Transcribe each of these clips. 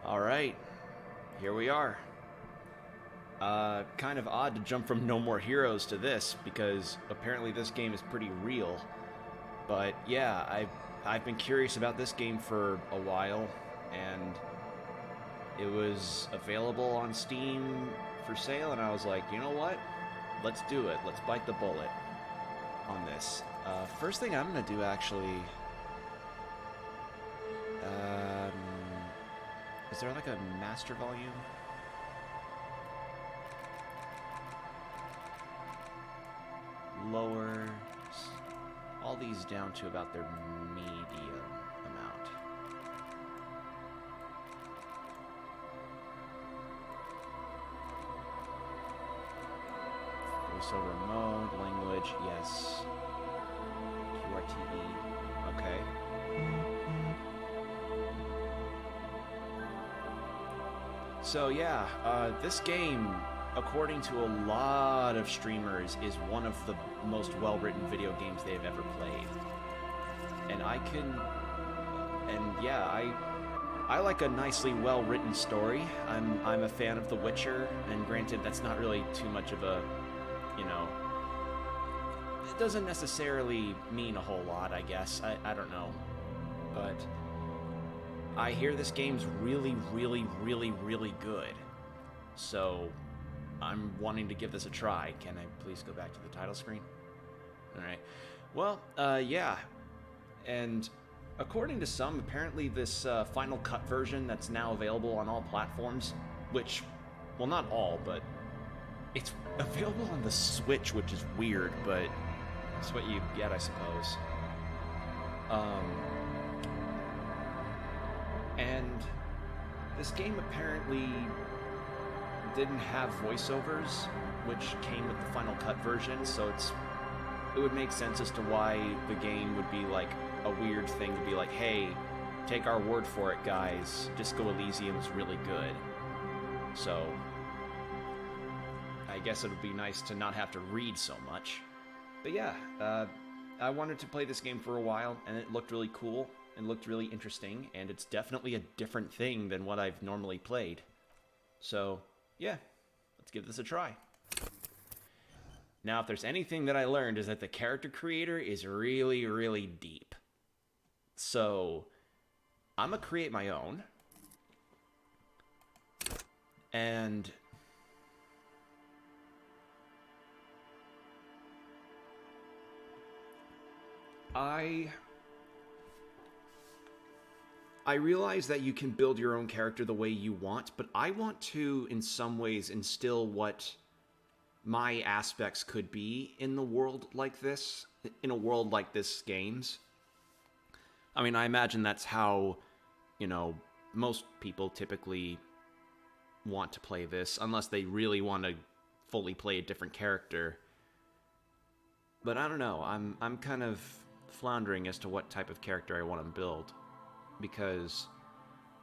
Alright, here we are. Kind of odd to jump from No More Heroes to this, because apparently this game is pretty real. But yeah, I've been curious about this game for a while, and it was available on Steam for sale, and I was like, you know what? Let's do it. Let's bite the bullet on this. First thing I'm gonna do, actually... is there like a master volume? Lower all these down to about their medium amount. Voiceover mode, language, yes. QRTE, okay. So yeah, this game, according to a lot of streamers, is one of the most well-written video games they've ever played. And I like a nicely well-written story. I'm a fan of The Witcher, and granted, that's not really too much of a, it doesn't necessarily mean a whole lot, I guess. I don't know. But I hear this game's really, really, really, really good. So I'm wanting to give this a try. Can I please go back to the title screen? Alright. Well, yeah. And according to some, apparently this Final Cut version that's now available on all platforms, which, well, not all, but it's available on the Switch, which is weird, but it's what you get, I suppose. And this game apparently didn't have voiceovers, which came with the Final Cut version, so it would make sense as to why the game would be like a weird thing to be like, hey, take our word for it, guys. Disco Elysium is really good. So I guess it would be nice to not have to read so much. But yeah, I wanted to play this game for a while, and it looked really cool, and looked really interesting, and it's definitely a different thing than what I've normally played. So, yeah, let's give this a try. Now, if there's anything that I learned is that the character creator is really, really deep. So, I'm gonna create my own. And I realize that you can build your own character the way you want, but I want to, in some ways, instill what my aspects could be in the world like this, in a world like this game's. I mean, I imagine that's how, most people typically want to play this, unless they really want to fully play a different character. But I don't know, I'm kind of floundering as to what type of character I want to build. Because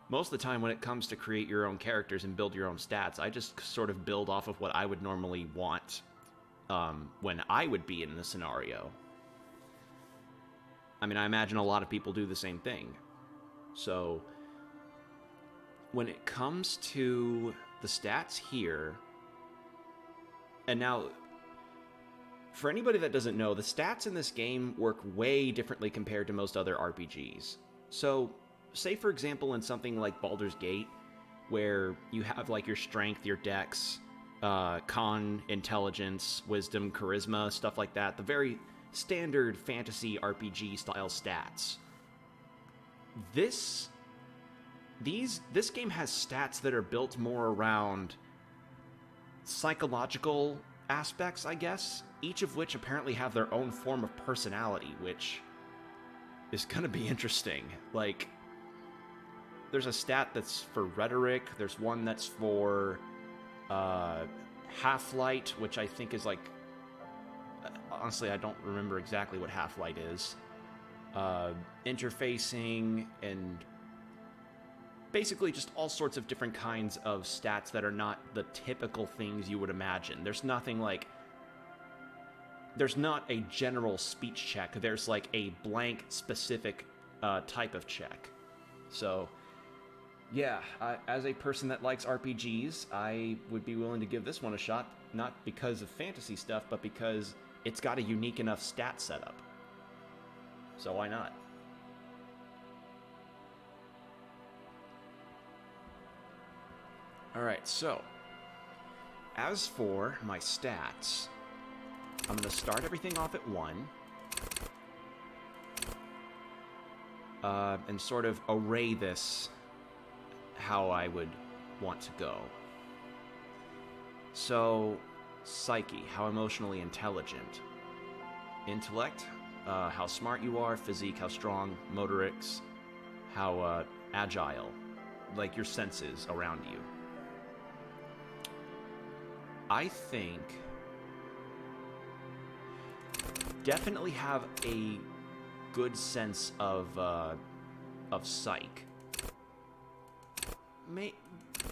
most of the time when it comes to create your own characters and build your own stats, I just sort of build off of what I would normally want when I would be in the scenario. I mean, I imagine a lot of people do the same thing. So when it comes to the stats here, and now, for anybody that doesn't know, the stats in this game work way differently compared to most other RPGs. So, say for example in something like Baldur's Gate, where you have like your strength, your dex, con, intelligence, wisdom, charisma, stuff like that, the very standard fantasy RPG style stats. This game has stats that are built more around psychological aspects, I guess, each of which apparently have their own form of personality, which is gonna be interesting. Like, there's a stat that's for rhetoric, there's one that's for half-light, which I think is like, honestly, I don't remember exactly what half-light is. Interfacing, and basically just all sorts of different kinds of stats that are not the typical things you would imagine. There's nothing like, there's not a general speech check. There's like a blank specific type of check. So Yeah, as a person that likes RPGs, I would be willing to give this one a shot, not because of fantasy stuff, but because it's got a unique enough stat setup. So why not? Alright, so, as for my stats, I'm going to start everything off at 1, and sort of array this how I would want to go. So, psyche, how emotionally intelligent. Intellect, how smart you are. Physique, how strong. Motorics, how agile, like your senses around you. I think definitely have a good sense of psych.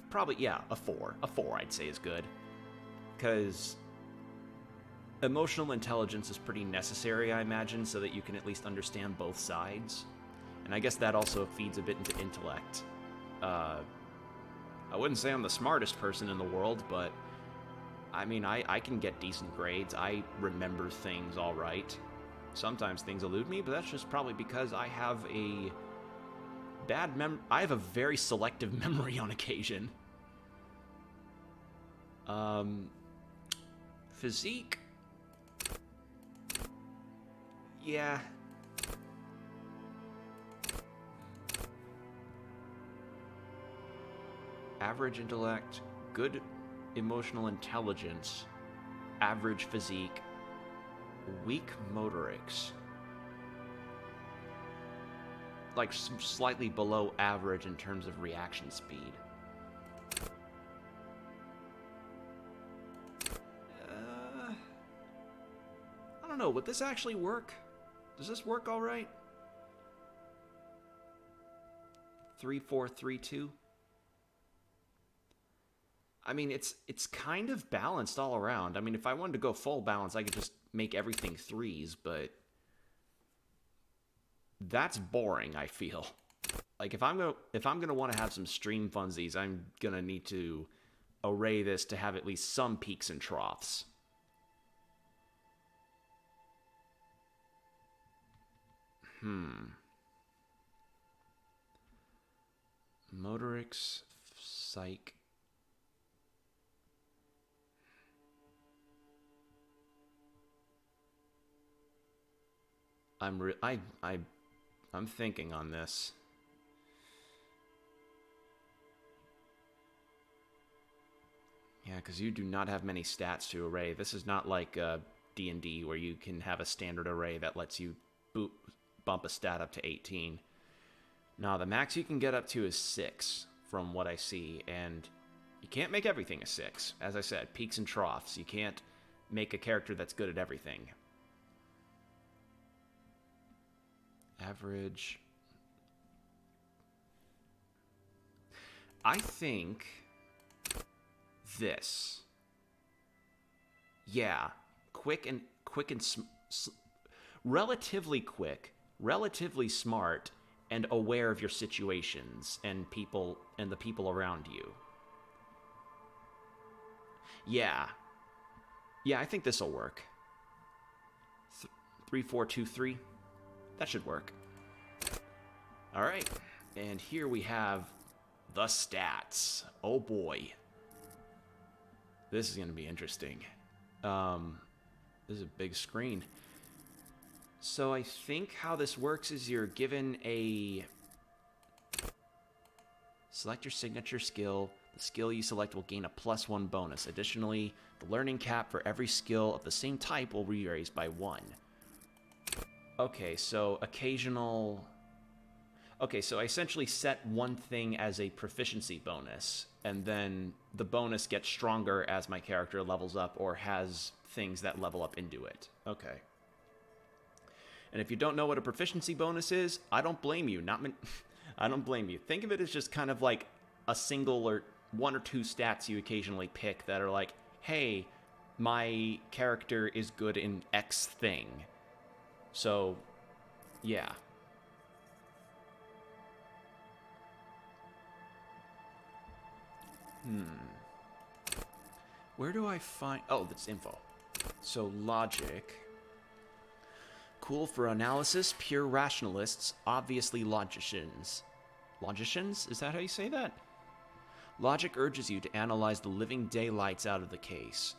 Probably, yeah, a 4. A 4, I'd say, is good. Because emotional intelligence is pretty necessary, I imagine, so that you can at least understand both sides. And I guess that also feeds a bit into intellect. I wouldn't say I'm the smartest person in the world, but I mean, I can get decent grades. I remember things all right. Sometimes things elude me, but that's just probably because I have a I have a very selective memory on occasion. Physique. Yeah. Average intellect, good emotional intelligence, average physique, weak motorics. Like slightly below average in terms of reaction speed. I don't know, would this actually work? Does this work all right? 3, 4, 3, 2. I mean, it's kind of balanced all around. I mean, if I wanted to go full balance, I could just make everything 3s, but that's boring, I feel. Like if I'm gonna want to have some stream funsies, I'm gonna need to array this to have at least some peaks and troughs. Motorics, psych. I'm thinking on this. Yeah, because you do not have many stats to array. This is not like D&D where you can have a standard array that lets you bump a stat up to 18. No, the max you can get up to is 6 from what I see, and you can't make everything a 6. As I said, peaks and troughs. You can't make a character that's good at everything. Average. I think this. Yeah, quick and relatively quick, relatively smart, and aware of your situations and people and the people around you. Yeah. Yeah, I think this will work. 3, 4, 2, 3. That should work. All right. And here we have the stats. Oh boy. This is going to be interesting. This is a big screen. So I think how this works is you're given a... Select your signature skill. The skill you select will gain a +1 bonus. Additionally, the learning cap for every skill of the same type will be raised by 1. Okay, so occasional... Okay, so I essentially set one thing as a proficiency bonus, and then the bonus gets stronger as my character levels up or has things that level up into it. Okay. And if you don't know what a proficiency bonus is, I don't blame you. I don't blame you. Think of it as just kind of like a single or 1 or 2 stats you occasionally pick that are like, hey, my character is good in X thing. So, yeah. Where do I find... Oh, that's info. So, logic. Cool for analysis, pure rationalists, obviously logicians. Logicians? Is that how you say that? Logic urges you to analyze the living daylights out of the case.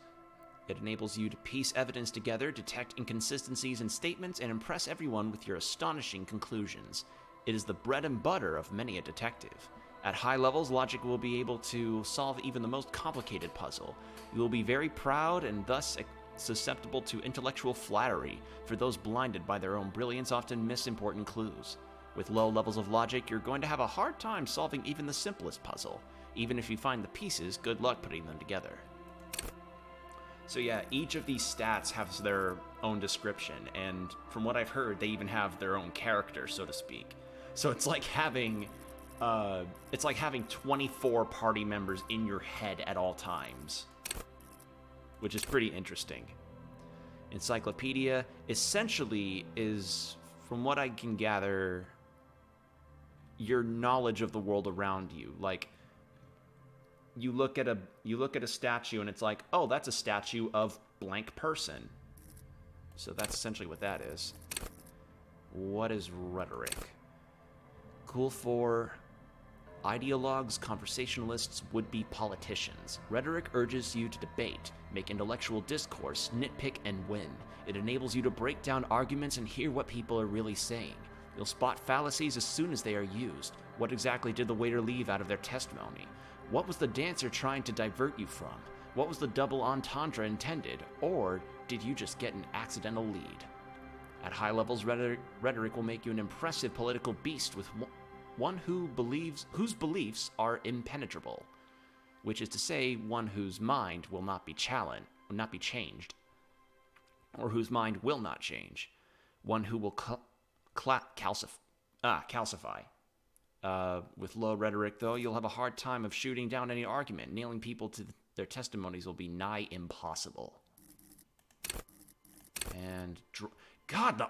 It enables you to piece evidence together, detect inconsistencies in statements, and impress everyone with your astonishing conclusions. It is the bread and butter of many a detective. At high levels, logic will be able to solve even the most complicated puzzle. You will be very proud and thus susceptible to intellectual flattery, for those blinded by their own brilliance often miss important clues. With low levels of logic, you're going to have a hard time solving even the simplest puzzle. Even if you find the pieces, good luck putting them together. So yeah, each of these stats has their own description, and from what I've heard, they even have their own character, so to speak. So it's like having 24 party members in your head at all times, which is pretty interesting. Encyclopedia essentially is, from what I can gather, your knowledge of the world around you. Like, you look at a statue and it's like, oh, that's a statue of blank person. So that's essentially what that is. What is rhetoric? Cool for ideologues, conversationalists, would-be politicians. Rhetoric urges you to debate, make intellectual discourse, nitpick, and win. It enables you to break down arguments and hear what people are really saying. You'll spot fallacies as soon as they are used. What exactly did the waiter leave out of their testimony? What was the dancer trying to divert you from? What was the double entendre intended? Or did you just get an accidental lead? At high levels, rhetoric will make you an impressive political beast with one whose beliefs are impenetrable, which is to say, one whose mind will not be changed, or whose mind will not change, one who will calcify. With low rhetoric, though, you'll have a hard time of shooting down any argument. Nailing people to their testimonies will be nigh impossible. And God, the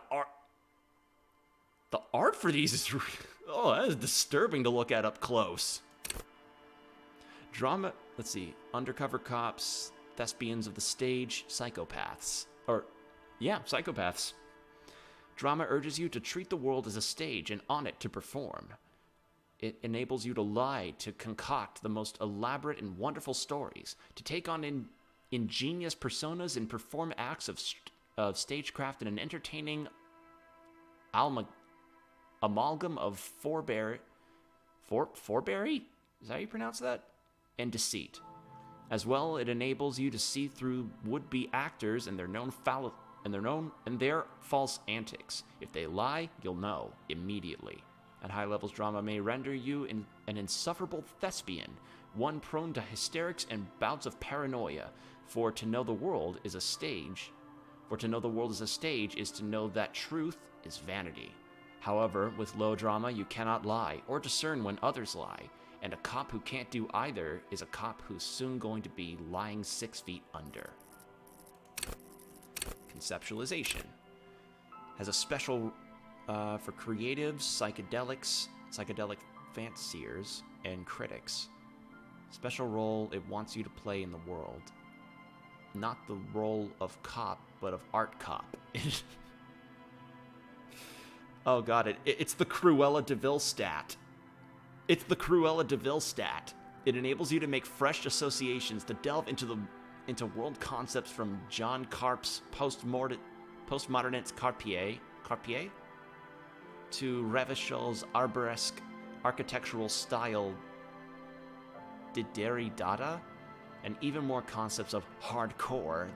art for these is that is disturbing to look at up close. Drama, let's see, undercover cops, thespians of the stage, psychopaths. Psychopaths. Drama urges you to treat the world as a stage and on it to perform. It enables you to lie, to concoct the most elaborate and wonderful stories, to take on ingenious personas and perform acts of stagecraft in an entertaining amalgam of forbearing, is that how you pronounce that? And deceit. As well, it enables you to see through would-be actors and their false antics. If they lie, you'll know immediately. At high levels, drama may render you an insufferable thespian, one prone to hysterics and bouts of paranoia. For to know the world is a stage is to know that truth is vanity. However, with low drama, you cannot lie or discern when others lie, and a cop who can't do either is a cop who's soon going to be lying 6 feet under. Conceptualization has a special for creatives, psychedelic fanciers, and critics. Special role it wants you to play in the world. Not the role of cop, but of art cop. Oh god, it's the Cruella de Vil stat. It's the Cruella de Vil stat. It enables you to make fresh associations, to delve into world concepts from John Carp's postmodernist Carpier to Revichel's arboresque architectural style Dideri-Dada, and even more concepts of hardcore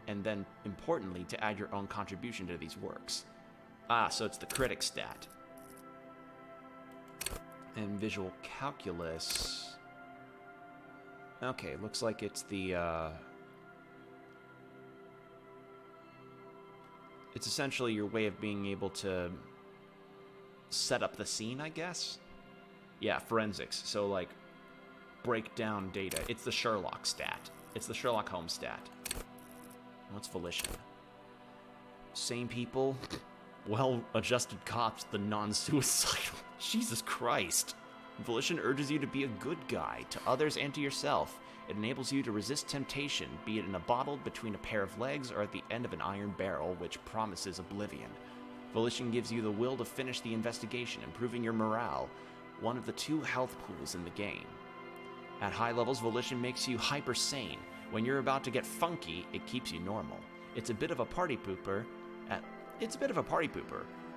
and then importantly to add your own contribution to these works. So it's the critic stat. And visual calculus. Okay, looks like it's the it's essentially your way of being able to set up the scene, I guess. Yeah, forensics. So like break down data. It's the Sherlock stat. It's the Sherlock Holmes stat. What's volition? Same people, well-adjusted cops, the non-suicidal. Jesus Christ. Volition urges you to be a good guy, to others and to yourself. It enables you to resist temptation, be it in a bottle, between a pair of legs, or at the end of an iron barrel, which promises oblivion. Volition gives you the will to finish the investigation, improving your morale, one of the 2 health pools in the game. At high levels, Volition makes you hyper sane. When you're about to get funky, it keeps you normal. It's a bit of a party pooper.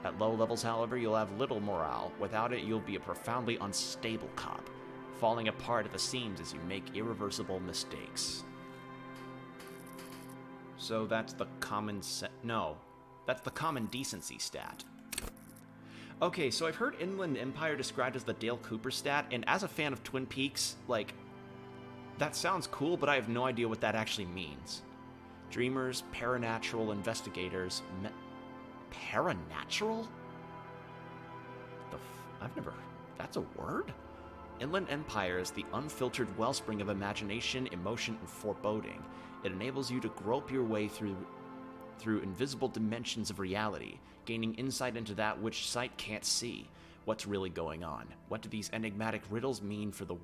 At low levels, however, you'll have little morale. Without it, you'll be a profoundly unstable cop, falling apart at the seams as you make irreversible mistakes. So that's the that's the common decency stat. Okay, so I've heard Inland Empire described as the Dale Cooper stat, and as a fan of Twin Peaks, like, that sounds cool, but I have no idea what that actually means. Dreamers, paranatural investigators, paranatural? That's a word? Inland Empire is the unfiltered wellspring of imagination, emotion, and foreboding. It enables you to grope your way through invisible dimensions of reality, gaining insight into that which sight can't see. What's really going on? What do these enigmatic riddles mean for the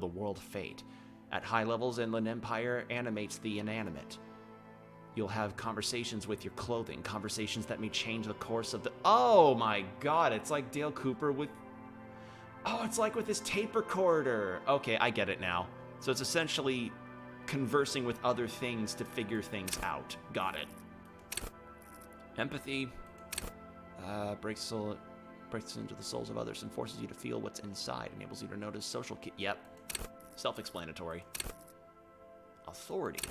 world fate? At high levels, Inland Empire animates the inanimate. You'll have conversations with your clothing, conversations that may change the course of the... Oh my god, it's like Dale Cooper with... Oh, it's like with his tape recorder. Okay, I get it now. So it's essentially conversing with other things to figure things out. Got it. Empathy breaks into the souls of others and forces you to feel what's inside. Enables you to notice social... Yep. Self-explanatory. Authority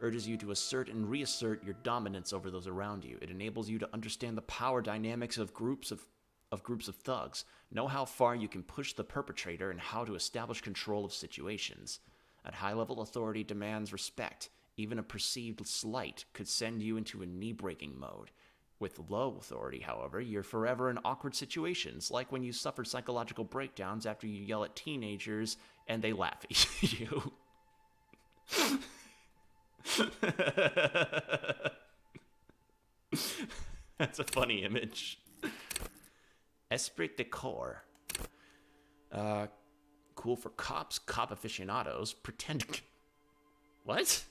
urges you to assert and reassert your dominance over those around you. It enables you to understand the power dynamics of groups of thugs, know how far you can push the perpetrator, and how to establish control of situations. At high level, authority demands respect. Even a perceived slight could send you into a knee-breaking mode. With low authority, however, you're forever in awkward situations, like when you suffer psychological breakdowns after you yell at teenagers and they laugh at you. That's a funny image. Esprit de corps. Cool for cops, cop aficionados, pretend... What?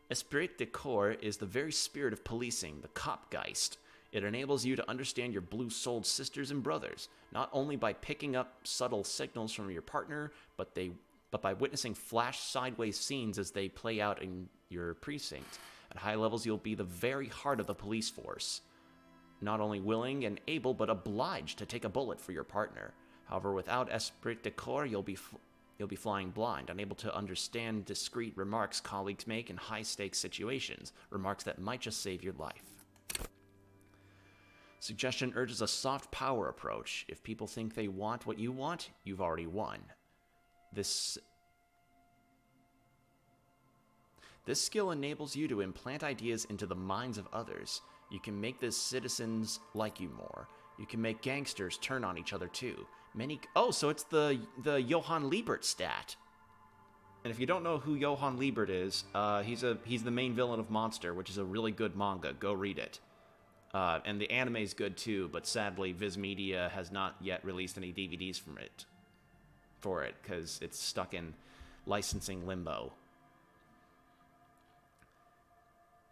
Esprit de corps is the very spirit of policing, the copgeist. It enables you to understand your blue-souled sisters and brothers, not only by picking up subtle signals from your partner, but by witnessing flash sideways scenes as they play out in your precinct. At high levels, you'll be the very heart of the police force. Not only willing and able, but obliged to take a bullet for your partner. However, without esprit de corps, you'll be flying blind, unable to understand discreet remarks colleagues make in high-stakes situations, remarks that might just save your life. Suggestion urges a soft power approach. If people think they want what you want, you've already won. This skill enables you to implant ideas into the minds of others. You can make the citizens like you more. You can make gangsters turn on each other too. So it's the Johann Liebert stat. And if you don't know who Johann Liebert is, he's the main villain of Monster, which is a really good manga. Go read it. And the anime's good too, but sadly Viz Media has not yet released any DVDs for it because it's stuck in licensing limbo.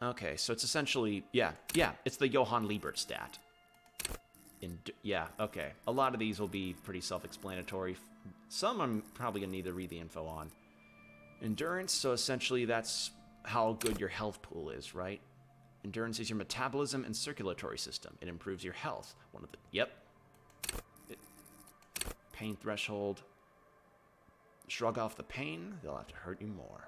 Okay, so it's essentially, yeah, it's the Johann Liebert stat. Okay. A lot of these will be pretty self-explanatory. Some I'm probably going to need to read the info on. Endurance, so essentially that's how good your health pool is, right? Endurance is your metabolism and circulatory system. It improves your health. Pain threshold. Shrug off the pain, they'll have to hurt you more.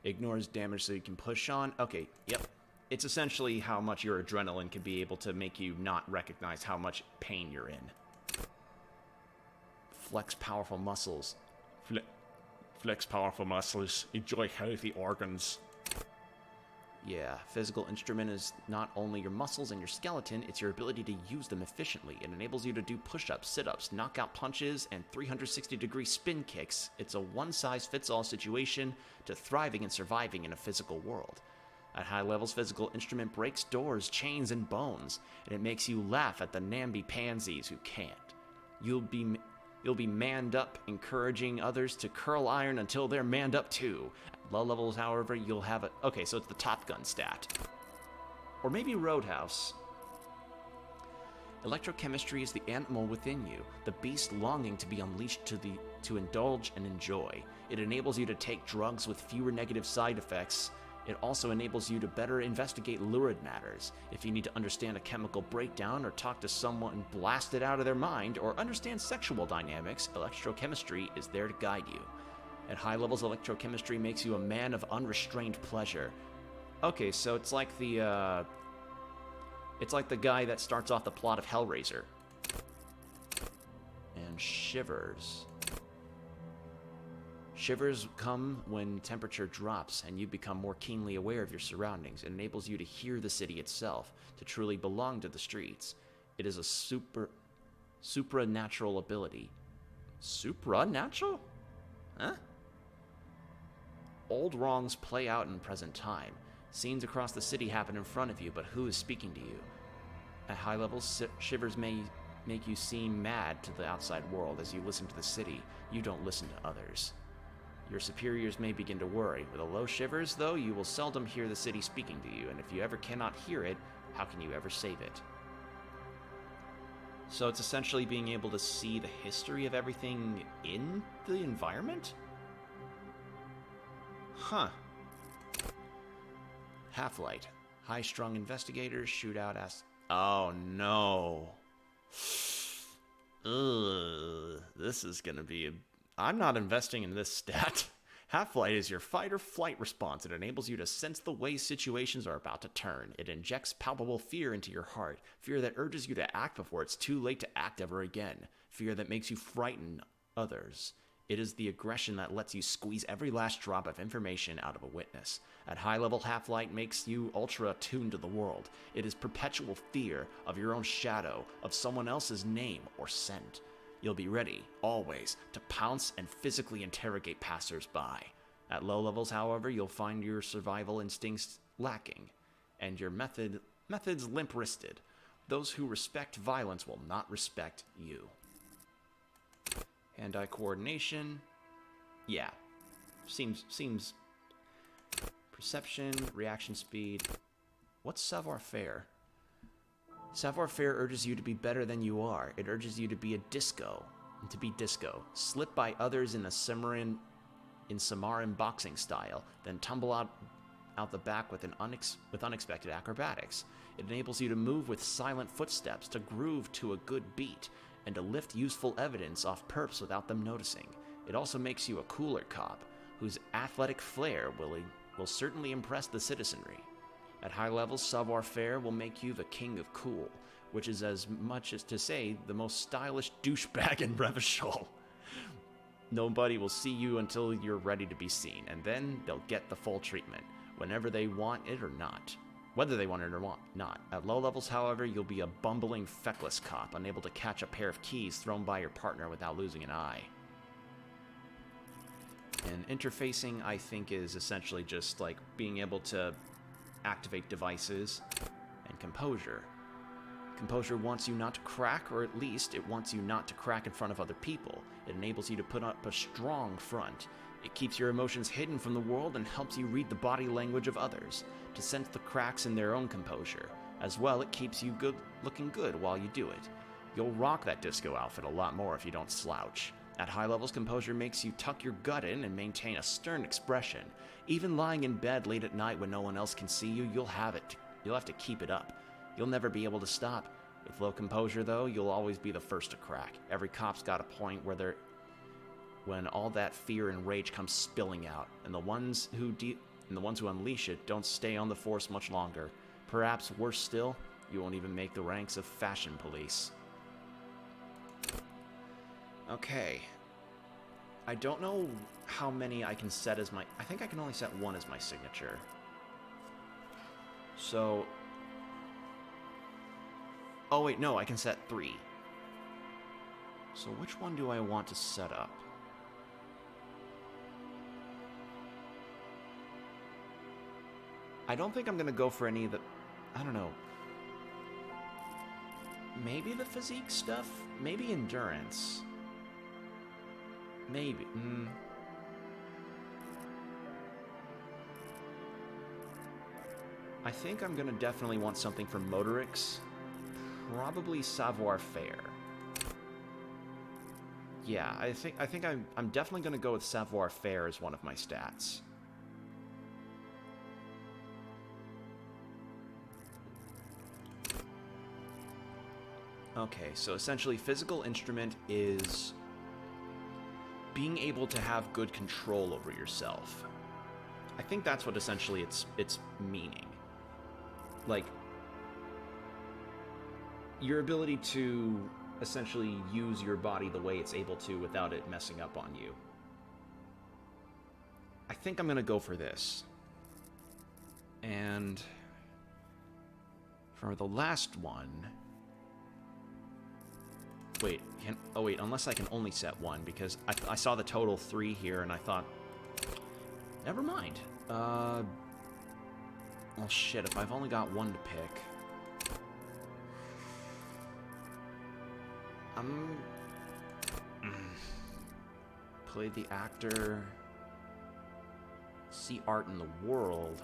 Ignores damage so you can push on. Okay, yep. It's essentially how much your adrenaline can be able to make you not recognize how much pain you're in. Flex powerful muscles. Flex powerful muscles. Enjoy healthy organs. Yeah, physical instrument is not only your muscles and your skeleton, it's your ability to use them efficiently. It enables you to do push-ups, sit-ups, knockout punches, and 360-degree spin kicks. It's a one-size-fits-all situation to thriving and surviving in a physical world. At high levels, physical instrument breaks doors, chains, and bones, and it makes you laugh at the namby-pansies who can't. You'll be manned up, encouraging others to curl iron until they're manned up too. At low levels, however, you'll have a... Okay, so it's the Top Gun stat. Or maybe Roadhouse. Electrochemistry is the animal within you, the beast longing to be unleashed to indulge and enjoy. It enables you to take drugs with fewer negative side effects. It also enables you to better investigate lurid matters. If you need to understand a chemical breakdown or talk to someone blasted out of their mind or understand sexual dynamics, electrochemistry is there to guide you. At high levels, electrochemistry makes you a man of unrestrained pleasure. Okay, so it's like the guy that starts off the plot of Hellraiser. And shivers. Shivers come when temperature drops and you become more keenly aware of your surroundings. It enables you to hear the city itself, to truly belong to the streets. It is a supranatural ability. Supranatural? Huh? Old wrongs play out in present time. Scenes across the city happen in front of you, but who is speaking to you? At high levels, shivers may make you seem mad to the outside world as you listen to the city. You don't listen to others. Your superiors may begin to worry. With a low shivers, though, you will seldom hear the city speaking to you, and if you ever cannot hear it, how can you ever save it? So it's essentially being able to see the history of everything in the environment? Huh. Half-Light. High-strung investigators shoot out as... Oh, no. Ugh. This is gonna be... I'm not investing in this stat. Half-Light is your fight-or-flight response. It enables you to sense the way situations are about to turn. It injects palpable fear into your heart. Fear that urges you to act before it's too late to act ever again. Fear that makes you frighten others. It is the aggression that lets you squeeze every last drop of information out of a witness. At high level, Half-Light makes you ultra-attuned to the world. It is perpetual fear of your own shadow, of someone else's name or scent. You'll be ready, always, to pounce and physically interrogate passers-by. At low levels, however, you'll find your survival instincts lacking, and your methods limp-wristed. Those who respect violence will not respect you. Hand-eye coordination. Yeah. Seems... Perception, reaction speed. What's savoir-faire? Savoir-faire urges you to be better than you are. It urges you to be disco. Slip by others in Samaran boxing style, then tumble out the back with unexpected acrobatics. It enables you to move with silent footsteps, to groove to a good beat, and to lift useful evidence off perps without them noticing. It also makes you a cooler cop, whose athletic flair will certainly impress the citizenry. At high levels, savoir-faire will make you the king of cool, which is as much as to say the most stylish douchebag in Revachol. Nobody will see you until you're ready to be seen, and then they'll get the full treatment, whenever they want it or not. Whether they want it or not. At low levels, however, you'll be a bumbling, feckless cop, unable to catch a pair of keys thrown by your partner without losing an eye. And interfacing, I think, is essentially just like being able to activate devices, and composure. Composure wants you not to crack, or at least it wants you not to crack in front of other people. It enables you to put up a strong front. It keeps your emotions hidden from the world and helps you read the body language of others, to sense the cracks in their own composure. As well, it keeps you looking good while you do it. You'll rock that disco outfit a lot more if you don't slouch. At high levels, composure makes you tuck your gut in and maintain a stern expression. Even lying in bed late at night when no one else can see you, you'll have to keep it up. You'll never be able to stop. With low composure, though, you'll always be the first to crack. Every cop's got a point when all that fear and rage comes spilling out, and the ones who unleash it don't stay on the force much longer. Perhaps worse still, you won't even make the ranks of fashion police. Okay. I don't know how many I can set as my... I think I can only set one as my signature. So... Oh wait, no, I can set 3. So which one do I want to set up? I don't think I'm gonna go for any of the... I don't know. Maybe the physique stuff? Maybe endurance. Maybe. I think I'm gonna definitely want something from Motorix. Probably savoir-faire. Yeah, I think I'm definitely gonna go with savoir-faire as one of my stats. Okay, so essentially physical instrument is being able to have good control over yourself. I think that's what essentially it's meaning. Like, your ability to essentially use your body the way it's able to without it messing up on you. I think I'm gonna go for this. And for the last one... Wait, unless I can only set one, because I saw the total 3 here, and I thought... Never mind. Well, shit, if I've only got one to pick... Play the actor... See art in the world...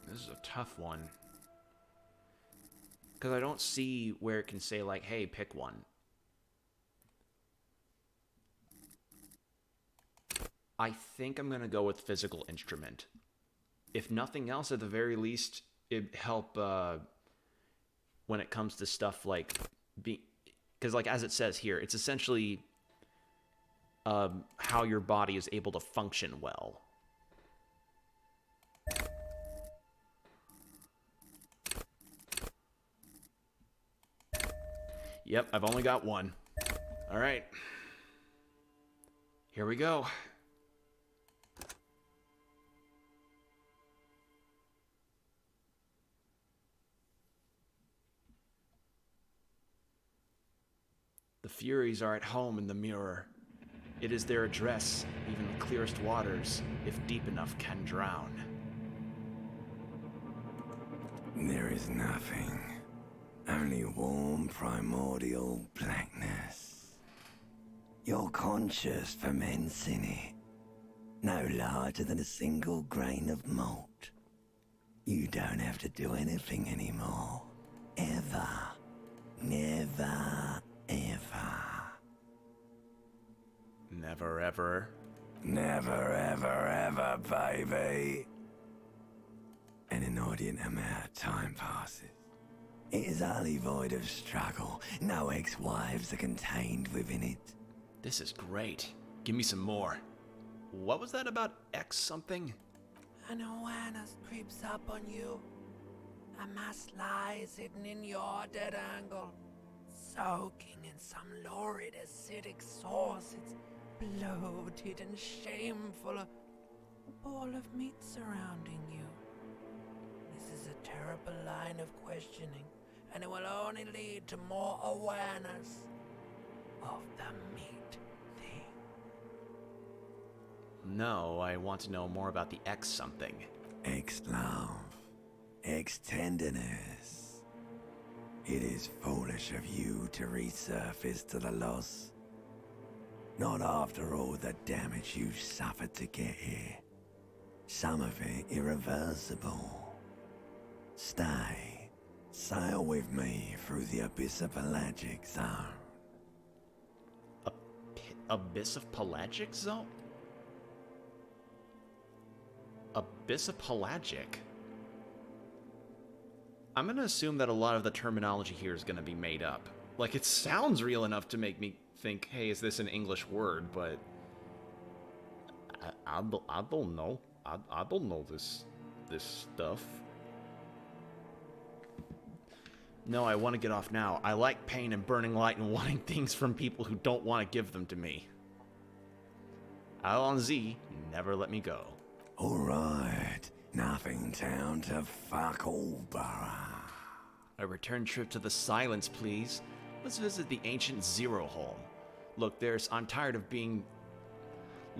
This is a tough one. Because I don't see where it can say, like, hey, pick one. I think I'm going to go with physical instrument. If nothing else, at the very least, it'd help when it comes to stuff like... Because, like, as it says here, it's essentially how your body is able to function well. Yep, I've only got one. All right. Here we go. The Furies are at home in the mirror. It is their address, even the clearest waters, if deep enough, can drown. There is nothing. Only warm, primordial blackness. Your conscious ferments in it, no larger than a single grain of malt. You don't have to do anything anymore. Ever. Never, ever. Never, ever. Never, ever, ever, baby. An inordinate amount of time passes. It is utterly void of struggle. No ex-wives are contained within it. This is great. Give me some more. What was that about X something? An awareness creeps up on you. A mass lies hidden in your dead angle, soaking in some lurid acidic sauce. It's bloated and shameful. A ball of meat surrounding you. This is a terrible line of questioning, and it will only lead to more awareness of the meat thing. No, I want to know more about the X something. Ex-love. Ex-tenderness. It is foolish of you to resurface to the loss. Not after all the damage you've suffered to get here. Some of it irreversible. Stay. Sail with me through the abyss of pelagic zone. Abyss of pelagic zone? Abyss of pelagic? I'm gonna assume that a lot of the terminology here is gonna be made up. Like, it sounds real enough to make me think, hey, is this an English word? But I don't know. I don't know this stuff. No, I want to get off now. I like pain and burning light and wanting things from people who don't want to give them to me. Allons-y, never let me go. Alright, nothing down to fuck all, Borough. A return trip to the Silence, please. Let's visit the ancient Zero Home. Look, I'm tired of being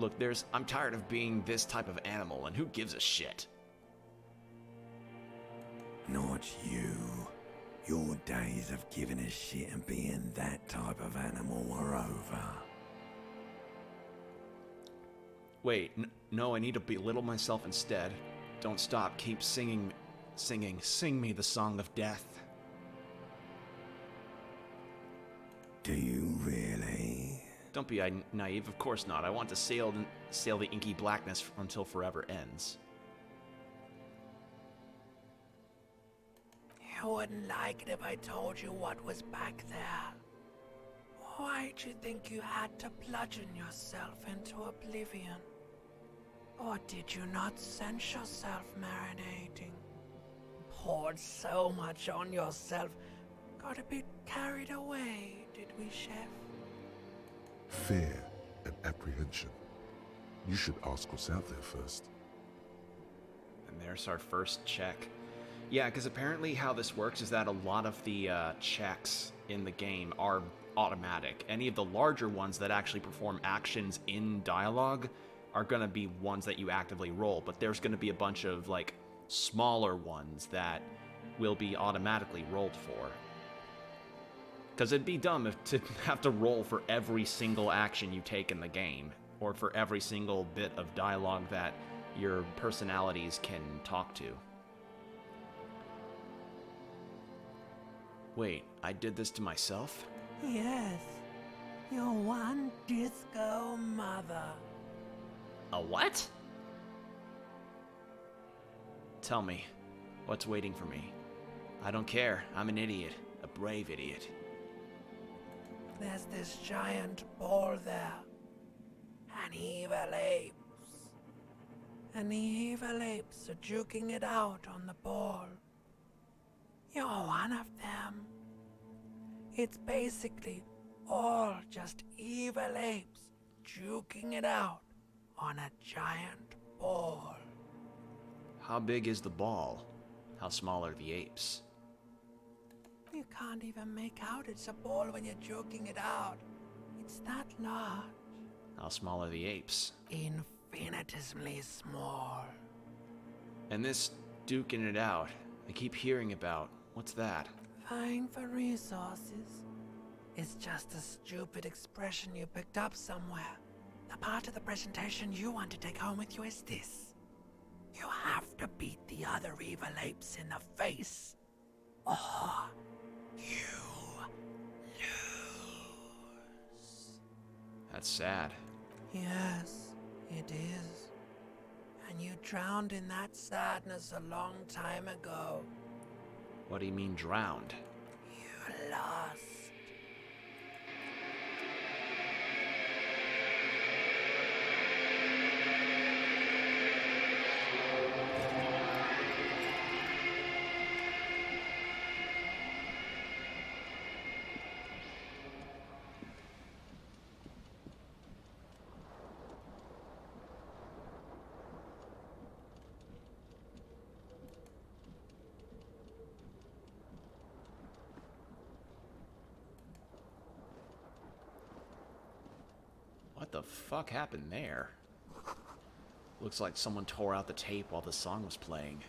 Look, I'm tired of being this type of animal, and who gives a shit? Not you. Your days of giving a shit and being that type of animal are over. Wait, no, I need to belittle myself instead. Don't stop, keep singing. Sing me the song of death. Do you really? Don't be naive, of course not. I want to sail the inky blackness until forever ends. You wouldn't like it if I told you what was back there. Why'd you think you had to bludgeon yourself into oblivion? Or did you not sense yourself marinating? Poured so much on yourself, got a bit carried away, did we, Chef? Fear and apprehension. You should ask what's out there first. And there's our first check. Yeah, because apparently how this works is that a lot of the checks in the game are automatic. Any of the larger ones that actually perform actions in dialogue are going to be ones that you actively roll, but there's going to be a bunch of, like, smaller ones that will be automatically rolled for. Because it'd be dumb to have to roll for every single action you take in the game, or for every single bit of dialogue that your personalities can talk to. Wait, I did this to myself? Yes, your one disco mother. A what? Tell me, what's waiting for me? I don't care. I'm an idiot. A brave idiot. There's this giant ball there. And evil apes. And the evil apes are juking it out on the ball. You're one of them. It's basically all just evil apes juking it out on a giant ball. How big is the ball? How small are the apes? You can't even make out it's a ball when you're joking it out. It's that large. How small are the apes? Infinitesimally small. And this duking it out, I keep hearing about. What's that? Vying for resources. It's just a stupid expression you picked up somewhere. The part of the presentation you want to take home with you is this. You have to beat the other evil apes in the face, or you lose. That's sad. Yes, it is. And you drowned in that sadness a long time ago. What do you mean drowned? You lost. What the fuck happened there? Looks like someone tore out the tape while the song was playing.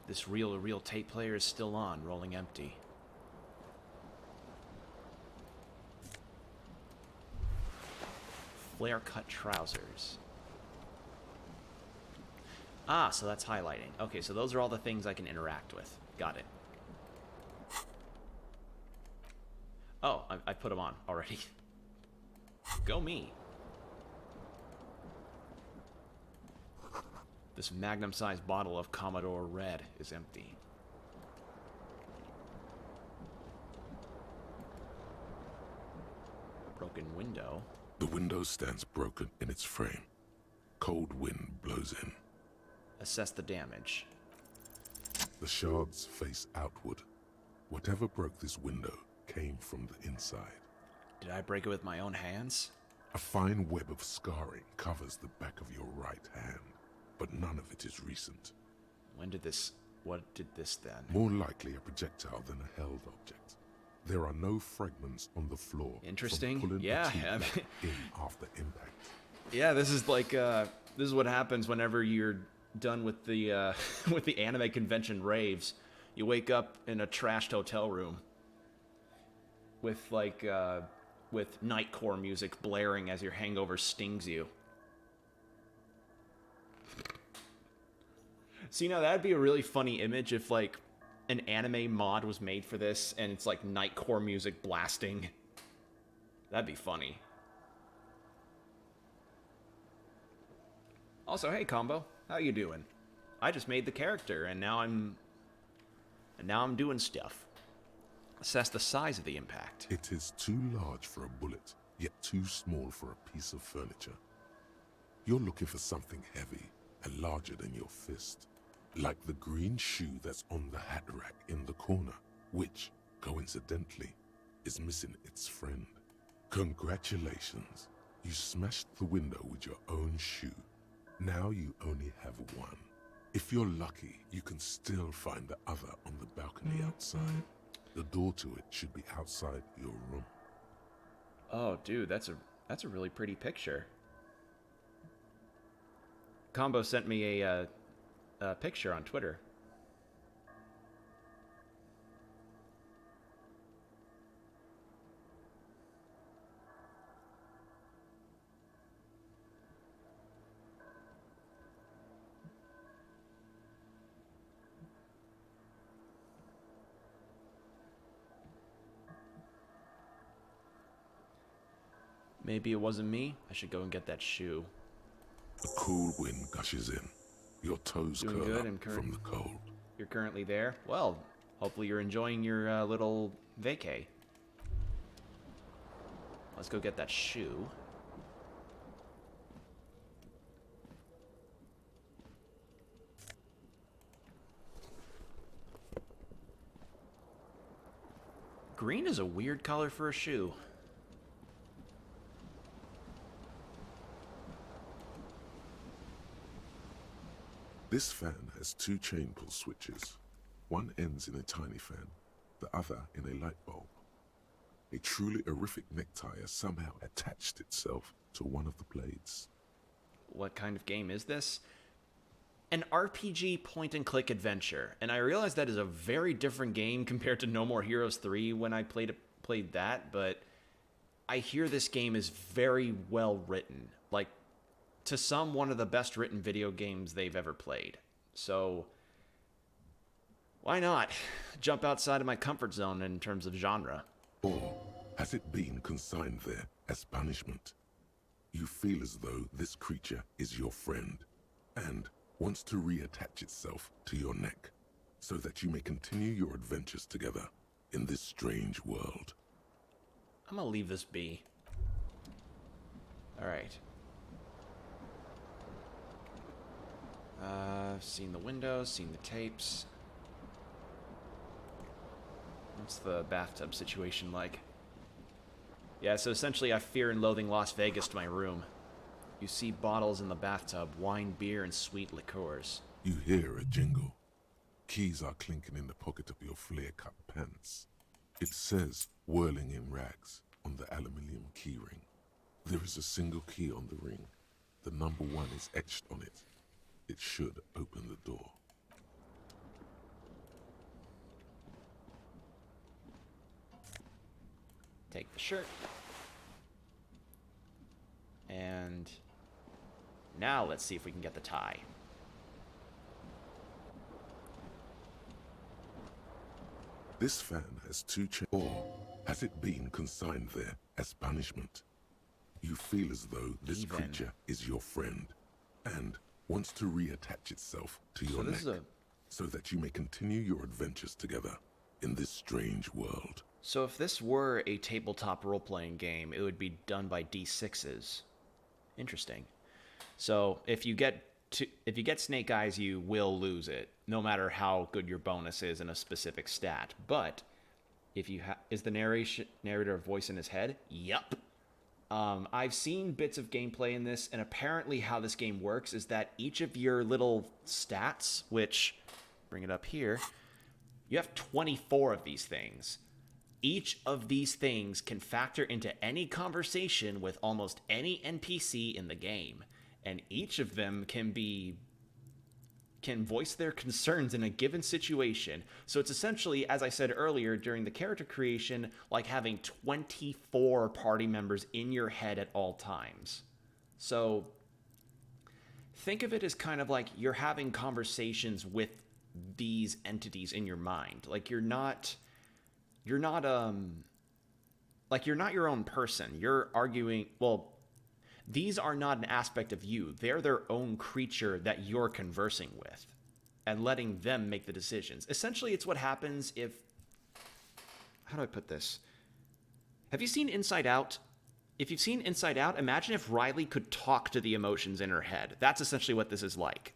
This reel-to-reel tape player is still on, rolling empty. Flare-cut trousers. Ah, so that's highlighting. Okay, so those are all the things I can interact with. Got it. Oh, I put them on already. Go me. This magnum-sized bottle of Commodore Red is empty. Broken window. The window stands broken in its frame. Cold wind blows in. Assess the damage. The shards face outward. Whatever broke this window came from the inside. Did I break it with my own hands? A fine web of scarring covers the back of your right hand, but none of it is recent. What did this then? More likely a projectile than a held object. There are no fragments on the floor. Interesting. From pulling Yeah. a teeth in after impact. Yeah, this is like this is what happens whenever you're done with the with the anime convention raves. You wake up in a trashed hotel room with like with nightcore music blaring as your hangover stings you. See, now that'd be a really funny image if like an anime mod was made for this and it's like nightcore music blasting. That'd be funny. Also, hey Combo, how you doing? I just made the character and now I'm doing stuff. Assess the size of the impact. It is too large for a bullet, yet too small for a piece of furniture. You're looking for something heavy and larger than your fist. Like the green shoe that's on the hat rack in the corner, which, coincidentally, is missing its friend. Congratulations, you smashed the window with your own shoe. Now you only have one. If you're lucky, you can still find the other on the balcony outside. The door to it should be outside your room. Oh, dude, that's a really pretty picture. Combo sent me a picture on Twitter. Maybe it wasn't me. I should go and get that shoe. A cool wind gushes in. Your toes Doing curl good, up from the cold. You're currently there? Well, hopefully you're enjoying your little vacay. Let's go get that shoe. Green is a weird color for a shoe. This fan has two chain pull switches. One ends in a tiny fan, the other in a light bulb. A truly horrific necktie has somehow attached itself to one of the blades. What kind of game is this? An RPG point-and-click adventure, and I realize that is a very different game compared to No More Heroes 3 when I played that, but I hear this game is very well written. Like, to some, one of the best written video games they've ever played. So, why not jump outside of my comfort zone in terms of genre? Or has it been consigned there as punishment? You feel as though this creature is your friend and wants to reattach itself to your neck so that you may continue your adventures together in this strange world. I'm gonna leave this be. Alright. Seen the windows, seen the tapes. What's the bathtub situation like? Yeah, so essentially I fear and loathing Las Vegas to my room. You see bottles in the bathtub, wine, beer, and sweet liqueurs. You hear a jingle. Keys are clinking in the pocket of your flare-cut pants. It says, whirling in rags, on the aluminium key ring. There is a single key on the ring. The number 1 is etched on it. It should open the door. Take the shirt. And now let's see if we can get the tie. This fan has two chains. Or has it been consigned there as punishment? You feel as though this creature is your friend and wants to reattach itself to your neck so that you may continue your adventures together in this strange world. So if this were a tabletop role-playing game, it would be done by D6s. Interesting. So if you get Snake Eyes, you will lose it, no matter how good your bonus is in a specific stat. But if you is the narrator voice in his head? Yup. I've seen bits of gameplay in this, and apparently how this game works is that each of your little stats, which, bring it up here, you have 24 of these things. Each of these things can factor into any conversation with almost any NPC in the game, and each of them can voice their concerns in a given situation. So it's essentially, as I said earlier, during the character creation, like having 24 party members in your head at all times. So think of it as kind of like you're having conversations with these entities in your mind. Like you're not your own person. You're arguing, well, these are not an aspect of you. They're their own creature that you're conversing with and letting them make the decisions. Essentially, it's what happens if... How do I put this? Have you seen Inside Out? If you've seen Inside Out, imagine if Riley could talk to the emotions in her head. That's essentially what this is like.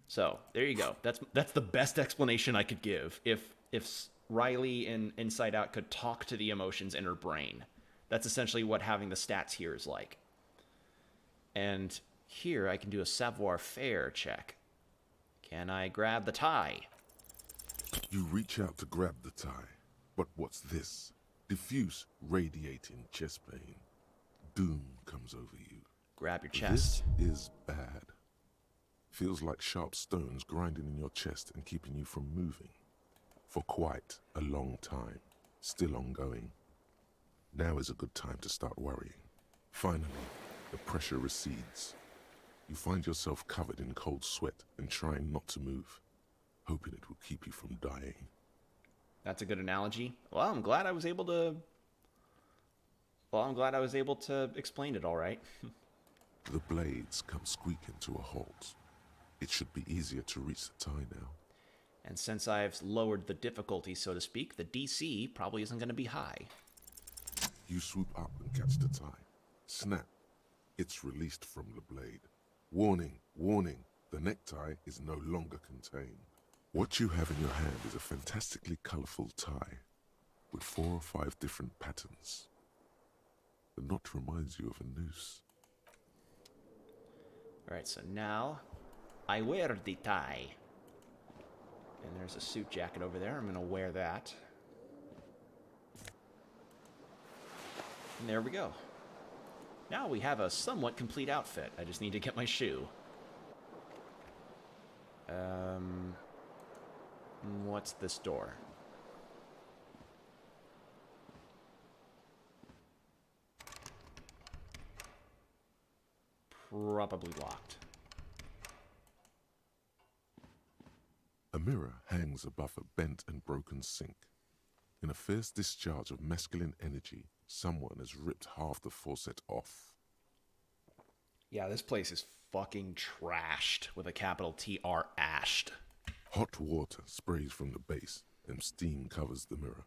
So, there you go. That's the best explanation I could give. If Riley in Inside Out could talk to the emotions in her brain. That's essentially what having the stats here is like. And here I can do a savoir-faire check. Can I grab the tie? You reach out to grab the tie. But what's this? Diffuse, radiating chest pain. Doom comes over you. Grab your chest. This is bad. Feels like sharp stones grinding in your chest and keeping you from moving. For quite a long time. Still ongoing. Now is a good time to start worrying. Finally, the pressure recedes. You find yourself covered in cold sweat and trying not to move, hoping it will keep you from dying. That's a good analogy. Well, I'm glad I was able to explain it all right. The blades come squeaking to a halt. It should be easier to reach the tie now. And since I've lowered the difficulty, so to speak, the DC probably isn't going to be high. You swoop up and catch the tie. Snap. It's released from the blade. Warning, warning, the necktie is no longer contained. What you have in your hand is a fantastically colorful tie with 4 or 5 different patterns. The knot reminds you of a noose. Alright, so now I wear the tie. And there's a suit jacket over there. I'm going to wear that. And there we go. Now we have a somewhat complete outfit. I just need to get my shoe. What's this door? Probably locked. A mirror hangs above a bent and broken sink. In a fierce discharge of masculine energy, someone has ripped half the faucet off. Yeah, this place is fucking trashed with a capital T-R, ashed. Hot water sprays from the base and steam covers the mirror.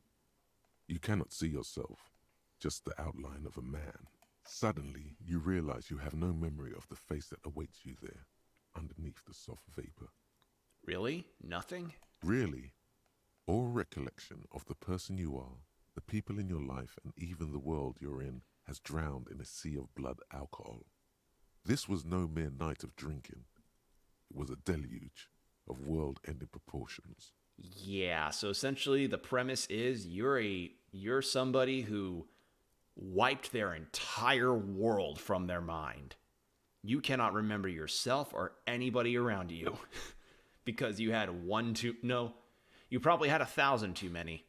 You cannot see yourself, just the outline of a man. Suddenly, you realize you have no memory of the face that awaits you there, underneath the soft vapor. Really? Nothing? Really? All recollection of the person you are, the people in your life, and even the world you're in has drowned in a sea of blood alcohol. This was no mere night of drinking. It was a deluge of world-ending proportions. Yeah, so essentially the premise is you're somebody who wiped their entire world from their mind. You cannot remember yourself or anybody around you because you had you probably had 1,000 too many.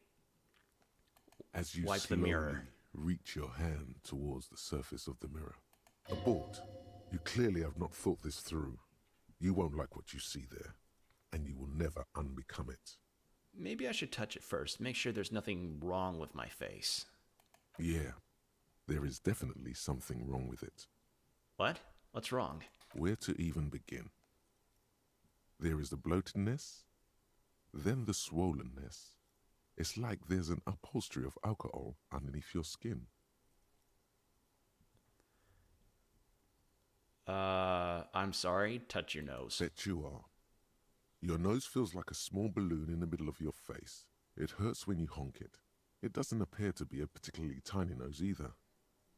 As you Wipe the slowly mirror. reach your hand towards the surface of the mirror. Abort. You clearly have not thought this through. You won't like what you see there, and you will never unbecome it. Maybe I should touch it first, make sure there's nothing wrong with my face. Yeah, there is definitely something wrong with it. What? What's wrong? Where to even begin? There is the bloatedness, then the swollenness. It's like there's an upholstery of alcohol underneath your skin. I'm sorry, touch your nose. Bet you are. Your nose feels like a small balloon in the middle of your face. It hurts when you honk it. It doesn't appear to be a particularly tiny nose either.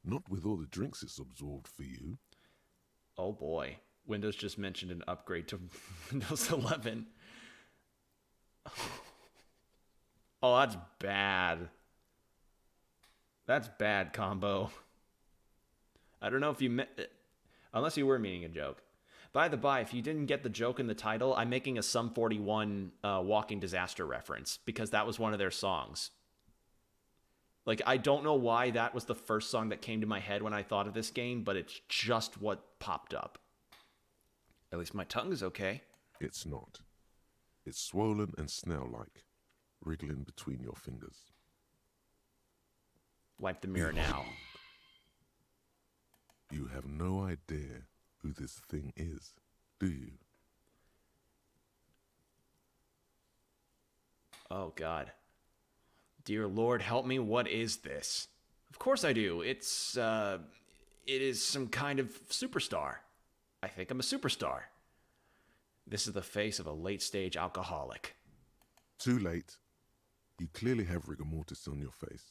Not with all the drinks it's absorbed for you. Oh boy. Windows just mentioned an upgrade to Windows 11. Oh, that's bad. That's bad combo. I don't know if you unless you were meaning a joke. By the by, if you didn't get the joke in the title, I'm making a Sum 41 Walking Disaster reference because that was one of their songs. Like, I don't know why that was the first song that came to my head when I thought of this game, but it's just what popped up. At least my tongue is okay. It's not. It's swollen and snail-like, wriggling between your fingers. Wipe the mirror now. You have no idea who this thing is, do you? Oh, God. Dear Lord, help me, what is this? Of course I do. It is some kind of superstar. I think I'm a superstar. This is the face of a late-stage alcoholic. Too late. You clearly have rigor mortis on your face.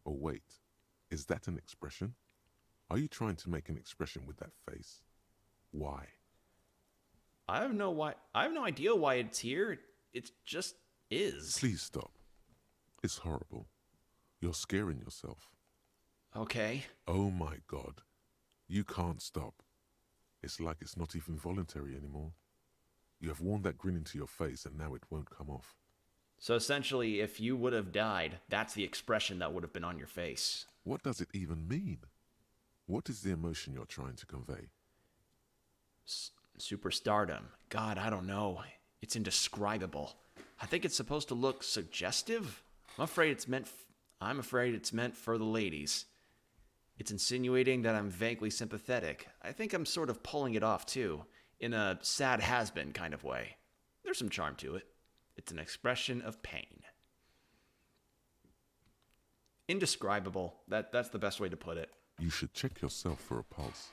Oh, wait. Is that an expression? Are you trying to make an expression with that face? Why? I have no idea why it's here. It just is. Please stop. It's horrible. You're scaring yourself. Okay. Oh my God. You can't stop. It's like it's not even voluntary anymore. You have worn that grin into your face and now it won't come off. So essentially, if you would have died, that's the expression that would have been on your face. What does it even mean? What is the emotion you're trying to convey? Superstardom. God, I don't know. It's indescribable. I think it's supposed to look suggestive. I'm afraid it's meant for the ladies. It's insinuating that I'm vaguely sympathetic. I think I'm sort of pulling it off too, in a sad has-been kind of way. There's some charm to it. It's an expression of pain. Indescribable. That's the best way to put it. You should check yourself for a pulse,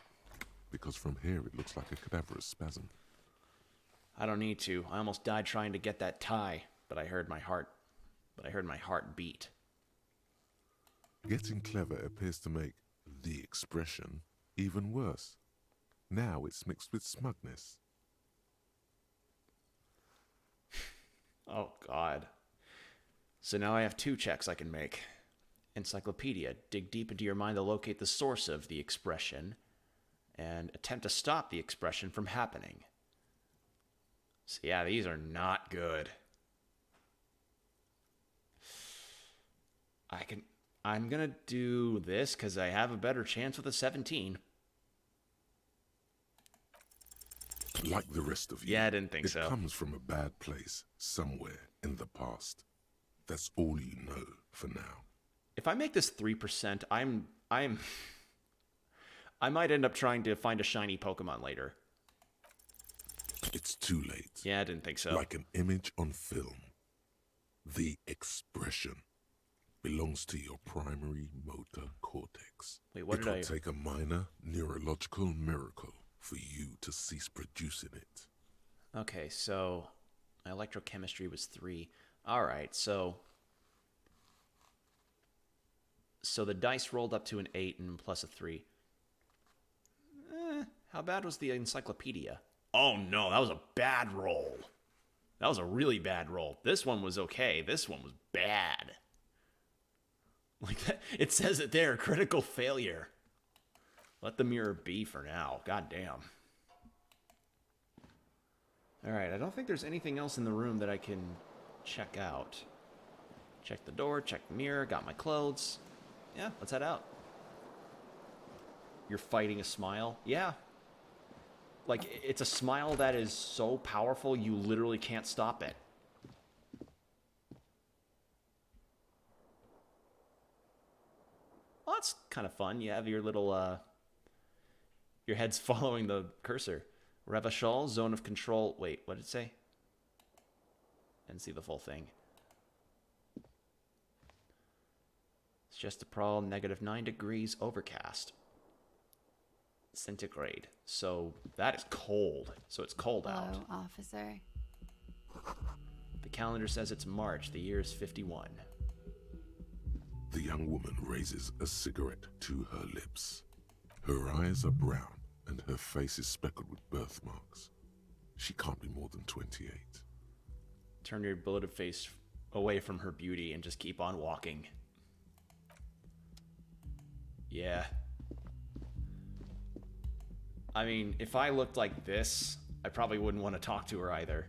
because from here it looks like a cadaverous spasm. I don't need to. I almost died trying to get that tie, but I heard my heart beat. Getting clever appears to make the expression even worse. Now it's mixed with smugness. Oh, God. So now I have two checks I can make. Encyclopedia. Dig deep into your mind to locate the source of the expression and attempt to stop the expression from happening. So yeah, these are not good. I'm gonna do this because I have a better chance with a 17. Like the rest of you. Yeah, I didn't think so. It comes from a bad place, somewhere in the past. That's all you know for now. If I make this 3%, I might end up trying to find a shiny Pokemon later. It's too late. Yeah, I didn't think so. Like an image on film. The expression belongs to your primary motor cortex. Wait, what it did will take a minor neurological miracle for you to cease producing it. Okay, so my electrochemistry was 3. All right, so the dice rolled up to an 8 and plus a 3. How bad was the encyclopedia? Oh no, that was a bad roll. That was a really bad roll. This one was okay. This one was bad. Like that, it says it there, critical failure. Let the mirror be for now. God damn. All right, I don't think there's anything else in the room that I can check out. Check the door, check the mirror, got my clothes. Yeah, let's head out. You're fighting a smile? Yeah. Like, it's a smile that is so powerful, you literally can't stop it. Well, that's kind of fun. You have your little, your head's following the cursor. Revachol, zone of control. Wait, what did it say? Didn't see the full thing. It's just a problem, -9 degrees, overcast. Centigrade. So that is cold. So it's cold out. Hello, officer. The calendar says it's March. The year is 51. The young woman raises a cigarette to her lips. Her eyes are brown and her face is speckled with birthmarks. She can't be more than 28. Turn your bloated face away from her beauty and just keep on walking. Yeah. I mean, if I looked like this, I probably wouldn't want to talk to her either.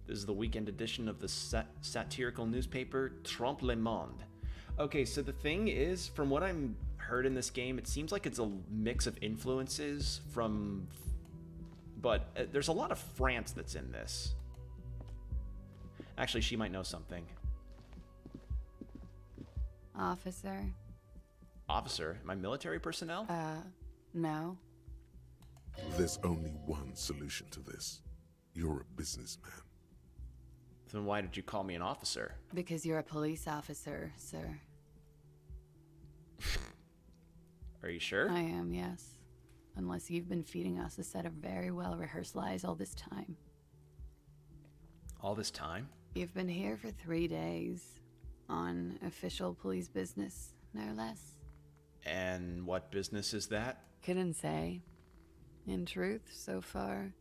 This is the weekend edition of the satirical newspaper Trompe le Monde. Okay, so the thing is, from what I'm heard in this game, it seems like it's a mix of influences from... But there's a lot of France that's in this. Actually, she might know something. Officer? Officer? Am I military personnel? No. There's only one solution to this. You're a businessman. Then why did you call me an officer? Because you're a police officer, sir. Are you sure? I am, yes. Unless you've been feeding us a set of very well-rehearsed lies all this time. All this time? You've been here for 3 days. On official police business, no less. And what business is that? Couldn't say. In truth, so far,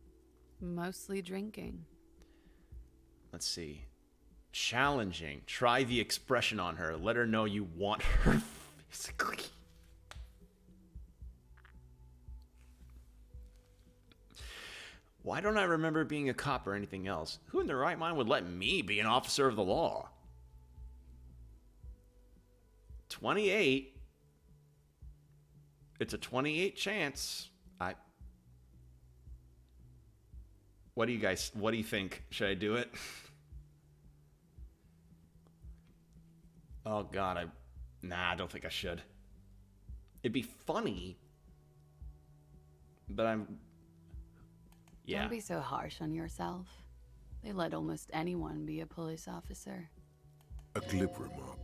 mostly drinking. Let's see. Challenging. Try the expression on her. Let her know you want her physically. Why don't I remember being a cop or anything else? Who in their right mind would let me be an officer of the law? 28. It's a 28 chance. What do you think? Should I do it? Oh god, I don't think I should. It'd be funny, but yeah. Don't be so harsh on yourself. They let almost anyone be a police officer. A glib remark.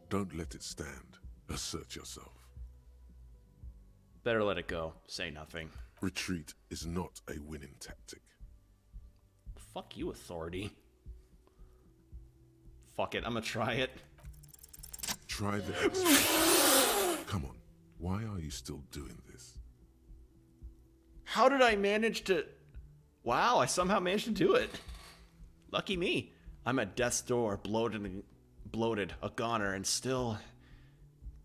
Don't let it stand. Assert yourself. Better let it go. Say nothing. Retreat is not a winning tactic. Fuck you, authority. Fuck it, I'm gonna try it. Try this. Come on. Why are you still doing this? How did I manage to... Wow, I somehow managed to do it. Lucky me. I'm at death's door, bloated, a goner, and still...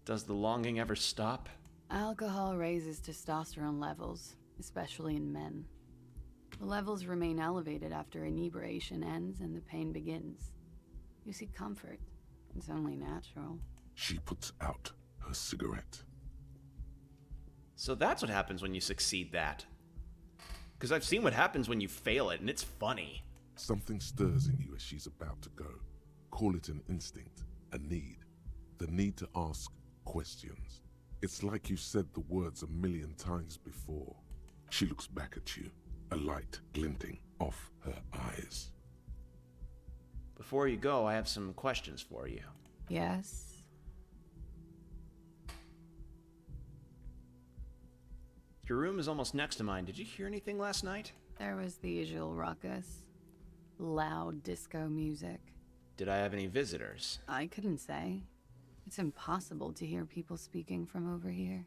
Does the longing ever stop? Alcohol raises testosterone levels, especially in men. The levels remain elevated after inebriation ends and the pain begins. You seek comfort. It's only natural. She puts out her cigarette. So that's what happens when you succeed that. Because I've seen what happens when you fail it, and it's funny. Something stirs in you as she's about to go. Call it an instinct, a need. The need to ask questions. It's like you said the words 1,000,000 times before. She looks back at you, a light glinting off her eyes. Before you go, I have some questions for you. Yes? Your room is almost next to mine. Did you hear anything last night? There was the usual ruckus. Loud disco music. Did I have any visitors? I couldn't say. It's impossible to hear people speaking from over here.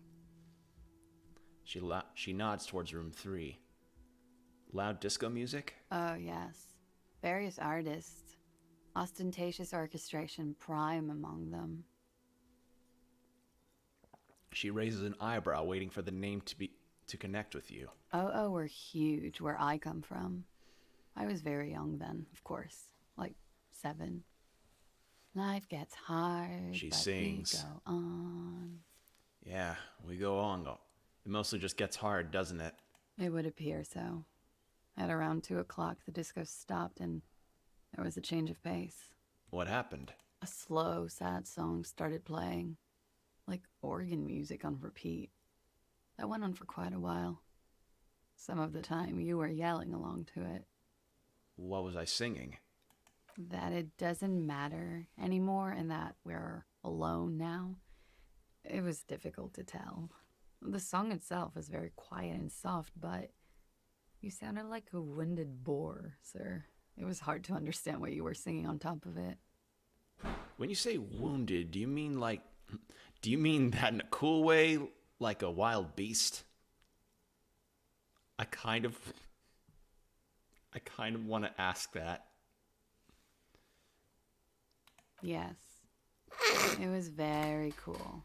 She nods towards room 3. Loud disco music? Oh, yes. Various artists. Ostentatious orchestration prime among them. She raises an eyebrow, waiting for the name to connect with you. Oh, were huge where I come from. I was very young then, of course. Like 7. Life gets hard, She but sings. we go on. Yeah, we go on. It mostly just gets hard, doesn't it? It would appear so. At around 2 o'clock, the disco stopped and there was a change of pace. What happened? A slow, sad song started playing. Like organ music on repeat. That went on for quite a while. Some of the time, you were yelling along to it. What was I singing? That it doesn't matter anymore and that we're alone now. It was difficult to tell. The song itself was very quiet and soft, but you sounded like a winded boar, sir. It was hard to understand what you were singing on top of it. When you say wounded, do you mean that in a cool way, like a wild beast? I kind of want to ask that. Yes. It was very cool.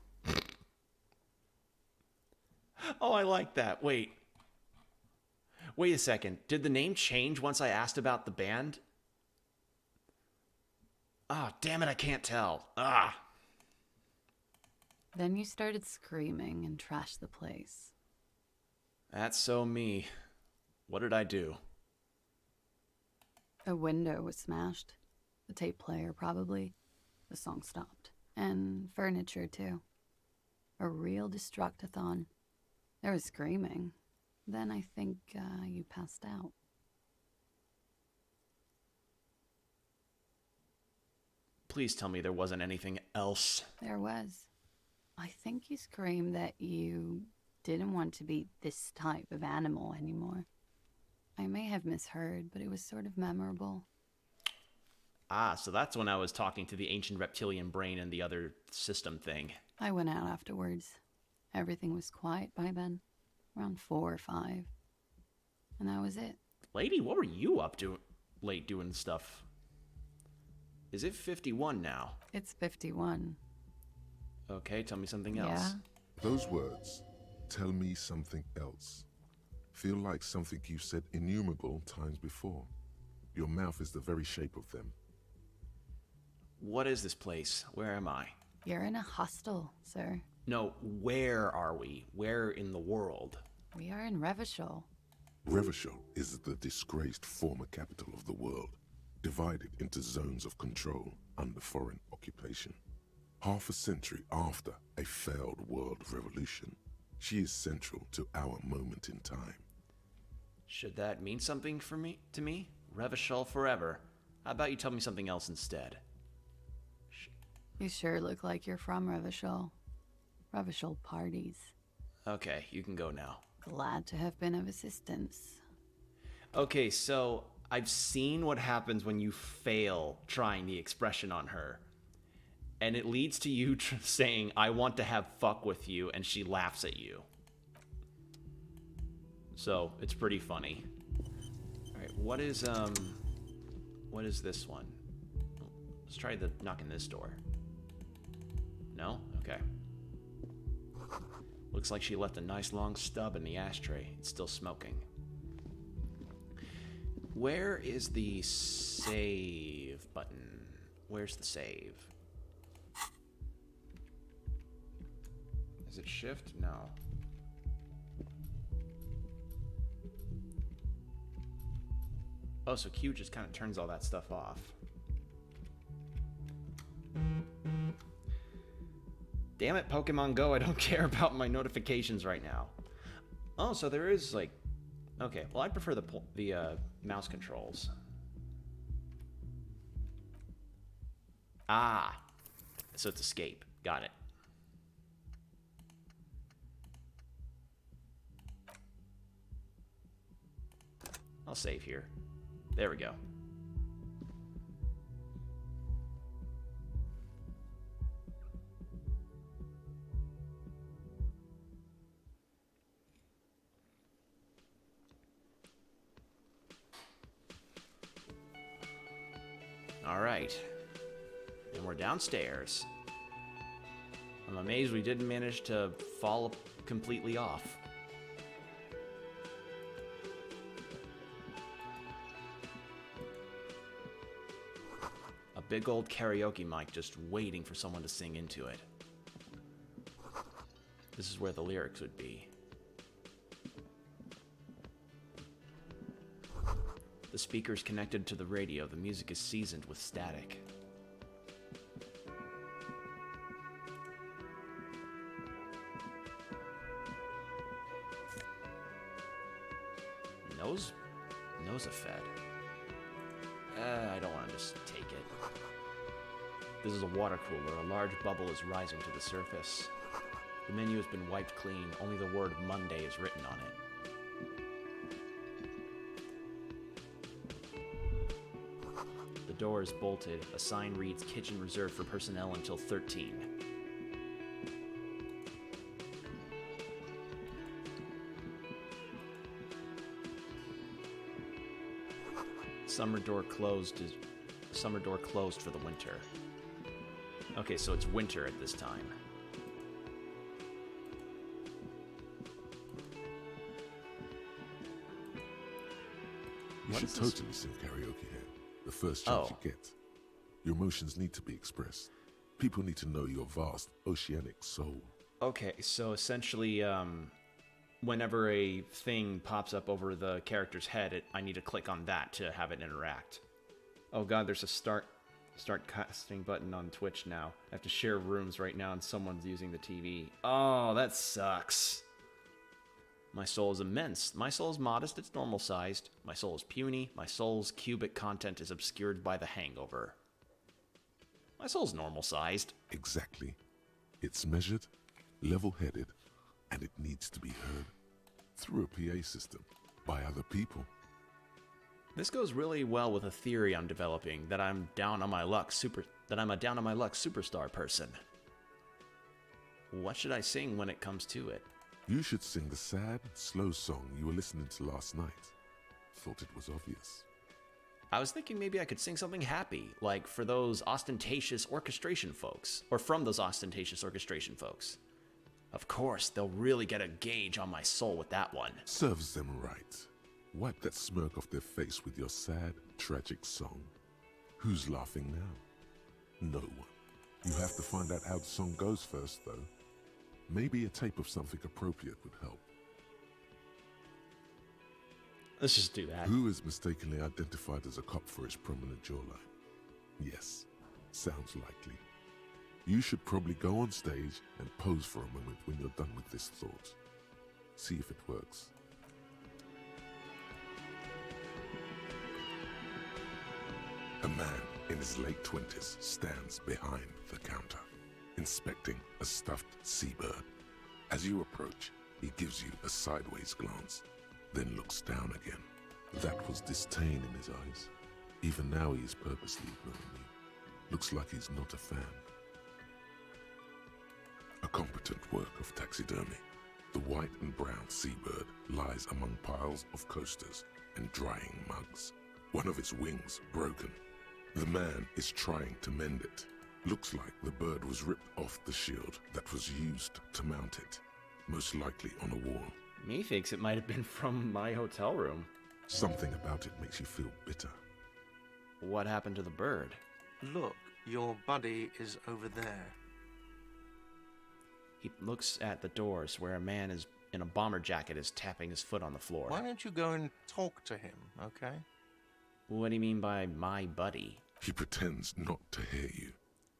Oh, I like that. Wait a second. Did the name change once I asked about the band? Ah, damn it, I can't tell. Ah. Then you started screaming and trashed the place. That's so me. What did I do? A window was smashed. The tape player, probably. The song stopped. And furniture, too. A real destructathon. There was screaming. Then I think you passed out. Please tell me there wasn't anything else. There was. I think you screamed that you didn't want to be this type of animal anymore. I may have misheard, but it was sort of memorable. Ah, so that's when I was talking to the ancient reptilian brain and the other system thing. I went out afterwards. Everything was quiet by then. Around 4 or 5. And that was it. Lady, what were you up to late doing stuff? Is it 51 now? It's 51. Okay, tell me something else. Yeah? Those words, tell me something else, feel like something you've said innumerable times before. Your mouth is the very shape of them. What is this place? Where am I? You're in a hostel, sir. No, where are we? Where in the world? We are in Revachol. Revachol is the disgraced former capital of the world, divided into zones of control under foreign occupation. Half a century after a failed world revolution, she is central to our moment in time. Should that mean something to me? Revachol forever. How about you tell me something else instead? You sure look like you're from Revachol. Revachol parties. Okay, you can go now. Glad to have been of assistance. Okay, so I've seen what happens when you fail trying the expression on her. And it leads to you saying, I want to have fuck with you, and she laughs at you. So, it's pretty funny. Alright, what is this one? Let's try knocking this door. No? Okay. Looks like she left a nice long stub in the ashtray. It's still smoking. Where is the save button? Where's the save? Is it shift? No. Oh, so Q just kind of turns all that stuff off. Damn it, Pokemon Go, I don't care about my notifications right now. Oh, so there is, like... Okay, well, I prefer the mouse controls. Ah! So it's escape. Got it. I'll save here. There we go. All right. And we're downstairs. I'm amazed we didn't manage to fall completely off. A big old karaoke mic just waiting for someone to sing into it. This is where the lyrics would be. The speaker's connected to the radio. The music is seasoned with static. Nose a fed. I don't want to just take it. This is a water cooler. A large bubble is rising to the surface. The menu has been wiped clean. Only the word Monday is written on it. The door is bolted. A sign reads, "Kitchen reserved for personnel until 13. Summer door closed for the winter. Okay, so it's winter at this time. You should totally sing karaoke here. The first chance you get. Your emotions need to be expressed. People need to know your vast, oceanic soul. Okay, so essentially, whenever a thing pops up over the character's head, I need to click on that to have it interact. Oh god, there's a start casting button on Twitch now. I have to share rooms right now and someone's using the TV. Oh, that sucks. My soul is immense. My soul is modest, it's normal sized. My soul is puny. My soul's cubic content is obscured by the hangover. My soul's normal sized. Exactly. It's measured, level-headed, and it needs to be heard through a PA system by other people. This goes really well with a theory I'm developing that I'm a down on my luck superstar person. What should I sing when it comes to it? You should sing the sad, slow song you were listening to last night. Thought it was obvious. I was thinking maybe I could sing something happy, like for those ostentatious orchestration folks, or from those ostentatious orchestration folks. Of course, they'll really get a gauge on my soul with that one. Serves them right. Wipe that smirk off their face with your sad, tragic song. Who's laughing now? No one. You have to find out how the song goes first, though. Maybe a tape of something appropriate would help. Let's just do that. Who is mistakenly identified as a cop for his prominent jawline? Yes, sounds likely. You should probably go on stage and pose for a moment when you're done with this thought. See if it works. A man in his late 20s stands behind the counter, inspecting a stuffed seabird. As you approach, he gives you a sideways glance, then looks down again. That was disdain in his eyes. Even now he is purposely ignoring you. Looks like he's not a fan. A competent work of taxidermy. The white and brown seabird lies among piles of coasters and drying mugs. One of its wings broken. The man is trying to mend it. Looks like the bird was ripped off the shield that was used to mount it. Most likely on a wall. Me thinks it might have been from my hotel room. Something about it makes you feel bitter. What happened to the bird? Look, your buddy is over there. He looks at the doors where a man is in a bomber jacket is tapping his foot on the floor. Why don't you go and talk to him, okay? What do you mean by my buddy? He pretends not to hear you,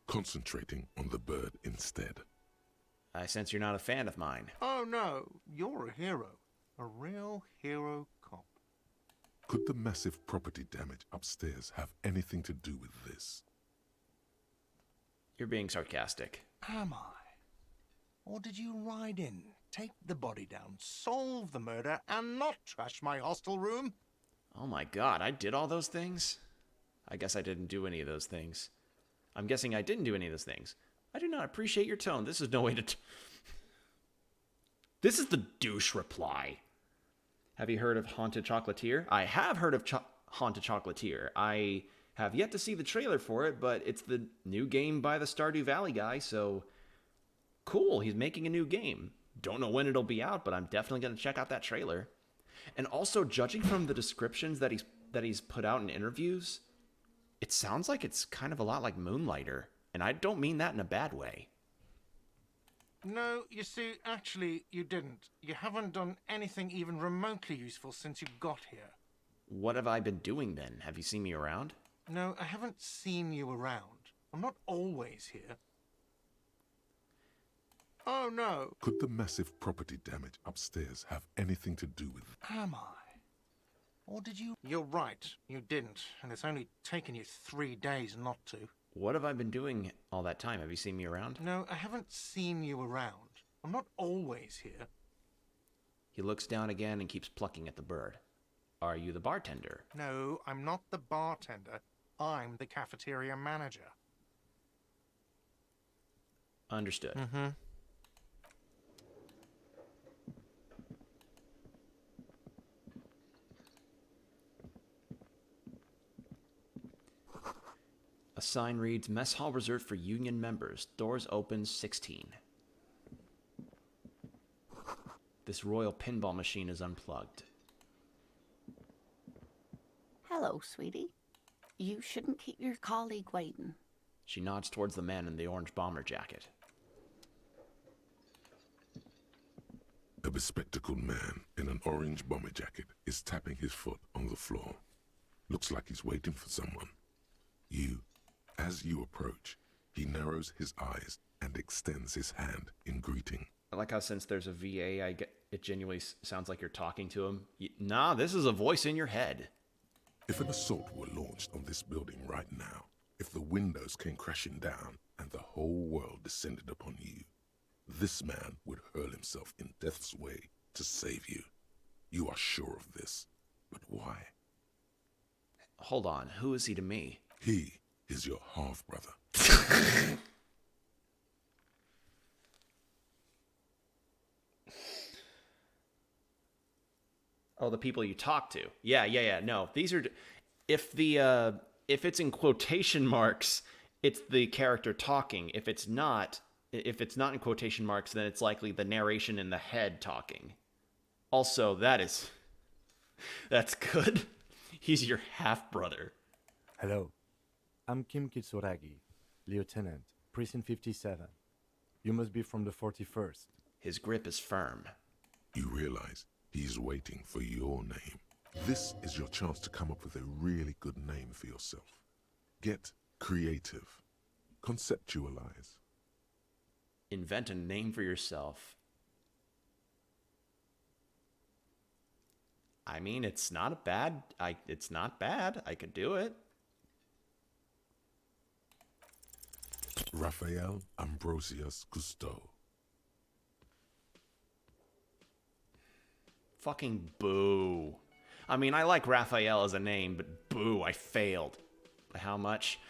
concentrating on the bird instead. I sense you're not a fan of mine. Oh no, you're a hero. A real hero cop. Could the massive property damage upstairs have anything to do with this? You're being sarcastic. Am I? Or did you ride in, take the body down, solve the murder, and not trash my hostel room? Oh my god, I did all those things? I guess I didn't do any of those things. I'm guessing I didn't do any of those things. I do not appreciate your tone. This is no way to... This is the douche reply. Have you heard of Haunted Chocolatier? I have heard of Haunted Chocolatier. I have yet to see the trailer for it, but it's the new game by the Stardew Valley guy, so... Cool, he's making a new game. Don't know when it'll be out, but I'm definitely going to check out that trailer. And also, judging from the descriptions that he's put out in interviews, it sounds like it's kind of a lot like Moonlighter. And I don't mean that in a bad way. No, you see, actually, you didn't. You haven't done anything even remotely useful since you got here. What have I been doing then? Have you seen me around? No, I haven't seen you around. I'm not always here. Oh no. Could the massive property damage upstairs have anything to do with... Am I? Or did you... You're right, you didn't. And it's only taken you 3 days not to. What have I been doing all that time? Have you seen me around? No, I haven't seen you around. I'm not always here. He looks down again and keeps plucking at the bird. Are you the bartender? No, I'm not the bartender. I'm the cafeteria manager. Understood. Mm-hmm. A sign reads, Mess Hall reserved for Union members. Doors open 16. This royal pinball machine is unplugged. Hello, sweetie. You shouldn't keep your colleague waiting. She nods towards the man in the orange bomber jacket. A bespectacled man in an orange bomber jacket is tapping his foot on the floor. Looks like he's waiting for someone. As you approach, he narrows his eyes and extends his hand in greeting. I like how since there's a VA, it genuinely sounds like you're talking to him. Nah, this is a voice in your head. If an assault were launched on this building right now, if the windows came crashing down and the whole world descended upon you, this man would hurl himself in death's way to save you. You are sure of this, but why? Hold on, who is he to me? He is your half-brother. Oh, the people you talk to. Yeah. No, these are... If it's in quotation marks, it's the character talking. If it's not in quotation marks, then it's likely the narration in the head talking. Also, that's good. He's your half-brother. Hello. I'm Kim Kitsuragi, Lieutenant, Precinct 57. You must be from the 41st. His grip is firm. You realize he's waiting for your name. This is your chance to come up with a really good name for yourself. Get creative. Conceptualize. Invent a name for yourself. I mean, it's not bad. It's not bad. I could do it. Raphael Ambrosius Cousteau. Fucking boo. I mean, I like Raphael as a name, but boo, I failed. By how much?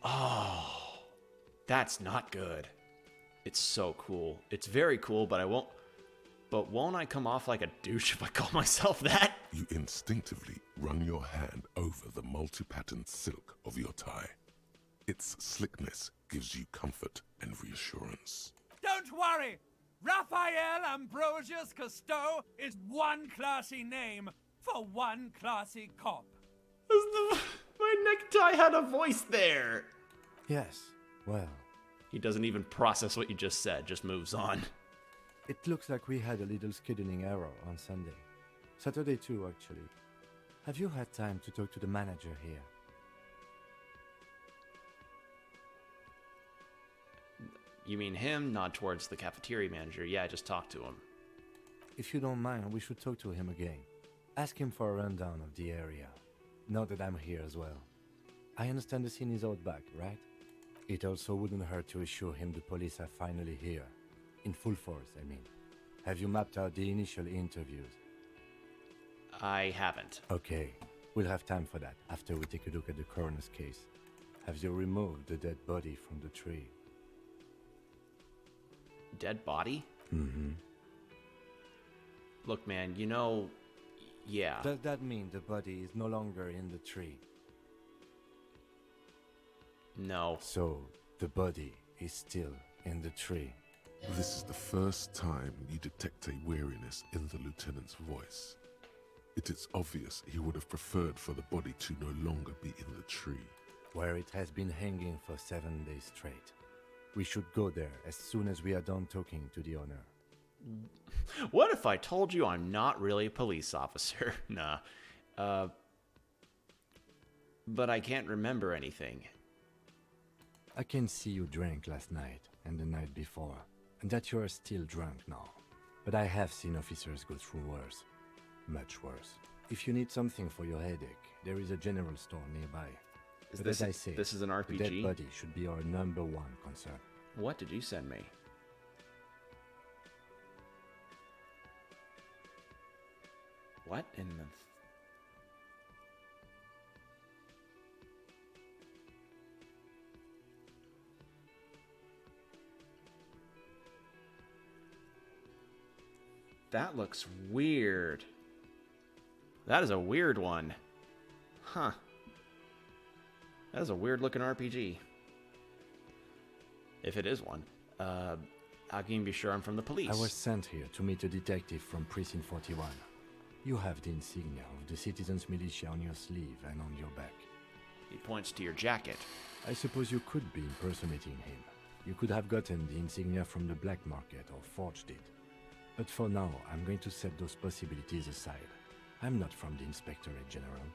Oh, that's not good. It's so cool. It's very cool, but won't I come off like a douche if I call myself that? You instinctively run your hand over the multi-patterned silk of your tie. Its slickness gives you comfort and reassurance. Don't worry! Raphael Ambrosius Cousteau is one classy name for one classy cop. My necktie had a voice there. Yes, well, He doesn't even process what you just said, just moves on. it looks like we had a little scheduling error on Sunday. Saturday too, actually. Have you had time to talk to the manager here? You mean him? Nod towards the cafeteria manager. Yeah, just talk to him. If you don't mind, we should talk to him again. Ask him for a rundown of the area. Now that I'm here as well. I understand the scene is out back, right? It also wouldn't hurt to assure him the police are finally here. In full force, I mean. Have you mapped out the initial interviews? I haven't. Okay, we'll have time for that after we take a look at the coroner's case. Have you removed the dead body from the tree? Dead body? Mm-hmm. Look, man, yeah. Does that mean the body is no longer in the tree? No. So, the body is still in the tree. This is the first time you detect a weariness in the lieutenant's voice. It is obvious he would have preferred for the body to no longer be in the tree. Where it has been hanging for 7 days straight. We should go there as soon as we are done talking to the owner. What if I told you I'm not really a police officer? Nah. But I can't remember anything. I can see you drank last night and the night before, and that you are still drunk now. But I have seen officers go through worse. Much worse. If you need something for your headache, there is a general store nearby. But as I say, this is an the dead RPG? body should be our #1 concern. What did you send me? What in the... That looks weird. That is a weird one. Huh. That is a weird looking RPG. If it is one. How can you be sure I'm from the police? I was sent here to meet a detective from Precinct 41. You have the insignia of the Citizens Militia on your sleeve and on your back. He points to your jacket. I suppose you could be impersonating him. You could have gotten the insignia from the black market or forged it. But for now, I'm going to set those possibilities aside. I'm not from the Inspectorate General.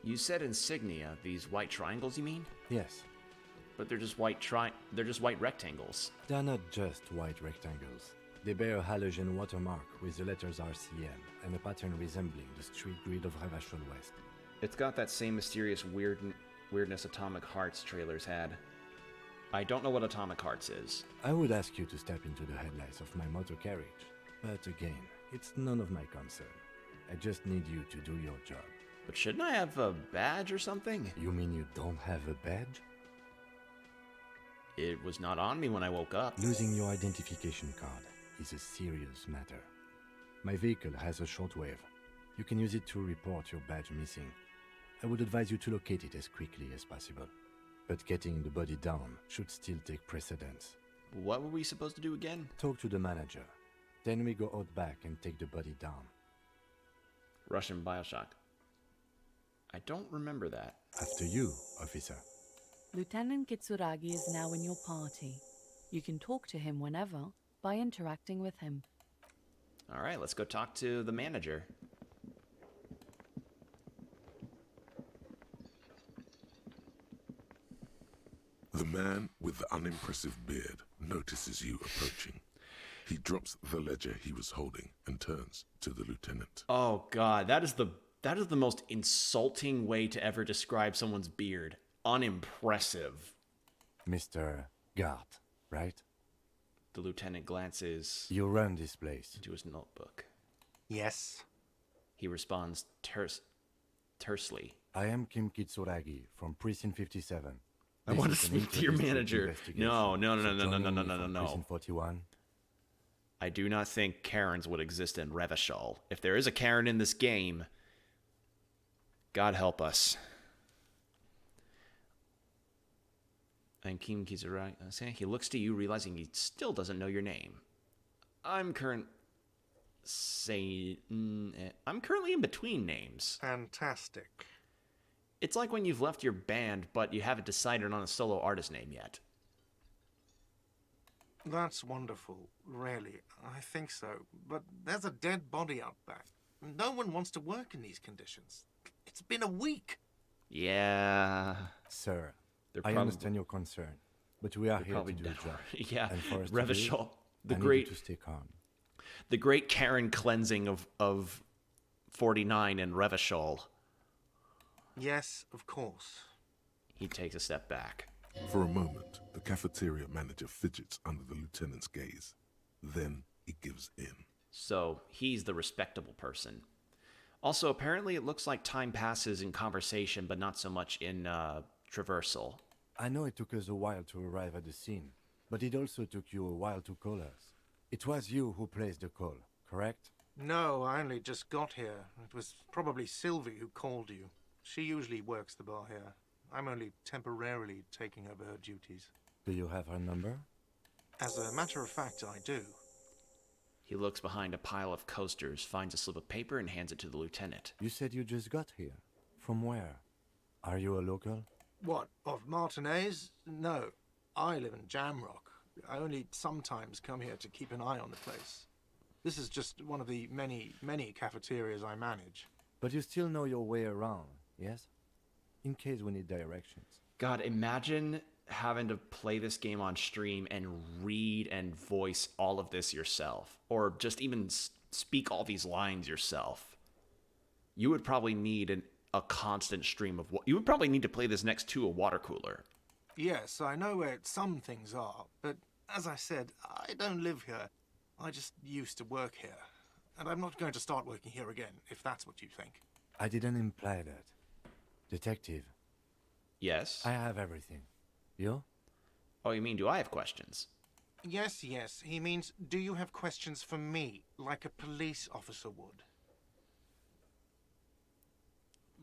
You said insignia, these white triangles you mean? Yes, But they're just they're just white rectangles. they're not just white rectangles. They bear a halogen watermark with the letters RCM and a pattern resembling the street grid of Ravachol West. It's got that same mysterious weirdness Atomic Hearts trailers had. I don't know what Atomic Hearts is. I would ask you to step into the headlights of my motor carriage, but again, it's none of my concern. I just need you to do your job. But shouldn't I have a badge or something? You mean you don't have a badge? It was not on me when I woke up. Losing your identification card is a serious matter. My vehicle has a shortwave. You can use it to report your badge missing. I would advise you to locate it as quickly as possible. But getting the body down should still take precedence. What were we supposed to do again? Talk to the manager. Then we go out back and take the body down. Russian Bioshock. I don't remember that. After you, officer. Lieutenant Kitsuragi is now in your party. You can talk to him whenever by interacting with him. All right, let's go talk to the manager. The man with the unimpressive beard notices you approaching. He drops the ledger he was holding and turns to the lieutenant. Oh god, that is the most insulting way to ever describe someone's beard. Unimpressive. Mr. Gart, right? The lieutenant glances You run this place. into his notebook. Yes. He responds tersely. I am Kim Kitsuragi from Precinct 57. I This want to is an speak to your introductory manager. investigation. No, no, no, So no, no, join no, no, me no, no, from no. Precinct 41. I do not think Karens would exist in Revachol. If there is a Karen in this game, God help us. And Kim Kizuragi, he looks to you, realizing he still doesn't know your name. I'm currently in between names. Fantastic. It's like when you've left your band, but you haven't decided on a solo artist name yet. That's wonderful, really. I think so. But there's a dead body out back. No one wants to work in these conditions. It's been a week. Yeah. Sir, They're I probably- understand your concern, but we are They're here probably to do a dead job. already. Yeah, And for us to do it, Revachol, I need you to stay calm. the great Karen cleansing of 49 and Revachol. Yes, of course. He takes a step back. For a moment, the cafeteria manager fidgets under the lieutenant's gaze. Then he gives in. So he's the respectable person. Also, apparently it looks like time passes in conversation, but not so much in traversal. I know it took us a while to arrive at the scene, but it also took you a while to call us. It was you who placed the call, correct? No, I only just got here. It was probably Sylvie who called you. She usually works the bar here. I'm only temporarily taking over her duties. Do you have her number? As a matter of fact, I do. He looks behind a pile of coasters, finds a slip of paper, and hands it to the lieutenant. You said you just got here. From where? Are you a local? What, of Martinez? No, I live in Jamrock. I only sometimes come here to keep an eye on the place. This is just one of the many, many cafeterias I manage. But you still know your way around, yes? In case we need directions. God, imagine having to play this game on stream and read and voice all of this yourself, or just even speak all these lines yourself. You would probably need a constant stream of you would probably need to play this next to a water cooler. Yes, I know where some things are, but as I said, I don't live here. I just used to work here. And I'm not going to start working here again, if that's what you think. I didn't imply that. Detective, Yes. I have everything. You? Oh, you mean do I have questions? Yes, yes. He means, do you have questions for me, like a police officer would?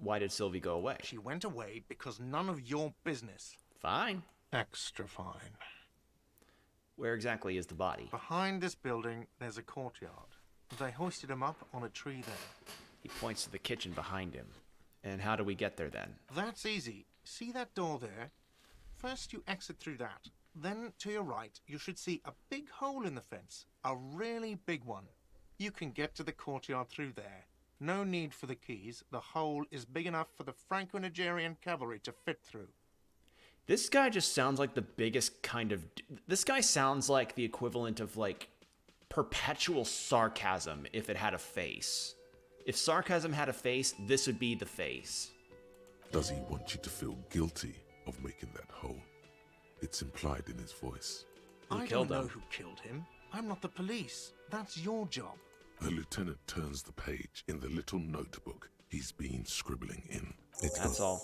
Why did Sylvie go away? She went away because none of your business. Fine. Extra fine. Where exactly is the body? Behind this building, there's a courtyard. They hoisted him up on a tree there. He points to the kitchen behind him. And how do we get there then? That's easy. See that door there? First you exit through that. Then to your right, you should see a big hole in the fence. A really big one. You can get to the courtyard through there. No need for the keys. The hole is big enough for the Franco-Nigerian cavalry to fit through. This guy just sounds like the biggest kind of... This guy sounds like the equivalent of, like, perpetual sarcasm if it had a face. If sarcasm had a face, this would be the face. Does he want you to feel guilty of making that hole? It's implied in his voice. Who I killed don't know him? who killed him. I'm not the police. That's your job. The lieutenant turns the page in the little notebook he's been scribbling in. That's all.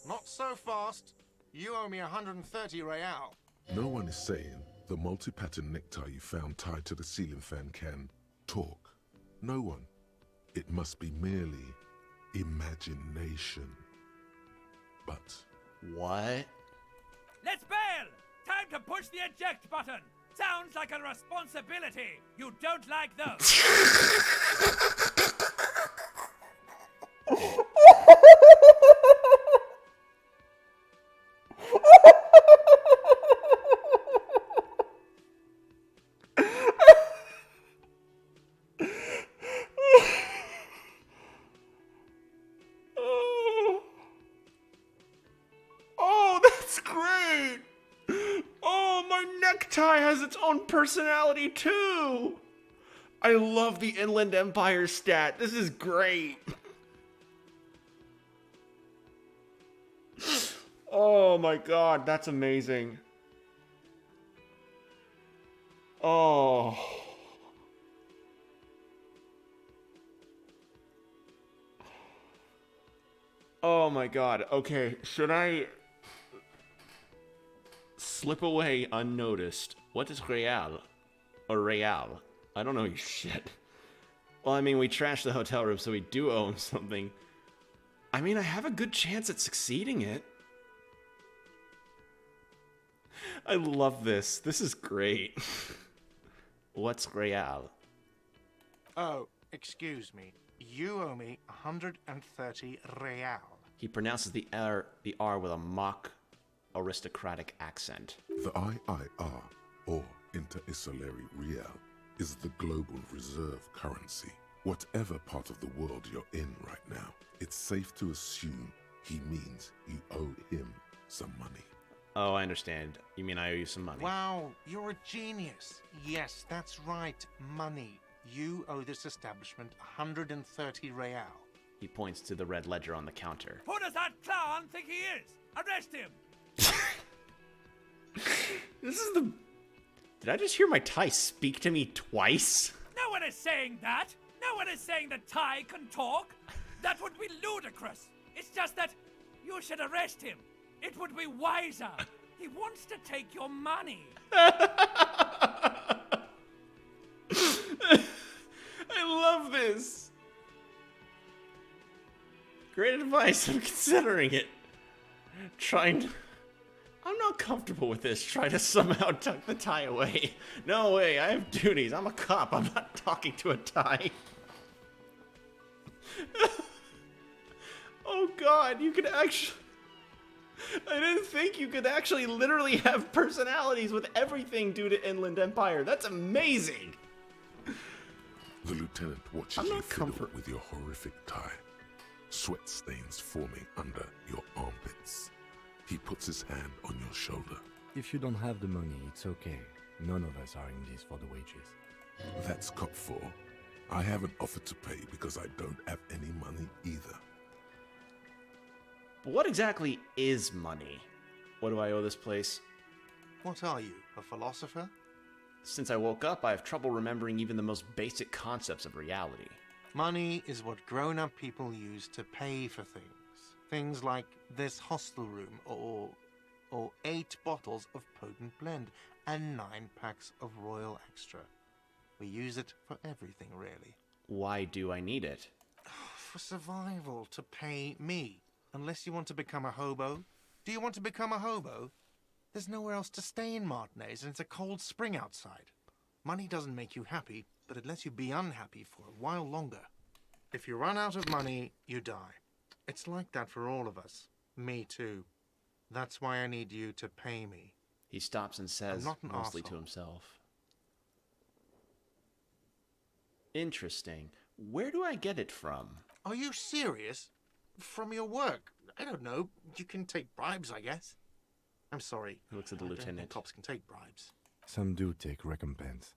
Not so fast. You owe me 130 real. No one is saying the multi-pattern necktie you found tied to the ceiling fan can talk. No one. It must be merely imagination. But What? Let's bail! Time to push the eject button! Sounds like a responsibility! You don't like those! Oh, that's great! Oh, my necktie has its own personality too! I love the Inland Empire stat. This is great. Oh my god, that's amazing. Oh. Oh my god. Okay, should I slip away unnoticed? What is real? Or real? I don't know your shit. Well, I mean, we trashed the hotel room, so we do owe him something. I mean, I have a good chance at succeeding it. I love this. This is great. What's real? Oh, excuse me. You owe me 130 real. He pronounces the R with a mock aristocratic accent. the IIR, or Inter-Isolary Real, is the global reserve currency. Whatever part of the world you're in right now, it's safe to assume he means you owe him some money. Oh, I understand. You mean I owe you some money? Wow, you're a genius. Yes, that's right. Money. You owe this establishment 130 real. He points to the red ledger on the counter. Who does that clown think he is? Arrest him! This is the... Did I just hear my Thai speak to me twice? No one is saying that! No one is saying that Ty can talk! That would be ludicrous! It's just that you should arrest him! It would be wiser! He wants to take your money! I love this! Great advice, I'm considering it. I'm not comfortable with this, trying to somehow tuck the tie away. No way, I have duties, I'm a cop, I'm not talking to a tie. Oh god, you could actually... I didn't think you could actually literally have personalities with everything due to Inland Empire. That's amazing! The lieutenant watches you fiddle with your horrific tie. Sweat stains forming under your armpits. He puts his hand on your shoulder. If you don't have the money, it's okay. None of us are in this for the wages. That's cop 4. I haven't offered to pay because I don't have any money either. What exactly is money? What do I owe this place? What are you, a philosopher? Since I woke up, I have trouble remembering even the most basic concepts of reality. Money is what grown-up people use to pay for things. Things like this hostel room, or 8 bottles of potent blend, and 9 packs of Royal Extra. We use it for everything, really. Why do I need it? for survival to pay me. Unless you want to become a hobo. Do you want to become a hobo? There's nowhere else to stay in Martinez, and it's a cold spring outside. Money doesn't make you happy, but it lets you be unhappy for a while longer. If you run out of money, you die. It's like that for all of us. Me too. That's why I need you to pay me. He stops and says, not an mostly to arsehole. himself, interesting. Where do I get it from? Are you serious? From your work? I don't know. You can take bribes, I guess. I'm sorry. He looks at the I don't think lieutenant. cops can take bribes. Some do take recompense,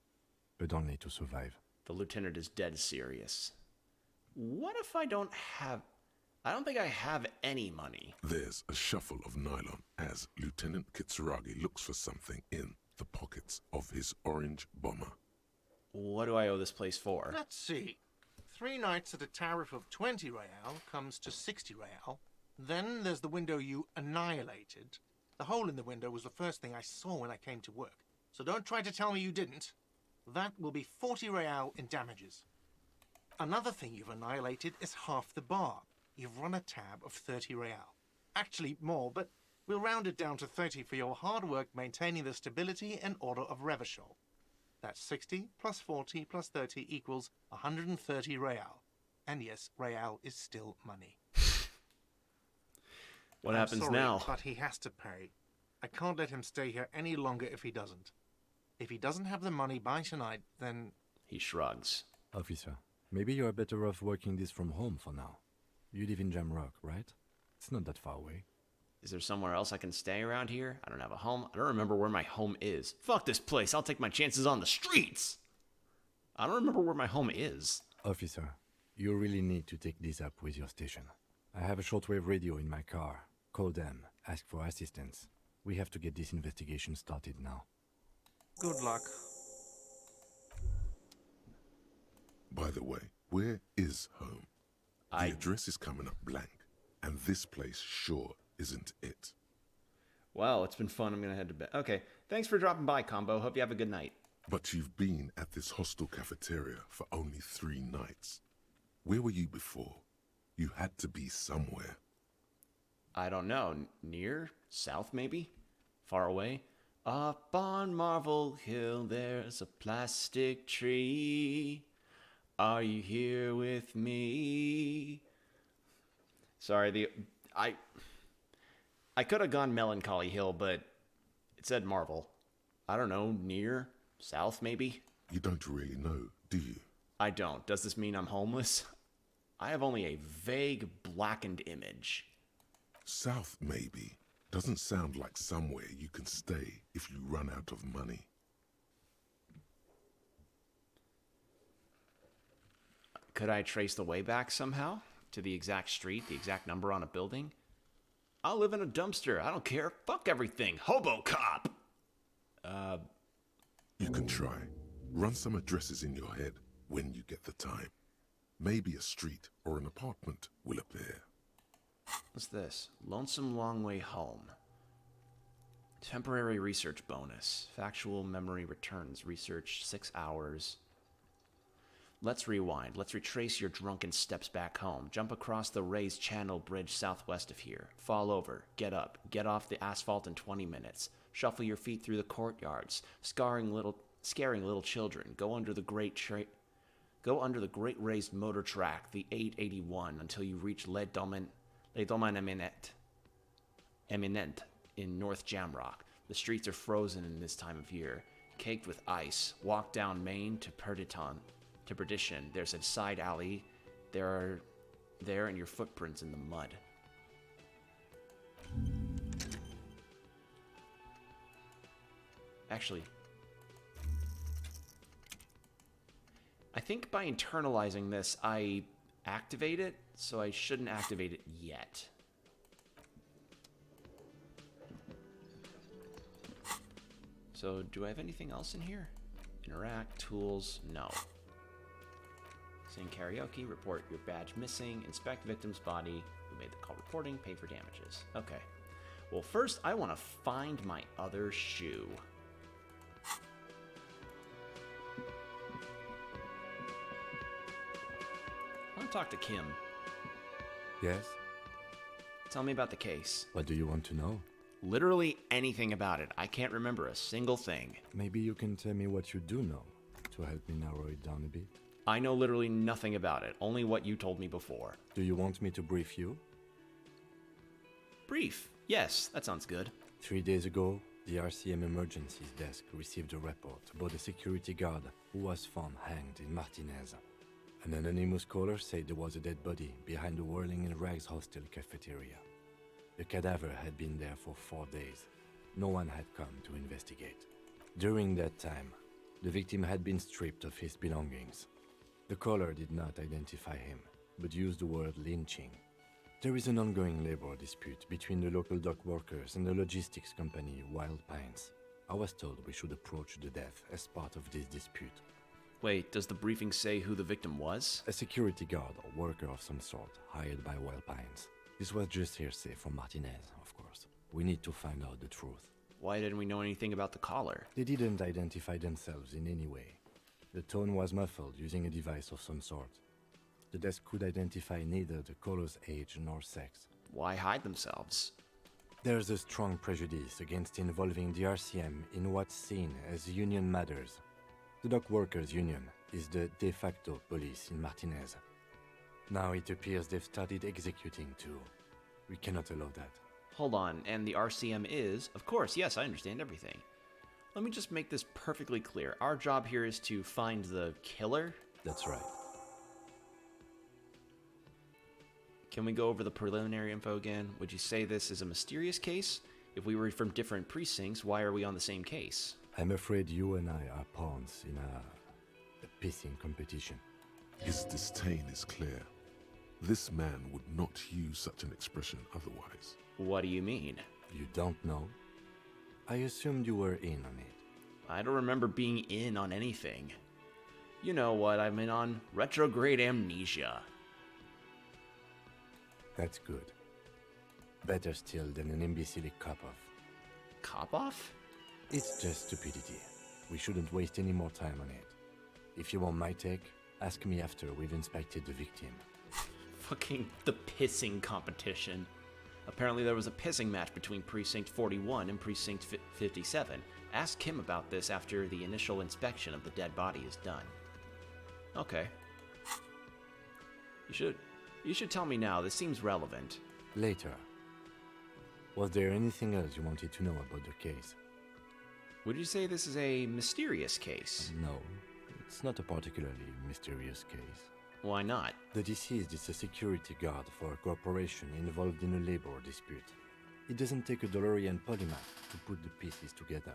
but only to survive. The lieutenant is dead serious. What if I don't think I have any money. There's a shuffle of nylon as Lieutenant Kitsuragi looks for something in the pockets of his orange bomber. What do I owe this place for? Let's see. 3 nights at a tariff of 20 real comes to 60 real. Then there's the window you annihilated. The hole in the window was the first thing I saw when I came to work. So don't try to tell me you didn't. That will be 40 real in damages. Another thing you've annihilated is half the bar. You've run a tab of 30 real. Actually more, but we'll round it down to 30 for your hard work maintaining the stability and order of Revachol. That's 60 plus 40 plus 30 equals 130 real. And yes, real is still money. What I'm happens sorry, now? But he has to pay. I can't let him stay here any longer if he doesn't. If he doesn't have the money by tonight, then... He shrugs. Officer, maybe you are better off working this from home for now. You live in Jamrock, right? It's not that far away. Is there somewhere else I can stay around here? I don't have a home. I don't remember where my home is. Fuck this place. I'll take my chances on the streets. I don't remember where my home is. Officer, you really need to take this up with your station. I have a shortwave radio in my car. Call them. Ask for assistance. We have to get this investigation started now. Good luck. By the way, where is home? The address is coming up blank, and this place sure isn't it. Well, it's been fun. I'm going to head to bed. Okay, thanks for dropping by, Combo. Hope you have a good night. But you've been at this hostel cafeteria for only 3 nights. Where were you before? You had to be somewhere. I don't know. Near? South, maybe? Far away? Up on Marvel Hill, there's a plastic tree. Are you here with me? Sorry, I could have gone Melancholy Hill, but it said Marvel. I don't know, near? South, maybe? You don't really know, do you? I don't. Does this mean I'm homeless? I have only a vague, blackened image. South, maybe. Doesn't sound like somewhere you can stay if you run out of money. Could I trace the way back somehow? To the exact street, the exact number on a building? I'll live in a dumpster. I don't care. Fuck everything. Hobo cop! You can try. Run some addresses in your head when you get the time. Maybe a street or an apartment will appear. What's this? Lonesome Long Way Home. Temporary research bonus. Factual memory returns. Research 6 hours. Let's rewind. Let's retrace your drunken steps back home. Jump across the raised channel bridge southwest of here. Fall over. Get up. Get off the asphalt in 20 minutes. Shuffle your feet through the courtyards, scaring little children. Go under the great raised motor track, the 881, until you reach Les Domaines Eminent in North Jamrock. The streets are frozen in this time of year, caked with ice. Walk down Main to Perdition. There's a side alley. There and your footprints in the mud. Actually, I think by internalizing this, I activate it, so I shouldn't activate it yet. So, do I have anything else in here? Interact, tools, no. Sing karaoke, report your badge missing, inspect victim's body, who made the call reporting, pay for damages. Okay. Well, first, I want to find my other shoe. I want to talk to Kim. Yes? Tell me about the case. What do you want to know? Literally anything about it. I can't remember a single thing. Maybe you can tell me what you do know to help me narrow it down a bit. I know literally nothing about it, only what you told me before. Do you want me to brief you? Brief. Yes, that sounds good. 3 days ago, the RCM emergencies desk received a report about a security guard who was found hanged in Martinez. An anonymous caller said there was a dead body behind the Whirling in Rags hostel cafeteria. The cadaver had been there for 4 days. No one had come to investigate. During that time, the victim had been stripped of his belongings. The caller did not identify him, but used the word lynching. There is an ongoing labor dispute between the local dock workers and the logistics company Wild Pines. I was told we should approach the death as part of this dispute. Wait, does the briefing say who the victim was? A security guard or worker of some sort, hired by Wild Pines. This was just hearsay from Martinez, of course. We need to find out the truth. Why didn't we know anything about the caller? They didn't identify themselves in any way. The tone was muffled using a device of some sort. The desk could identify neither the caller's age nor sex. Why hide themselves? There's a strong prejudice against involving the RCM in what's seen as union matters. The dock workers' union is the de facto police in Martinez. Now it appears they've started executing too. We cannot allow that. Hold on, and the RCM is? Of course, yes, I understand everything. Let me just make this perfectly clear. Our job here is to find the killer? That's right. Can we go over the preliminary info again? Would you say this is a mysterious case? If we were from different precincts, why are we on the same case? I'm afraid you and I are pawns in a pissing competition. His disdain is clear. This man would not use such an expression otherwise. What do you mean? You don't know? I assumed you were in on it. I don't remember being in on anything. You know what I'm in on? Retrograde amnesia. That's good. Better still than an imbecile cop-off. Cop-off? It's just stupidity. We shouldn't waste any more time on it. If you want my take, ask me after we've inspected the victim. Fucking the pissing competition. Apparently there was a pissing match between Precinct 41 and Precinct 57. Ask him about this after the initial inspection of the dead body is done. Okay. You should tell me now. This seems relevant. Later. Was there anything else you wanted to know about the case? Would you say this is a mysterious case? No, it's not a particularly mysterious case. Why not? The deceased is a security guard for a corporation involved in a labor dispute. It doesn't take a DeLorean polymath to put the pieces together.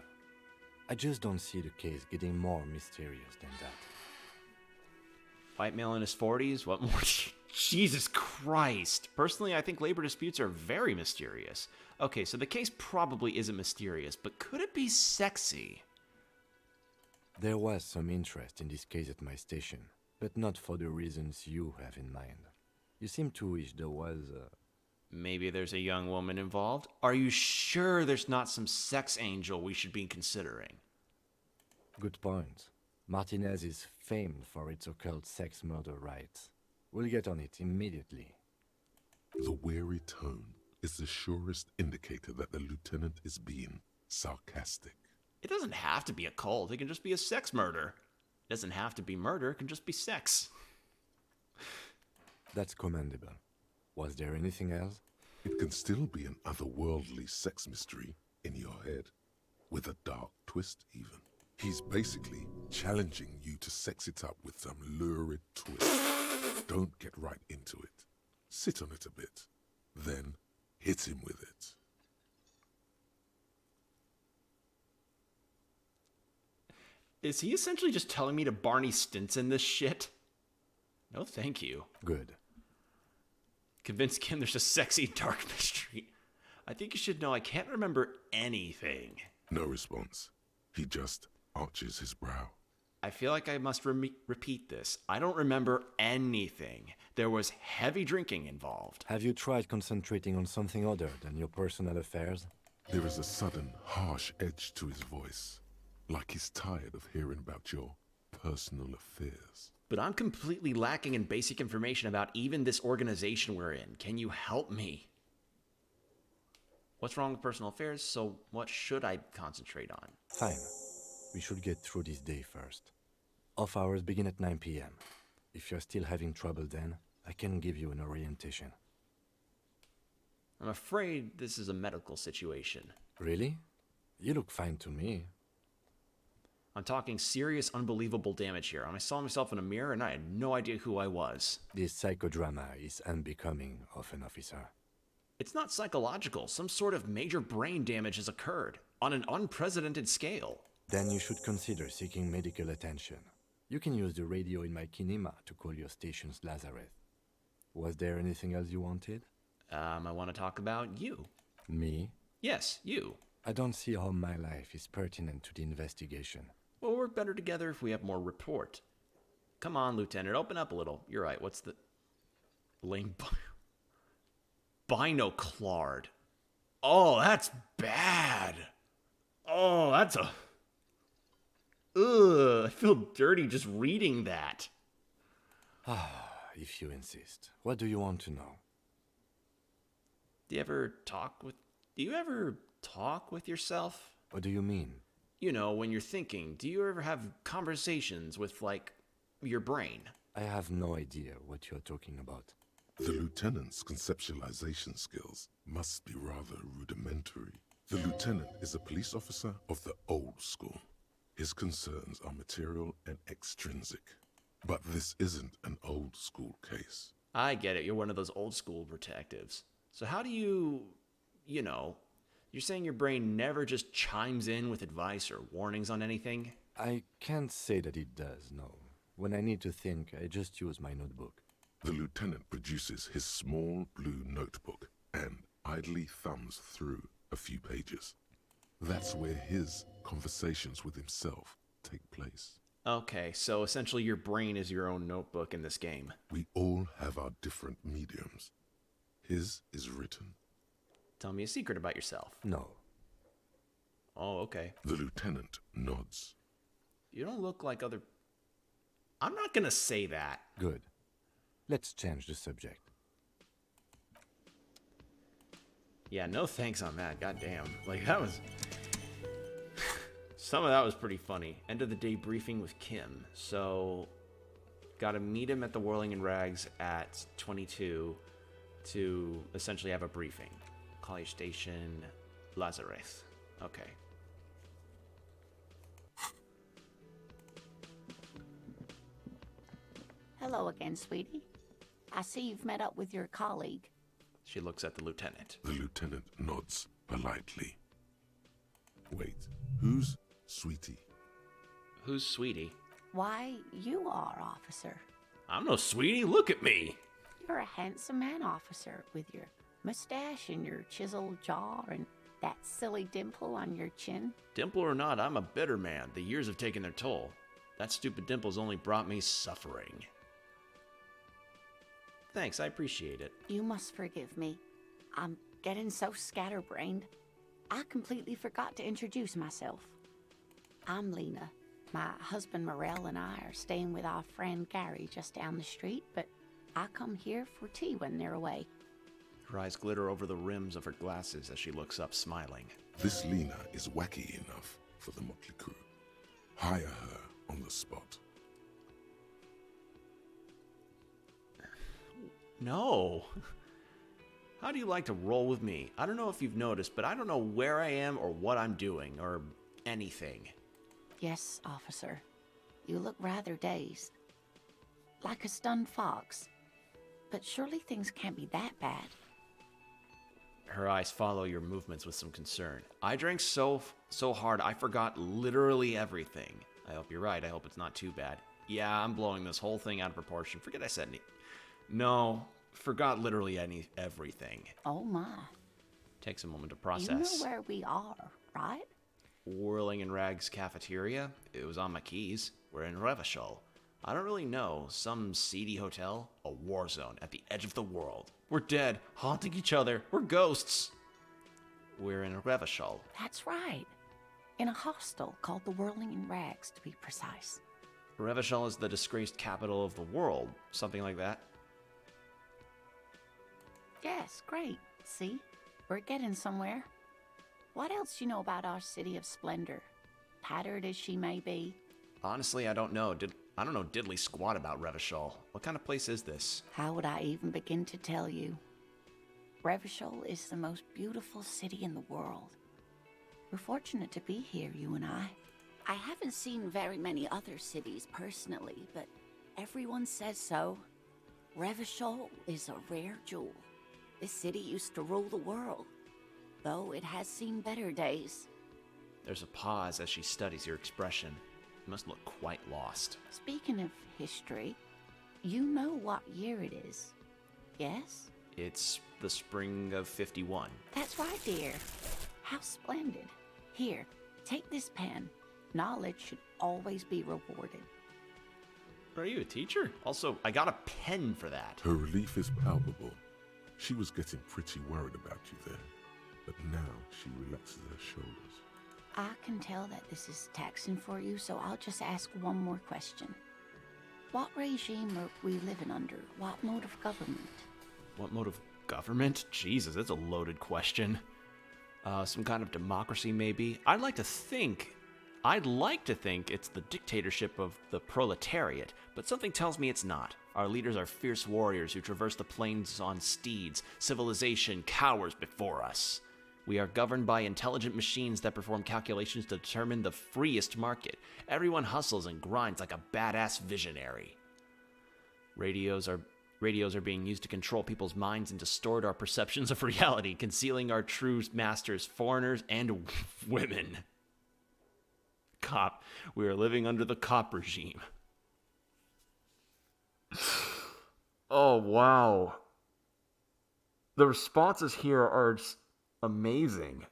I just don't see the case getting more mysterious than that. White male in his 40s? What more? Jesus Christ! Personally, I think labor disputes are very mysterious. Okay, so the case probably isn't mysterious, but could it be sexy? There was some interest in this case at my station, but not for the reasons you have in mind. You seem to wish there was Maybe there's a young woman involved? Are you sure there's not some sex angel we should be considering? Good point. Martinez is famed for its occult sex murder rites. We'll get on it immediately. The weary tone is the surest indicator that the lieutenant is being sarcastic. It doesn't have to be a cult. It can just be a sex murder. It doesn't have to be murder. It can just be sex. That's commendable. Was there anything else? It can still be an otherworldly sex mystery in your head, with a dark twist even. He's basically challenging you to sex it up with some lurid twist. Don't get right into it. Sit on it a bit, then hit him with it. Is he essentially just telling me to Barney Stinson this shit? No, thank you. Good. Convince Kim there's a sexy dark mystery. I think you should know I can't remember anything. No response. He just arches his brow. I feel like I must repeat this. I don't remember anything. There was heavy drinking involved. Have you tried concentrating on something other than your personal affairs? There is a sudden, harsh edge to his voice, like he's tired of hearing about your personal affairs. But I'm completely lacking in basic information about even this organization we're in. Can you help me? What's wrong with personal affairs, so what should I concentrate on? Fine. We should get through this day first. Off hours begin at 9 p.m. If you're still having trouble then, I can give you an orientation. I'm afraid this is a medical situation. Really? You look fine to me. I'm talking serious, unbelievable damage here. I saw myself in a mirror and I had no idea who I was. This psychodrama is unbecoming of an officer. It's not psychological. Some sort of major brain damage has occurred on an unprecedented scale. Then you should consider seeking medical attention. You can use the radio in my kinema to call your station's Lazareth. Was there anything else you wanted? I want to talk about you. Me? Yes, you. I don't see how my life is pertinent to the investigation. We'll work better together if we have more report. Come on, Lieutenant, open up a little. You're right, what's the... Lame... Binoclard. Oh, that's bad. Oh, that's a... Ugh, I feel dirty just reading that. If you insist. What do you want to know? Do you ever talk with yourself? What do you mean? You know, when you're thinking, do you ever have conversations with, like, your brain? I have no idea what you're talking about. The lieutenant's conceptualization skills must be rather rudimentary. The lieutenant is a police officer of the old school. His concerns are material and extrinsic. But this isn't an old school case. I get it, you're one of those old school detectives. So how do you know, you're saying your brain never just chimes in with advice or warnings on anything? I can't say that it does, no. When I need to think, I just use my notebook. The lieutenant produces his small blue notebook and idly thumbs through a few pages. That's where his conversations with himself take place. Okay, so essentially your brain is your own notebook in this game. We all have our different mediums. His is written. Tell me a secret about yourself. No. Oh, okay. The lieutenant nods. You don't look like other... I'm not gonna say that. Good. Let's change the subject. Yeah, no thanks on that, goddamn. Like, that was... Some of that was pretty funny. End of the day briefing with Kim. So, gotta meet him at the Whirling in Rags at 22 to essentially have a briefing. Call your station Lazareth. Okay. Hello again, sweetie. I see you've met up with your colleague. She looks at the lieutenant. The lieutenant nods politely. Wait, who's Sweetie? Who's Sweetie? Why, you are, officer. I'm no Sweetie, look at me! You're a handsome man, officer, with your mustache and your chiseled jaw and that silly dimple on your chin. Dimple or not, I'm a bitter man. The years have taken their toll. That stupid dimple's only brought me suffering. Thanks, I appreciate it. You must forgive me. I'm getting so scatterbrained. I completely forgot to introduce myself. I'm Lena. My husband Morel and I are staying with our friend Gary just down the street, but I come here for tea when they're away. Her eyes glitter over the rims of her glasses as she looks up, smiling. This Lena is wacky enough for the motley crew. Hire her on the spot. No. How do you like to roll with me? I don't know if you've noticed, but I don't know where I am or what I'm doing or anything. Yes, officer. You look rather dazed. Like a stunned fox. But surely things can't be that bad. Her eyes follow your movements with some concern. I drank so hard I forgot literally everything. I hope you're right. I hope it's not too bad. Yeah, I'm blowing this whole thing out of proportion. Forget I said any... No, forgot literally everything. Oh my. Takes a moment to process. You know where we are, right? Whirling in Rags cafeteria? It was on my keys. We're in Revachol. I don't really know. Some seedy hotel? A war zone at the edge of the world. We're dead, haunting each other. We're ghosts. We're in Revachol. That's right. In a hostel called the Whirling in Rags, to be precise. Revachol is the disgraced capital of the world. Something like that. Yes, great. See? We're getting somewhere. What else do you know about our city of splendor? Tattered as she may be. Honestly, I don't know. I don't know diddly squat about Revachol. What kind of place is this? How would I even begin to tell you? Revachol is the most beautiful city in the world. We're fortunate to be here, you and I. I haven't seen very many other cities personally, but everyone says so. Revachol is a rare jewel. This city used to rule the world, though it has seen better days. There's a pause as she studies your expression. You must look quite lost. Speaking of history, you know what year it is, yes? It's the spring of 51. That's right, dear. How splendid. Here, take this pen. Knowledge should always be rewarded. Are you a teacher? Also, I got a pen for that. Her relief is palpable. She was getting pretty worried about you there, but now she relaxes her shoulders. I can tell that this is taxing for you, so I'll just ask one more question. What regime are we living under? What mode of government? What mode of government? Jesus, that's a loaded question. Some kind of democracy, maybe? I'd like to think it's the dictatorship of the proletariat, but something tells me it's not. Our leaders are fierce warriors who traverse the plains on steeds. Civilization cowers before us. We are governed by intelligent machines that perform calculations to determine the freest market. Everyone hustles and grinds like a badass visionary. Radios are being used to control people's minds and distort our perceptions of reality, concealing our true masters, foreigners, and women. Cop. We are living under the cop regime. Oh, wow. The responses here are just amazing.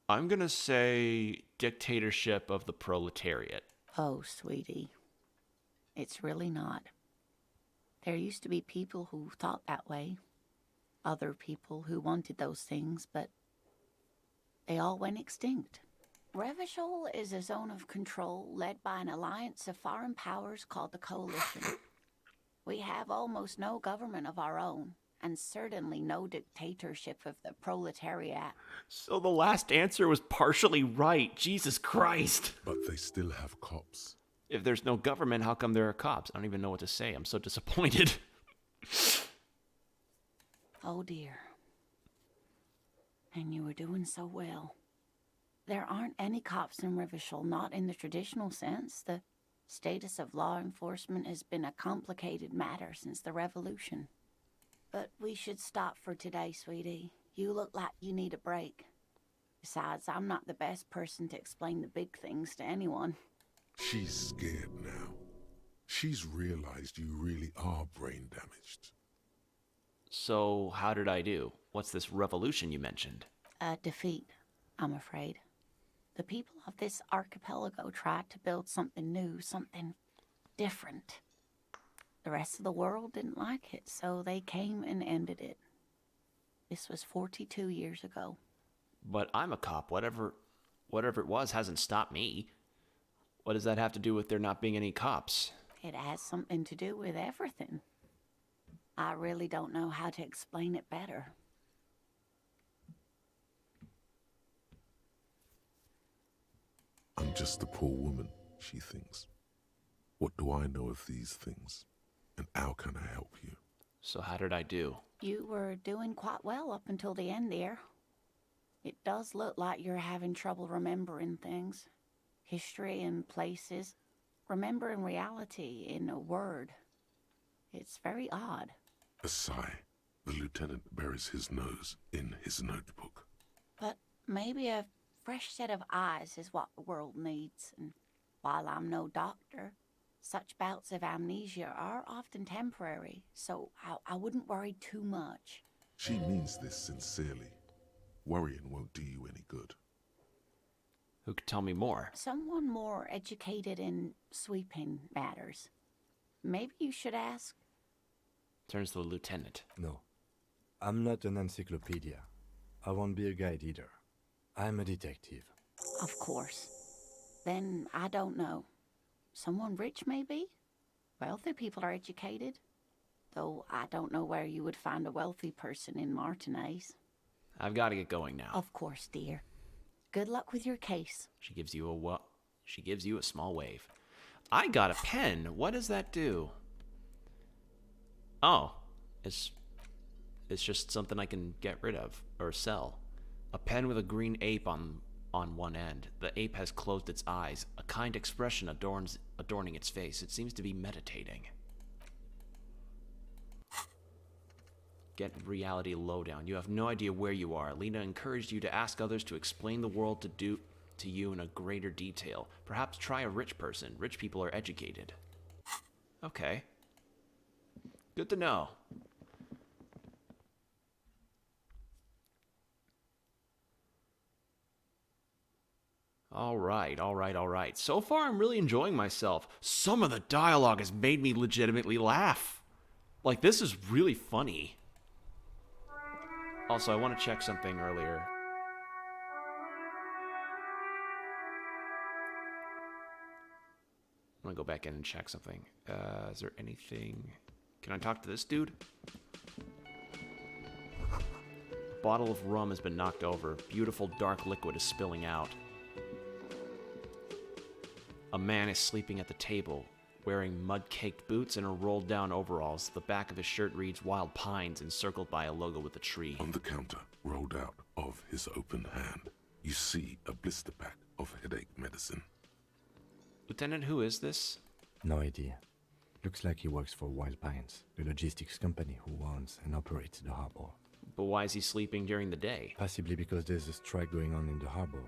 I'm going to say dictatorship of the proletariat. Oh, sweetie. It's really not. There used to be people who thought that way. Other people who wanted those things, but they all went extinct. Revachol is a zone of control led by an alliance of foreign powers called the Coalition. We have almost no government of our own, and certainly no dictatorship of the proletariat. So the last answer was partially right. Jesus Christ. But they still have cops. If there's no government, how come there are cops? I don't even know what to say. I'm so disappointed. Oh dear. And you were doing so well. There aren't any cops in Revachol, not in the traditional sense. The status of law enforcement has been a complicated matter since the revolution. But we should stop for today, sweetie. You look like you need a break. Besides, I'm not the best person to explain the big things to anyone. She's scared now. She's realized you really are brain damaged. So how did I do? What's this revolution you mentioned? A defeat, I'm afraid. The people of this archipelago tried to build something new, something different. The rest of the world didn't like it, so they came and ended it. This was 42 years ago. But I'm a cop. Whatever it was hasn't stopped me. What does that have to do with there not being any cops? It has something to do with everything. I really don't know how to explain it better. I'm just a poor woman, she thinks. What do I know of these things? And how can I help you? So how did I do? You were doing quite well up until the end there. It does look like you're having trouble remembering things. History and places. Remembering reality in a word. It's very odd. A sigh. The lieutenant buries his nose in his notebook. But maybe a fresh set of eyes is what the world needs. And while I'm no doctor, such bouts of amnesia are often temporary, so I wouldn't worry too much. She means this sincerely. Worrying won't do you any good. Who could tell me more? Someone more educated in sweeping matters. Maybe you should ask. Turns to the lieutenant. No, I'm not an encyclopedia. I won't be a guide either. I'm a detective. Of course. Then I don't know. Someone rich, maybe? Wealthy people are educated. Though I don't know where you would find a wealthy person in Martinez. I've got to get going now. Of course, dear. Good luck with your case. She gives you a what? She gives you a small wave. I got a pen. What does that do? Oh, it's just something I can get rid of or sell. A pen with a green ape on one end. The ape has closed its eyes. A kind expression adorning its face. It seems to be meditating. Get reality lowdown. You have no idea where you are. Lena encouraged you to ask others to explain the world to you in a greater detail. Perhaps try a rich person. Rich people are educated. Okay. Good to know. All right. So far, I'm really enjoying myself. Some of the dialogue has made me legitimately laugh. Like, this is really funny. Also, I want to check something earlier. I'm gonna go back in and check something. Is there anything... Can I talk to this dude? A bottle of rum has been knocked over. Beautiful dark liquid is spilling out. A man is sleeping at the table, wearing mud-caked boots and a rolled-down overalls. The back of his shirt reads Wild Pines, encircled by a logo with a tree. On the counter, rolled out of his open hand, you see a blister pack of headache medicine. Lieutenant, who is this? No idea. Looks like he works for Wild Pines, the logistics company who owns and operates the harbor. But why is he sleeping during the day? Possibly because there's a strike going on in the harbor.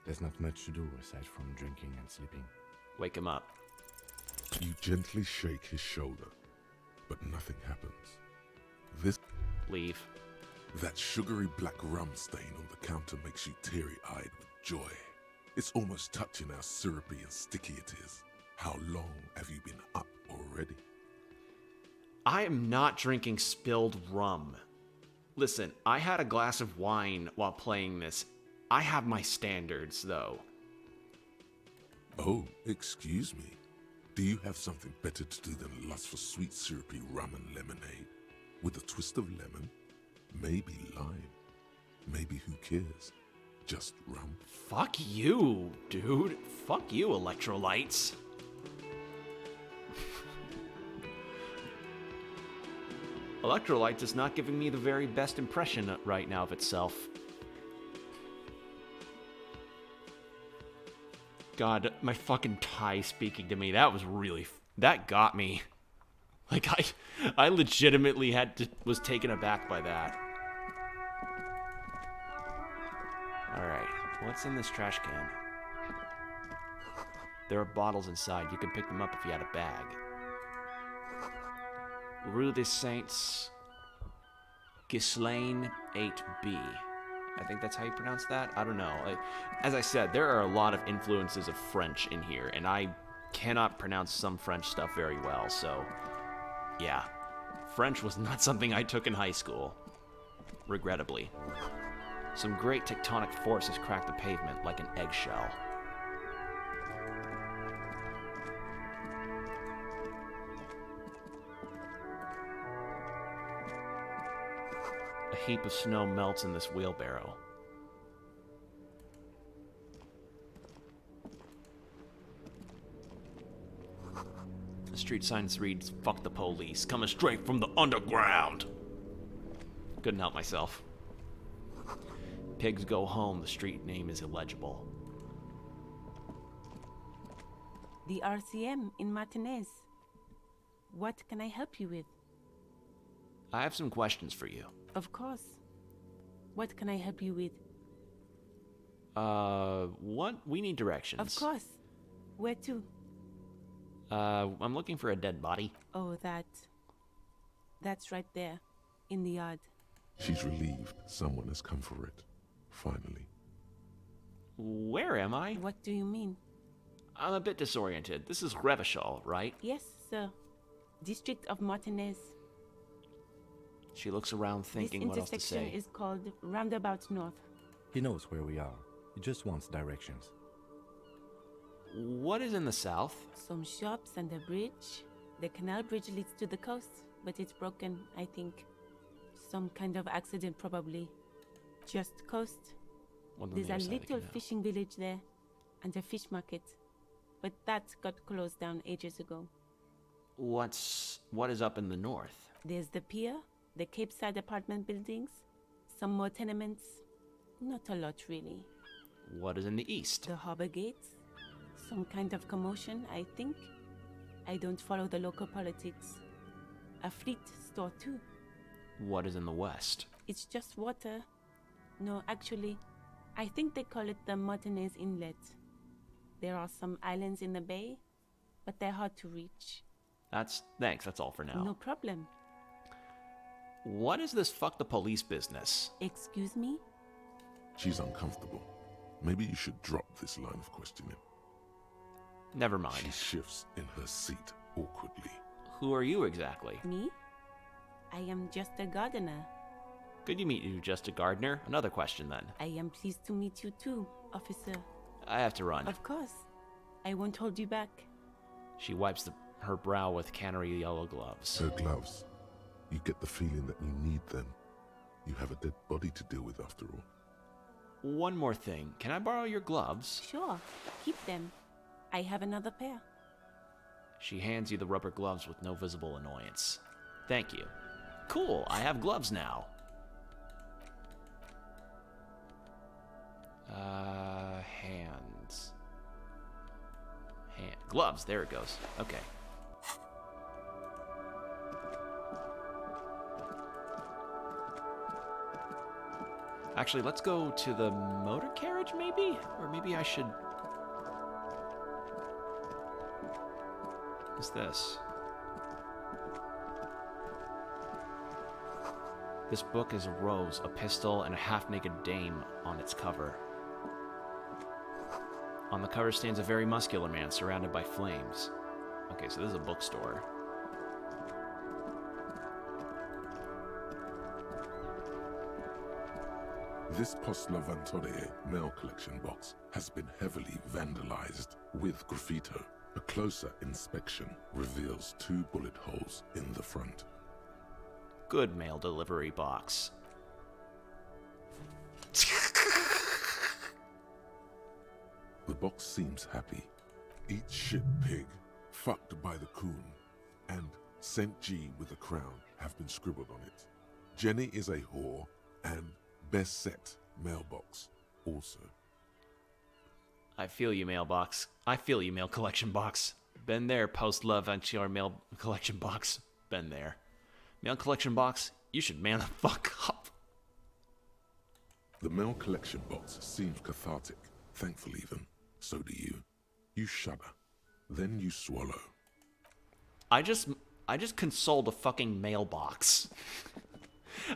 There's not much to do aside from drinking and sleeping. Wake him up. You gently shake his shoulder, but nothing happens. Leave. That sugary black rum stain on the counter makes you teary-eyed with joy. It's almost touching how syrupy and sticky it is. How long have you been up already? I am not drinking spilled rum. Listen, I had a glass of wine while playing this. I have my standards, though. Oh, excuse me. Do you have something better to do than lust for sweet syrupy rum and lemonade? With a twist of lemon? Maybe lime. Maybe who cares? Just rum. Fuck you, dude. Fuck you, electrolytes. Electrolytes is not giving me the very best impression right now of itself. God, my fucking Thai speaking to me, that was really... that got me. Like, I legitimately was taken aback by that. Alright, what's in this trash can? There are bottles inside. You can pick them up if you had a bag. Rue des Saints... Ghislaine 8B. I think that's how you pronounce that. I don't know. As I said, there are a lot of influences of French in here, and I cannot pronounce some French stuff very well, so yeah. French was not something I took in high school, regrettably. Some great tectonic forces cracked the pavement like an eggshell. A heap of snow melts in this wheelbarrow. The street signs reads, "Fuck the police, coming straight from the underground." Couldn't help myself. Pigs go home, the street name is illegible. The RCM in Martinez. What can I help you with? I have some questions for you. Of course. What can I help you with? We need directions. Of course. Where to? I'm looking for a dead body. Oh, that's right there, in the yard. She's relieved someone has come for it. Finally. Where am I? What do you mean? I'm a bit disoriented. This is Revachol, right? Yes, sir. District of Martinez. She looks around thinking what else to say. This intersection is called Roundabout North. He knows where we are. He just wants directions. What is in the south? Some shops and a bridge. The canal bridge leads to the coast, but it's broken, I think. Some kind of accident, probably. Just coast. Well, on There's the a other side of the little canal. fishing village there, and a fish market. But that got closed down ages ago. What is up in the north? There's the pier, the Cape Side apartment buildings, some more tenements. Not a lot, really. What is in the east? The harbor gates. Some kind of commotion, I think. I don't follow the local politics. A fleet store, too. What is in the west? It's just water. No, actually, I think they call it the Martinez Inlet. There are some islands in the bay, but they're hard to reach. Thanks, that's all for now. No problem. What is this fuck the police business? Excuse me? She's uncomfortable. Maybe you should drop this line of questioning. Never mind. She shifts in her seat awkwardly. Who are you exactly? Me? I am just a gardener. Good to meet you, just a gardener. Another question then. I am pleased to meet you too, officer. I have to run. Of course. I won't hold you back. She wipes her brow with canary yellow gloves. Her gloves. You get the feeling that you need them. You have a dead body to deal with after all. One more thing. Can I borrow your gloves? Sure. Keep them. I have another pair. She hands you the rubber gloves with no visible annoyance. Thank you. Cool, I have gloves now. Hands. Gloves, there it goes. Okay. Actually, let's go to the motor carriage, maybe? Or maybe I should... What's this? This book is a rose, a pistol, and a half-naked dame on its cover. On the cover stands a very muscular man surrounded by flames. Okay, so this is a bookstore. This Postlavantore mail collection box has been heavily vandalized with graffito. A closer inspection reveals 2 bullet holes in the front. Good mail delivery box. The box seems happy. Eat shit pig, fucked by the coon, and St. G with a crown have been scribbled on it. Jenny is a whore, and best set mailbox also. I feel you, mailbox. I feel you, mail collection box. Been there, post-love NCR mail collection box. Been there. Mail collection box, you should man the fuck up. The mail collection box seems cathartic, thankful even. So do you. You shudder. Then you swallow. I just consoled a fucking mailbox.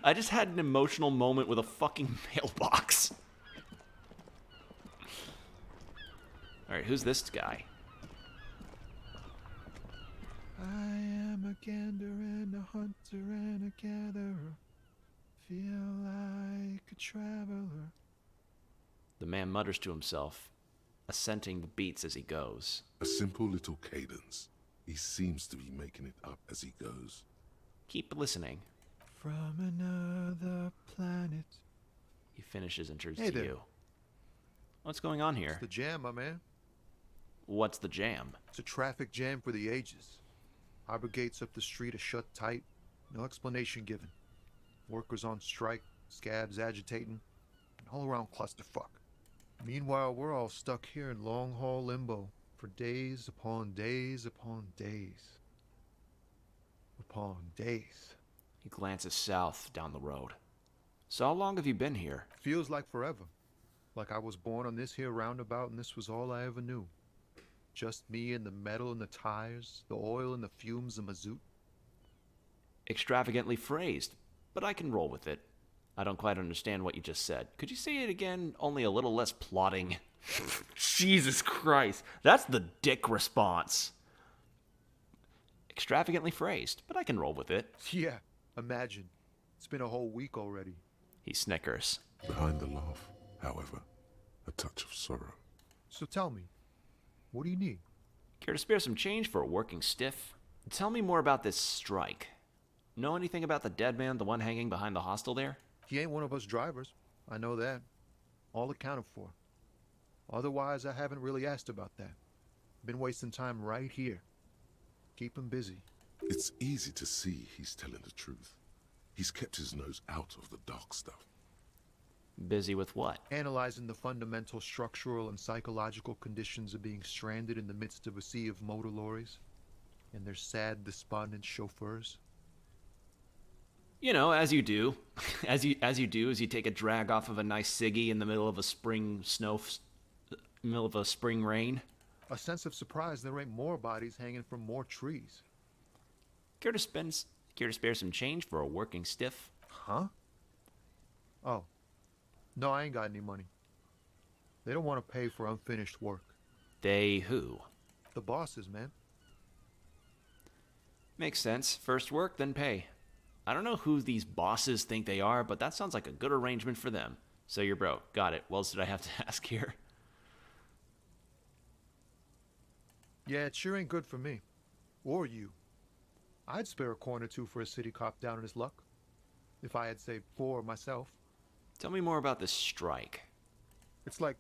I just had an emotional moment with a fucking mailbox. Alright, who's this guy? I am a gander and a hunter and a gatherer. Feel like a traveler. The man mutters to himself, assenting the beats as he goes. A simple little cadence. He seems to be making it up as he goes. Keep listening. From another planet. He finishes and turns Hey to there. you. What's going on here? It's the jam, my man. What's the jam? It's a traffic jam for the ages. Harbor gates up the street are shut tight. No explanation given. Workers on strike, scabs agitating, an all-around clusterfuck. Meanwhile, we're all stuck here in long-haul limbo for days upon days upon days. Upon days. He glances south down the road. So how long have you been here? Feels like forever. Like I was born on this here roundabout and this was all I ever knew. Just me and the metal and the tires, the oil and the fumes of mazout. Extravagantly phrased, but I can roll with it. I don't quite understand what you just said. Could you say it again, only a little less plotting? Jesus Christ, that's the dick response. Extravagantly phrased, but I can roll with it. Yeah, imagine. It's been a whole week already. He snickers. Behind the laugh, however, a touch of sorrow. So tell me, What do you need? Care to spare some change for a working stiff? Tell me more about this strike. Know anything about the dead man, the one hanging behind the hostel there? He ain't one of us drivers. I know that. All accounted for. Otherwise, I haven't really asked about that. Been wasting time right here. Keep him busy. It's easy to see he's telling the truth. He's kept his nose out of the dark stuff. Busy with what? Analyzing the fundamental structural and psychological conditions of being stranded in the midst of a sea of motor lorries and their sad, despondent chauffeurs. You know, as you do. as you do as you take a drag off of a nice ciggy in the middle of a spring rain. A sense of surprise there ain't more bodies hanging from more trees. Care to spare some change for a working stiff? Huh? Oh. No, I ain't got any money. They don't want to pay for unfinished work. They who? The bosses, man. Makes sense. First work, then pay. I don't know who these bosses think they are, but that sounds like a good arrangement for them. So you're broke. Got it. What else did I have to ask here? Yeah, it sure ain't good for me. Or you. I'd spare a coin or two for a city cop down in his luck. If I had saved 4 myself. Tell me more about this strike. It's like,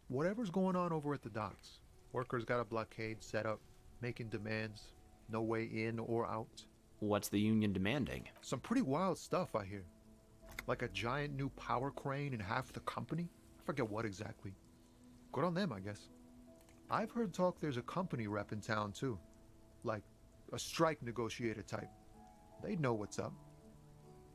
whatever's going on over at the docks. Workers got a blockade set up, making demands. No way in or out. What's the union demanding? Some pretty wild stuff, I hear. Like a giant new power crane in half the company? I forget what exactly. Good on them, I guess. I've heard talk there's a company rep in town, too. Like, a strike negotiator type. They'd know what's up.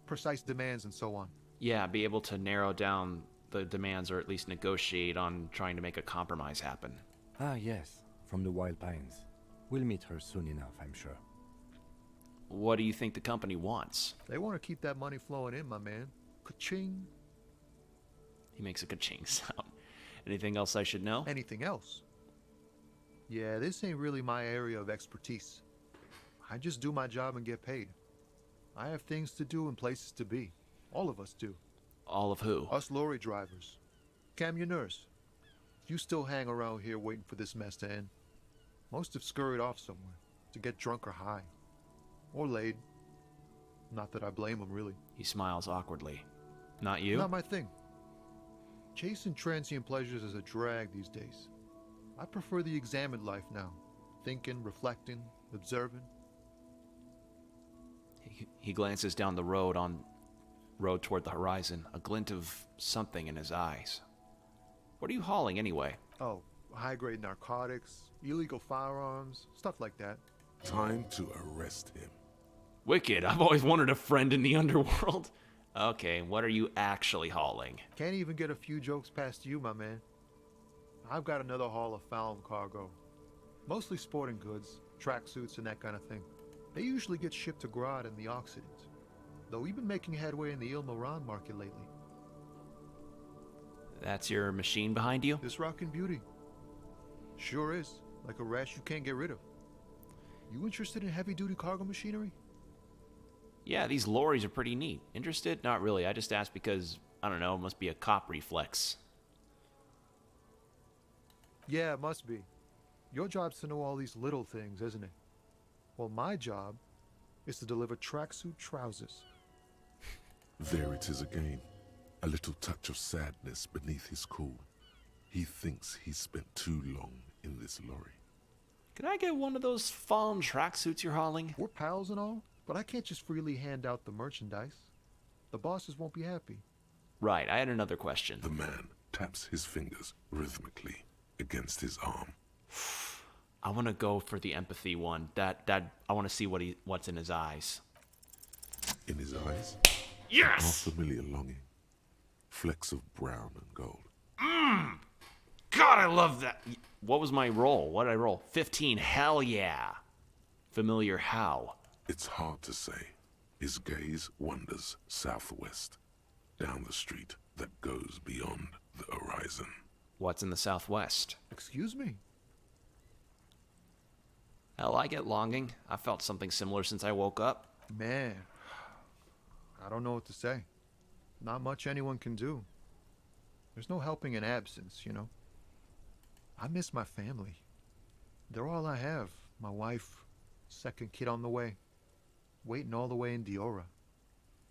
Precise demands and so on. Yeah, be able to narrow down the demands or at least negotiate on trying to make a compromise happen. Ah, yes, from the Wild Pines. We'll meet her soon enough, I'm sure. What do you think the company wants? They want to keep that money flowing in, my man. Ka-ching. He makes a ka-ching sound. Anything else I should know? Anything else? Yeah, this ain't really my area of expertise. I just do my job and get paid. I have things to do and places to be. All of us do. All of who? Us lorry drivers. Camionneurs. You still hang around here waiting for this mess to end. Most have scurried off somewhere to get drunk or high. Or laid. Not that I blame them, really. He smiles awkwardly. Not you? Not my thing. Chasing transient pleasures is a drag these days. I prefer the examined life now. Thinking, reflecting, observing. He glances down the road toward the horizon, a glint of something in his eyes. What are you hauling anyway? Oh, high-grade narcotics, illegal firearms, stuff like that. Time to arrest him. Wicked, I've always wanted a friend in the underworld. Okay, what are you actually hauling? Can't even get a few jokes past you, my man. I've got another haul of found cargo. Mostly sporting goods, tracksuits and that kind of thing. They usually get shipped to Grodd in the Occident. Though we've been making headway in the Ilmaran market lately. That's your machine behind you? This rockin' beauty. Sure is. Like a rash you can't get rid of. You interested in heavy-duty cargo machinery? Yeah, these lorries are pretty neat. Interested? Not really. I just asked because, I don't know, it must be a cop reflex. Yeah, it must be. Your job's to know all these little things, isn't it? Well, my job is to deliver tracksuit trousers. There it is again. A little touch of sadness beneath his cool. He thinks he's spent too long in this lorry. Can I get one of those fallen tracksuits you're hauling? We're pals and all, but I can't just freely hand out the merchandise. The bosses won't be happy. Right, I had another question. The man taps his fingers rhythmically against his arm. I want to go for the empathy one. That I want to see what's in his eyes. In his eyes? Yes! A familiar longing. Flecks of brown and gold. God, I love that. What was my roll? What did I roll? 15. Hell yeah. Familiar how? It's hard to say. His gaze wanders southwest, down the street that goes beyond the horizon. What's in the southwest? Excuse me? Hell, I get longing. I felt something similar since I woke up. Man, I don't know what to say. Not much anyone can do. There's no helping in absence, you know. I miss my family. They're all I have. My wife, second kid on the way, waiting all the way in Diora.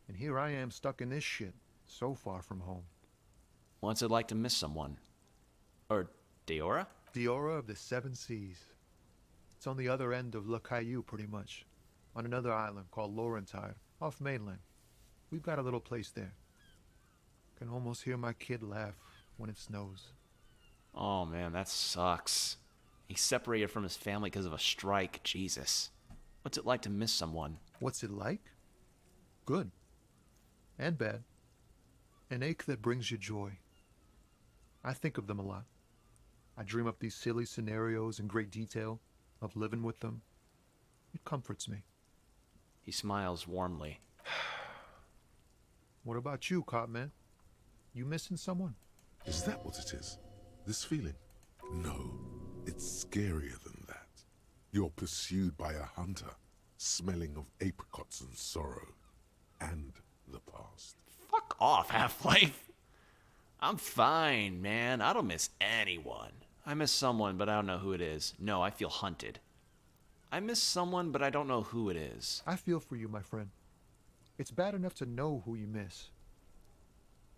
And here I am stuck in this shit, so far from home. What's it like to miss someone? Or Diora? Diora of the Seven Seas. It's on the other end of Le Caillou, pretty much, on another island called Laurentide, off mainland. We've got a little place there. Can almost hear my kid laugh when it snows. Oh man, that sucks. He's separated from his family because of a strike. Jesus. What's it like to miss someone? What's it like? Good. And bad. An ache that brings you joy. I think of them a lot. I dream up these silly scenarios in great detail of living with them. It comforts me. He smiles warmly. What about you, Cop Man? You missing someone? Is that what it is? This feeling? No, it's scarier than that. You're pursued by a hunter, smelling of apricots and sorrow, and the past. Fuck off, Half-Life. I'm fine, man. I don't miss anyone. I miss someone, but I don't know who it is. No, I feel hunted. I miss someone, but I don't know who it is. I feel for you, my friend. It's bad enough to know who you miss.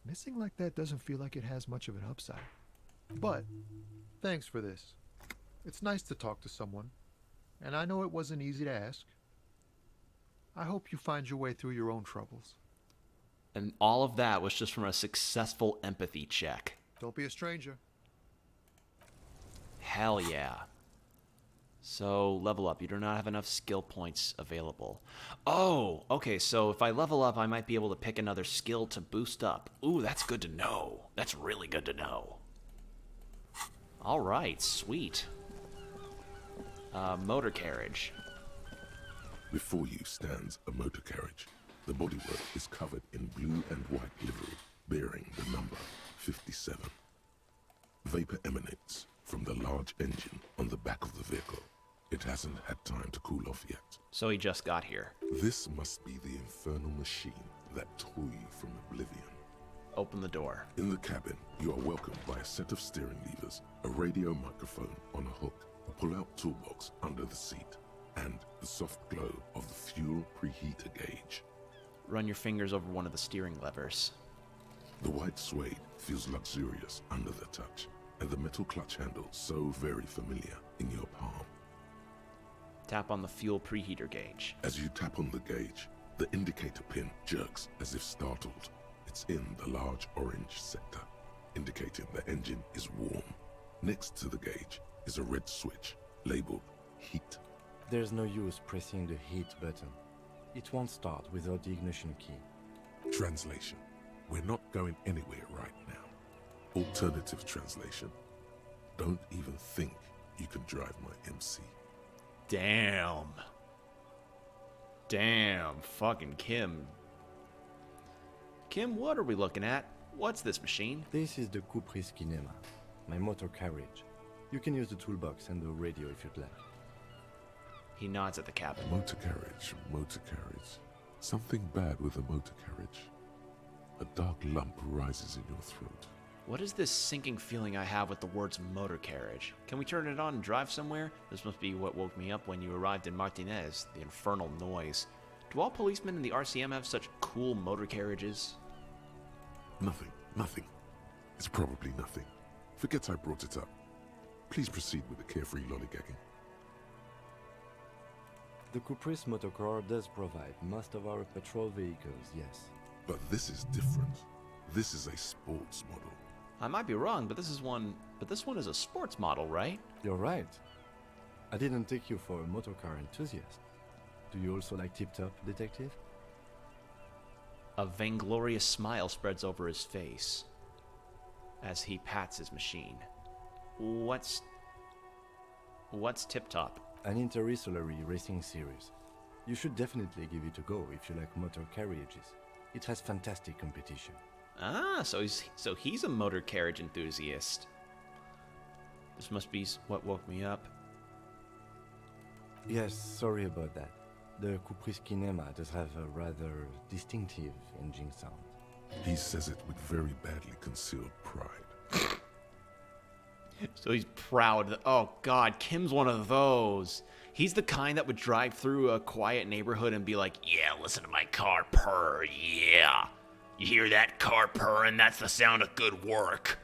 Missing like that doesn't feel like it has much of an upside. But, thanks for this. It's nice to talk to someone, and I know it wasn't easy to ask. I hope you find your way through your own troubles. And all of that was just from a successful empathy check. Don't be a stranger. Hell yeah. So, level up. You do not have enough skill points available. Oh, okay, so if I level up, I might be able to pick another skill to boost up. Ooh, that's good to know. That's really good to know. Alright, sweet. Motor carriage. Before you stands a motor carriage. The bodywork is covered in blue and white livery, bearing the number 57. Vapor emanates from the large engine on the back of the vehicle. It hasn't had time to cool off yet. So he just got here. This must be the infernal machine that tore you from oblivion. Open the door. In the cabin, you are welcomed by a set of steering levers, a radio microphone on a hook, a pull-out toolbox under the seat, and the soft glow of the fuel preheater gauge. Run your fingers over one of the steering levers. The white suede feels luxurious under the touch, and the metal clutch handle so very familiar in your palm. Tap on the fuel preheater gauge. As you tap on the gauge, the indicator pin jerks as if startled. It's in the large orange sector, indicating the engine is warm. Next to the gauge is a red switch labeled heat. There's no use pressing the heat button. It won't start without the ignition key. Translation. We're not going anywhere right now. Alternative translation. Don't even think you can drive my MC. Damn. Damn, fucking Kim. Kim, what are we looking at? What's this machine? This is the Kupris Kinema, my motor carriage. You can use the toolbox and the radio if you'd like. He nods at the cabin. Motor carriage, motor carriage. Something bad with a motor carriage. A dark lump rises in your throat. What is this sinking feeling I have with the words motor carriage? Can we turn it on and drive somewhere? This must be what woke me up when you arrived in Martinez, the infernal noise. Do all policemen in the RCM have such cool motor carriages? Nothing. It's probably nothing. Forget I brought it up. Please proceed with the carefree lollygagging. The Kupris motorcar does provide most of our patrol vehicles, yes. But this is different. This is a sports model. I might be wrong, but this one is a sports model, right? You're right. I didn't take you for a motorcar enthusiast. Do you also like Tip Top, Detective? A vainglorious smile spreads over his face as he pats his machine. What's Tip Top? An interstellary racing series. You should definitely give it a go if you like motor carriages. It has fantastic competition. Ah, so he's a motor carriage enthusiast. This must be what woke me up. Yes, sorry about that. The Kupris Kinema does have a rather distinctive engine sound. He says it with very badly concealed pride. So he's proud. Oh, God, Kim's one of those. He's the kind that would drive through a quiet neighborhood and be like, yeah, listen to my car purr, yeah. You hear that car purring? That's the sound of good work.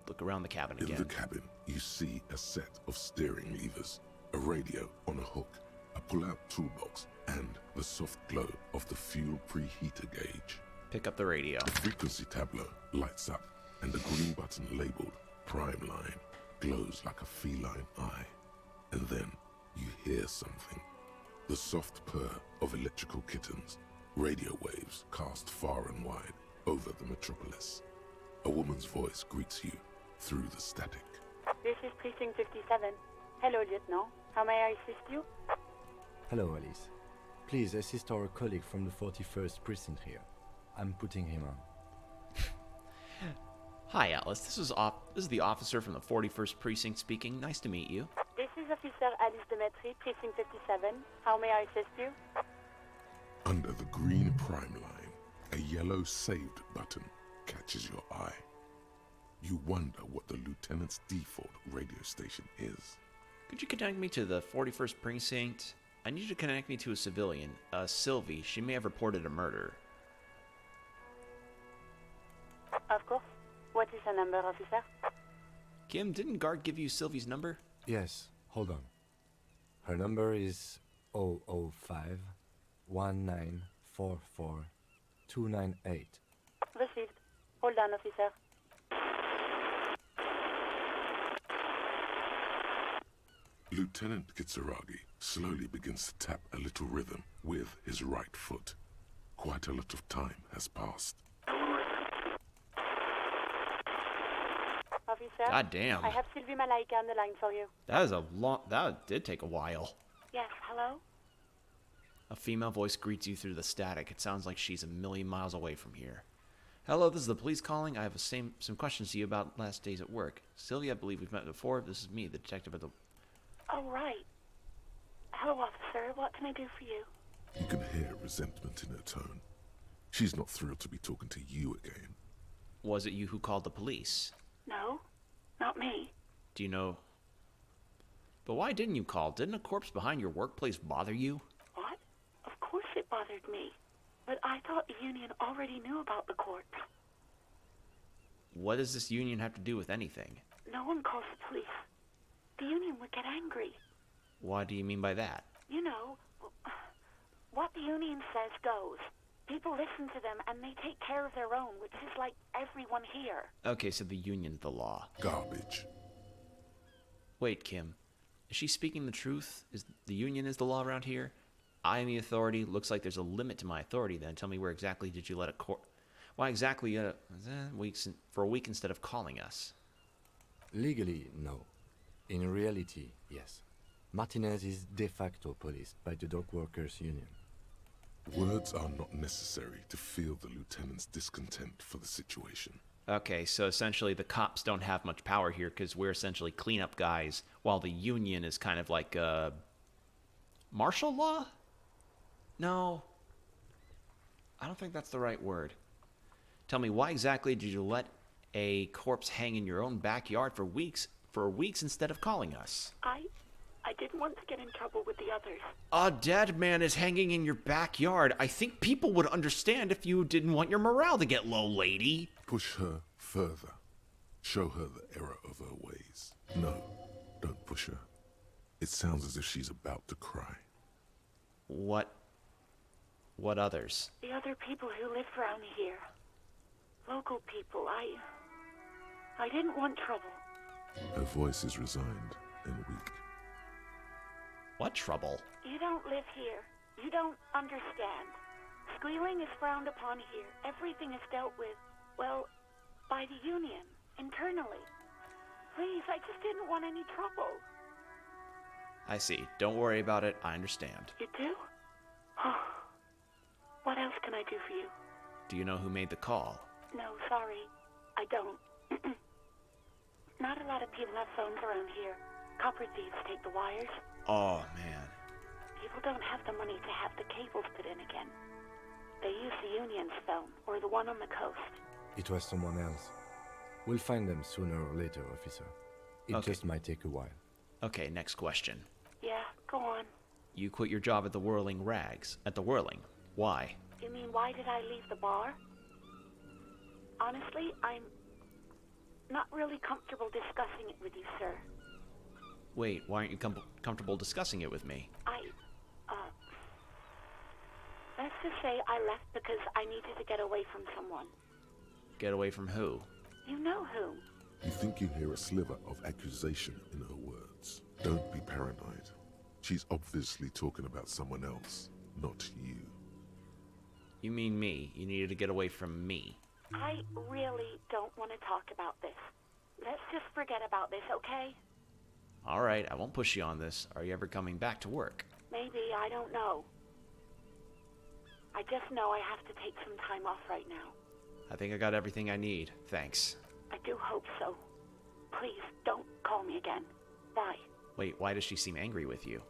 Look around the cabin again. In the cabin, you see a set of steering levers, a radio on a hook, a pull-out toolbox, and the soft glow of the fuel preheater gauge. Pick up the radio. The frequency tableau lights up, and the green button labeled Prime Line glows like a feline eye. And then you hear something. The soft purr of electrical kittens, radio waves cast far and wide over the metropolis. A woman's voice greets you through the static. This is Precinct 57. Hello, Lieutenant. How may I assist you? Hello, Alice. Please assist our colleague from the 41st precinct here. I'm putting him on. Hi, Alice. This is the officer from the 41st precinct speaking. Nice to meet you. This is Officer Alice Demetri, Precinct 57. How may I assist you? Under the green Prime Line, a yellow saved button catches your eye. You wonder what the lieutenant's default radio station is. Could you connect me to the 41st precinct? I need you to connect me to a civilian, Sylvie. She may have reported a murder. Of course. What is the number, officer? Kim, didn't Guard give you Sylvie's number? Yes, hold on. Her number is 005 1944 298. Received. Hold on, officer. Lieutenant Kitsuragi slowly begins to tap a little rhythm with his right foot. Quite a lot of time has passed. Officer? God damn. I have Sylvie Malaika on the line for you. That did take a while. Yes, hello? A female voice greets you through the static. It sounds like she's a million miles away from here. Hello, this is the police calling. I have some questions to you about last days at work. Sylvia, I believe we've met before. This is me, the detective at the... Oh, right. Hello, officer. What can I do for you? You can hear resentment in her tone. She's not thrilled to be talking to you again. Was it you who called the police? No, not me. Do you know... But why didn't you call? Didn't a corpse behind your workplace bother you? What? Of course it bothered me. But I thought the union already knew about the corpse. What does this union have to do with anything? No one calls the police. The union would get angry. What do you mean by that? You know, what the union says goes. People listen to them and they take care of their own, which is like everyone here. Okay, so the union's the law. Garbage. Wait, Kim. Is she speaking the truth? Is the union is the law around here? I am the authority. Looks like there's a limit to my authority then. Tell me where exactly did you let a court... Why exactly for a week instead of calling us? Legally, no. In reality, yes. Martinez is de facto policed by the dock workers union. Words are not necessary to feel the lieutenant's discontent for the situation. Okay, so essentially the cops don't have much power here because we're essentially cleanup guys, while the union is kind of like martial law? No. I don't think that's the right word. Tell me, why exactly did you let a corpse hang in your own backyard for weeks instead of calling us? I didn't want to get in trouble with the others. A dead man is hanging in your backyard. I think people would understand if you didn't want your morale to get low, lady. Push her further. Show her the error of her ways. No, don't push her. It sounds as if she's about to cry. What others? The other people who live around here. Local people. I didn't want trouble. Her voice is resigned and weak. What trouble? You don't live here. You don't understand. Squealing is frowned upon here. Everything is dealt with, well, by the union, internally. Please, I just didn't want any trouble. I see. Don't worry about it. I understand. You do? Oh. What else can I do for you? Do you know who made the call? No, sorry. I don't. Not a lot of people have phones around here. Copper thieves take the wires. Oh, man. People don't have the money to have the cables put in again. They use the union's phone, or the one on the coast. It was someone else. We'll find them sooner or later, officer. It Okay. just might take a while. Okay, next question. Yeah, go on. You quit your job at the Whirling Rags. At the Whirling. Why? You mean why did I leave the bar? Honestly, I'm not really comfortable discussing it with you, sir. Wait, why aren't you comfortable discussing it with me? Let's just say I left because I needed to get away from someone. Get away from who? You know who. You think you hear a sliver of accusation in her words. Don't be paranoid. She's obviously talking about someone else, not you. You mean me. You needed to get away from me. I really don't want to talk about this. Let's just forget about this, okay? Alright, I won't push you on this. Are you ever coming back to work? Maybe, I don't know. I just know I have to take some time off right now. I think I got everything I need. Thanks. I do hope so. Please, don't call me again. Bye. Wait, why does she seem angry with you?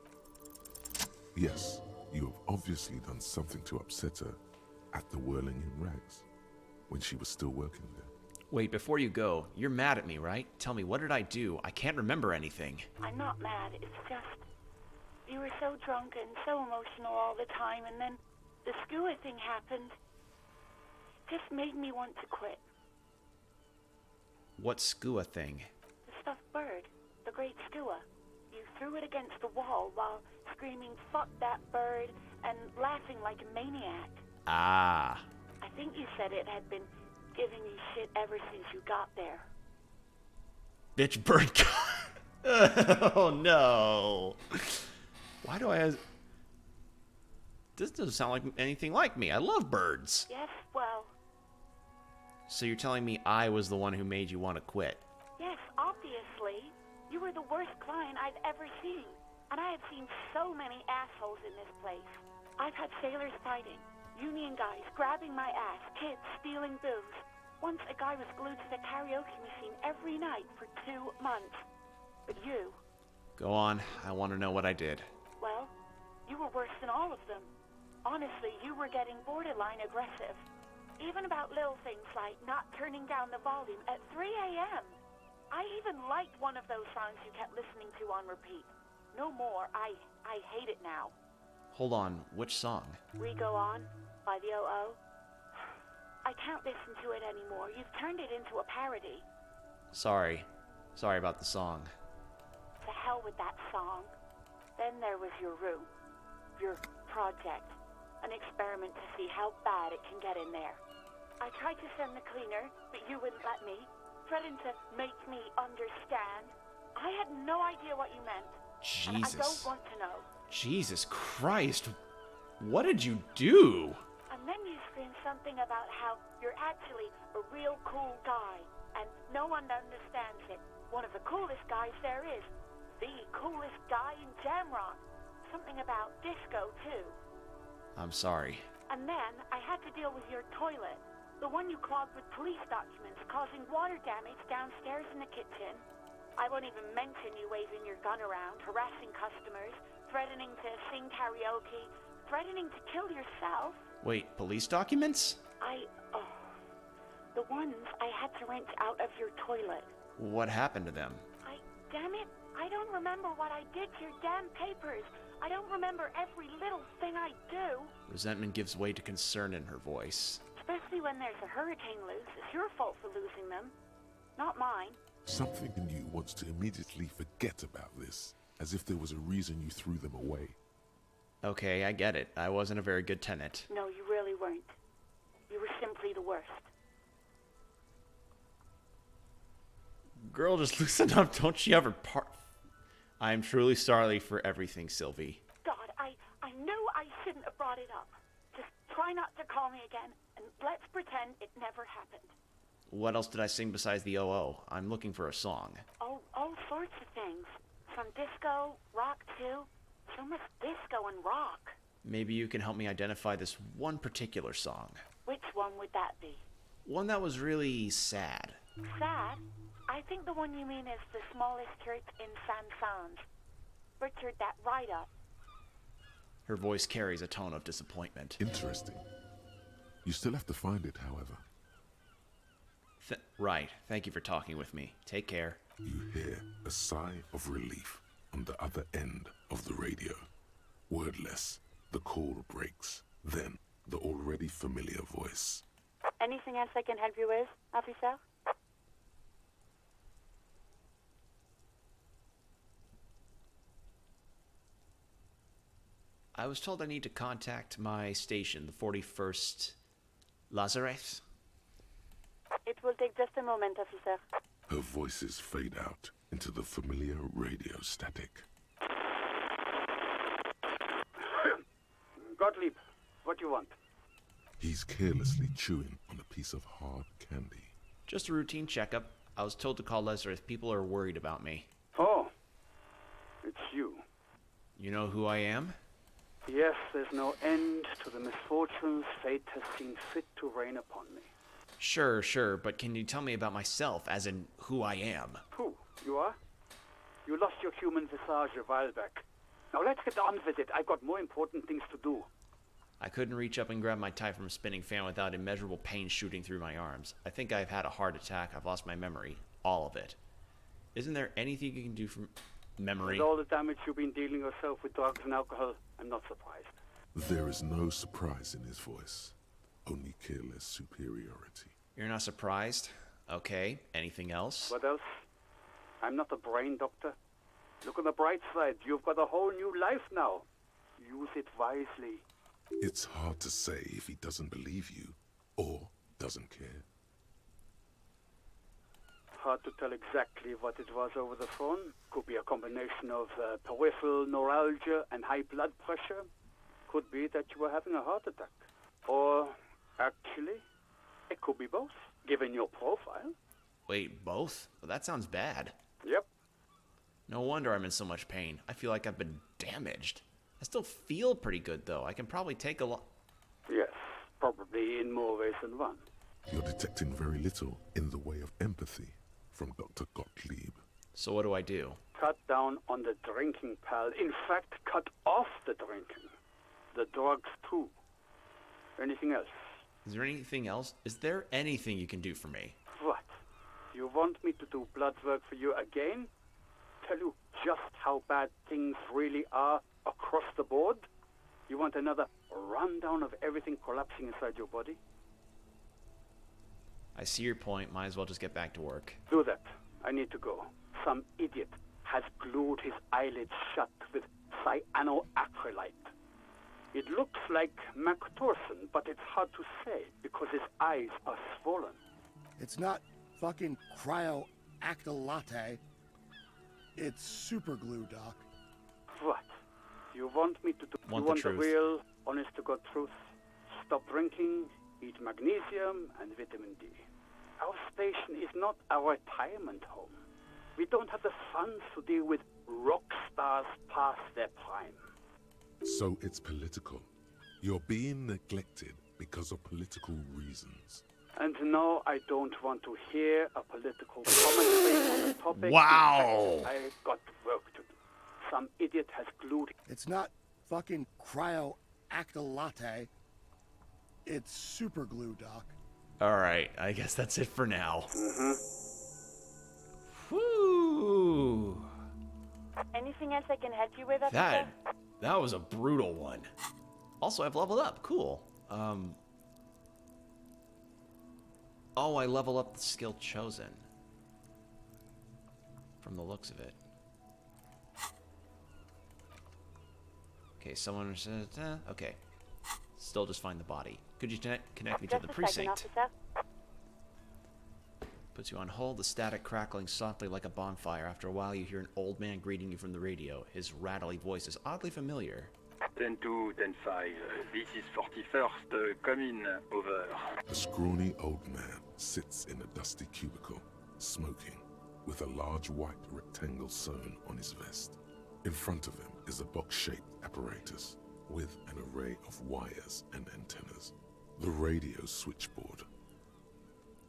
Yes, you have obviously done something to upset her at the Whirling in Rags, when she was still working there. Wait, before you go, you're mad at me, right? Tell me, what did I do? I can't remember anything. I'm not mad, it's just... You were so drunk and so emotional all the time, and then the skua thing happened. It just made me want to quit. What skua thing? The stuffed bird. The great skua. You threw it against the wall while screaming, "Fuck that bird," and laughing like a maniac. Ah. I think you said it had been giving you shit ever since you got there. Bitch bird. Oh no. Why do I... This doesn't sound like anything like me. I love birds. Yes, well, So you're telling me I was the one who made you want to quit? yes, obviously. You were the worst client I've ever seen. And I have seen so many assholes in this place. I've had sailors fighting, union guys grabbing my ass, kids stealing booze. Once a guy was glued to the karaoke machine every night for 2 months. But you, Go on. I want to know what I did. well, you were worse than all of them. Honestly, you were getting borderline aggressive. Even about little things like not turning down the volume at 3 a.m. I even liked one of those songs you kept listening to on repeat. No more. I hate it now. Hold on. Which song? We Go On by the O.O. I can't listen to it anymore. You've turned it into a parody. Sorry. Sorry about the song. To hell with that song. Then there was your room. Your project. An experiment to see how bad it can get in there. I tried to send the cleaner, but you wouldn't let me. Threatened to make me understand. I had no idea what you meant. And I don't Jesus. want to know. Jesus Christ. What did you do? And then you screamed something about how you're actually a real cool guy, and no one understands it. One of the coolest guys there is. The coolest guy in Jamrock. Something about disco, too. I'm sorry. And then I had to deal with your toilet. The one you clogged with police documents, causing water damage downstairs in the kitchen. I won't even mention you waving your gun around, harassing customers, threatening to sing karaoke, threatening to kill yourself. Wait, police documents? The ones I had to wrench out of your toilet. What happened to them? Damn it, I don't remember what I did to your damn papers. I don't remember every little thing I do. Resentment gives way to concern in her voice. Especially when there's a hurricane loose. It's your fault for losing them, not mine. Something in you wants to immediately forget about this, as if there was a reason you threw them away. Okay, I get it. I wasn't a very good tenant. No, you really weren't. You were simply the worst. Girl, just loosen up. Don't you ever part. I am truly sorry for everything, Sylvie. God, I knew I shouldn't have brought it up. Just try not to call me again, and let's pretend it never happened. What else did I sing besides the OO? I'm looking for a song. Oh, all sorts of things. From disco, rock too. So much disco and rock. Maybe you can help me identify this one particular song. Which one would that be? One that was really sad. Sad? I think the one you mean is the smallest church in San Sans. Butchered that right up. Her voice carries a tone of disappointment. Interesting. You still have to find it, however. Right. Thank you for talking with me. Take care. You hear a sigh of relief on the other end of the radio. Wordless, the call breaks. Then, the already familiar voice. Anything else I can help you with, officer? I was told I need to contact my station, the 41st Lazareth. It will take just a moment, officer. Her voices fade out into the familiar radio static. Gottlieb, what do you want? He's carelessly chewing on a piece of hard candy. Just a routine checkup. I was told to call Lazareth. People are worried about me. Oh, it's you. You know who I am? Yes, there's no end to the misfortunes fate has seen fit to rain upon me. Sure, but can you tell me about myself, as in who I am? Who? You are? You lost your human visage a while back. Now let's get on with it. I've got more important things to do. I couldn't reach up and grab my tie from a spinning fan without immeasurable pain shooting through my arms. I think I've had a heart attack. I've lost my memory. All of it. Isn't there anything you can do for memory? With all the damage you've been dealing yourself with drugs and alcohol, I'm not surprised. There is no surprise in his voice, only careless superiority. You're not surprised? Okay. Anything else? What else? I'm not a brain doctor. Look on the bright side. You've got a whole new life now. Use it wisely. It's hard to say if he doesn't believe you or doesn't care. Hard to tell exactly what it was over the phone. Could be a combination of peripheral neuralgia and high blood pressure. Could be that you were having a heart attack. Or, actually, it could be both, given your profile. Wait, both? Well, that sounds bad. Yep. No wonder I'm in so much pain. I feel like I've been damaged. I still feel pretty good, though. I can probably take a lot. Yes, probably in more ways than one. You're detecting very little in the way of empathy from Dr. Gottlieb. So what do I do? Cut down on the drinking, pal. In fact, cut off the drinking. The drugs, too. Anything else? Is there anything else? Is there anything you can do for me? What? You want me to do blood work for you again? Tell you just how bad things really are across the board? You want another rundown of everything collapsing inside your body? I see your point. Might as well just get back to work. Do that. I need to go. Some idiot has glued his eyelids shut with cyanoacrylate. It looks like MacTorson, but it's hard to say because his eyes are swollen. It's not fucking cryoacrylate. It's super glue, Doc. What? You want me to do? Want you want the the truth. real, honest-to-God truth? Stop drinking, eat magnesium and vitamin D. Our station is not a retirement home. We don't have the funds to deal with rock stars past their prime. So it's political. You're being neglected because of political reasons. And no, I don't want to hear a political commentary on the topic. Wow. In fact, I've got work to do. Some idiot has glued. It's not fucking cryoacrylate. It's super glue, Doc. Alright, I guess that's it for now. Mm-hmm. Whew. Anything else I can help you with, officer? That was a brutal one. Also, I've leveled up. Cool. Oh, I level up the skill chosen. From the looks of it. Okay, someone says, okay. Still just find the body. Could you connect me to the precinct? Puts you on hold, the static crackling softly like a bonfire. After a while, you hear an old man greeting you from the radio. His rattly voice is oddly familiar. 10-2, 10-5. This is 41st. Come in. Over. A scrawny old man sits in a dusty cubicle, smoking, with a large white rectangle sewn on his vest. In front of him is a box-shaped apparatus with an array of wires and antennas. The radio switchboard.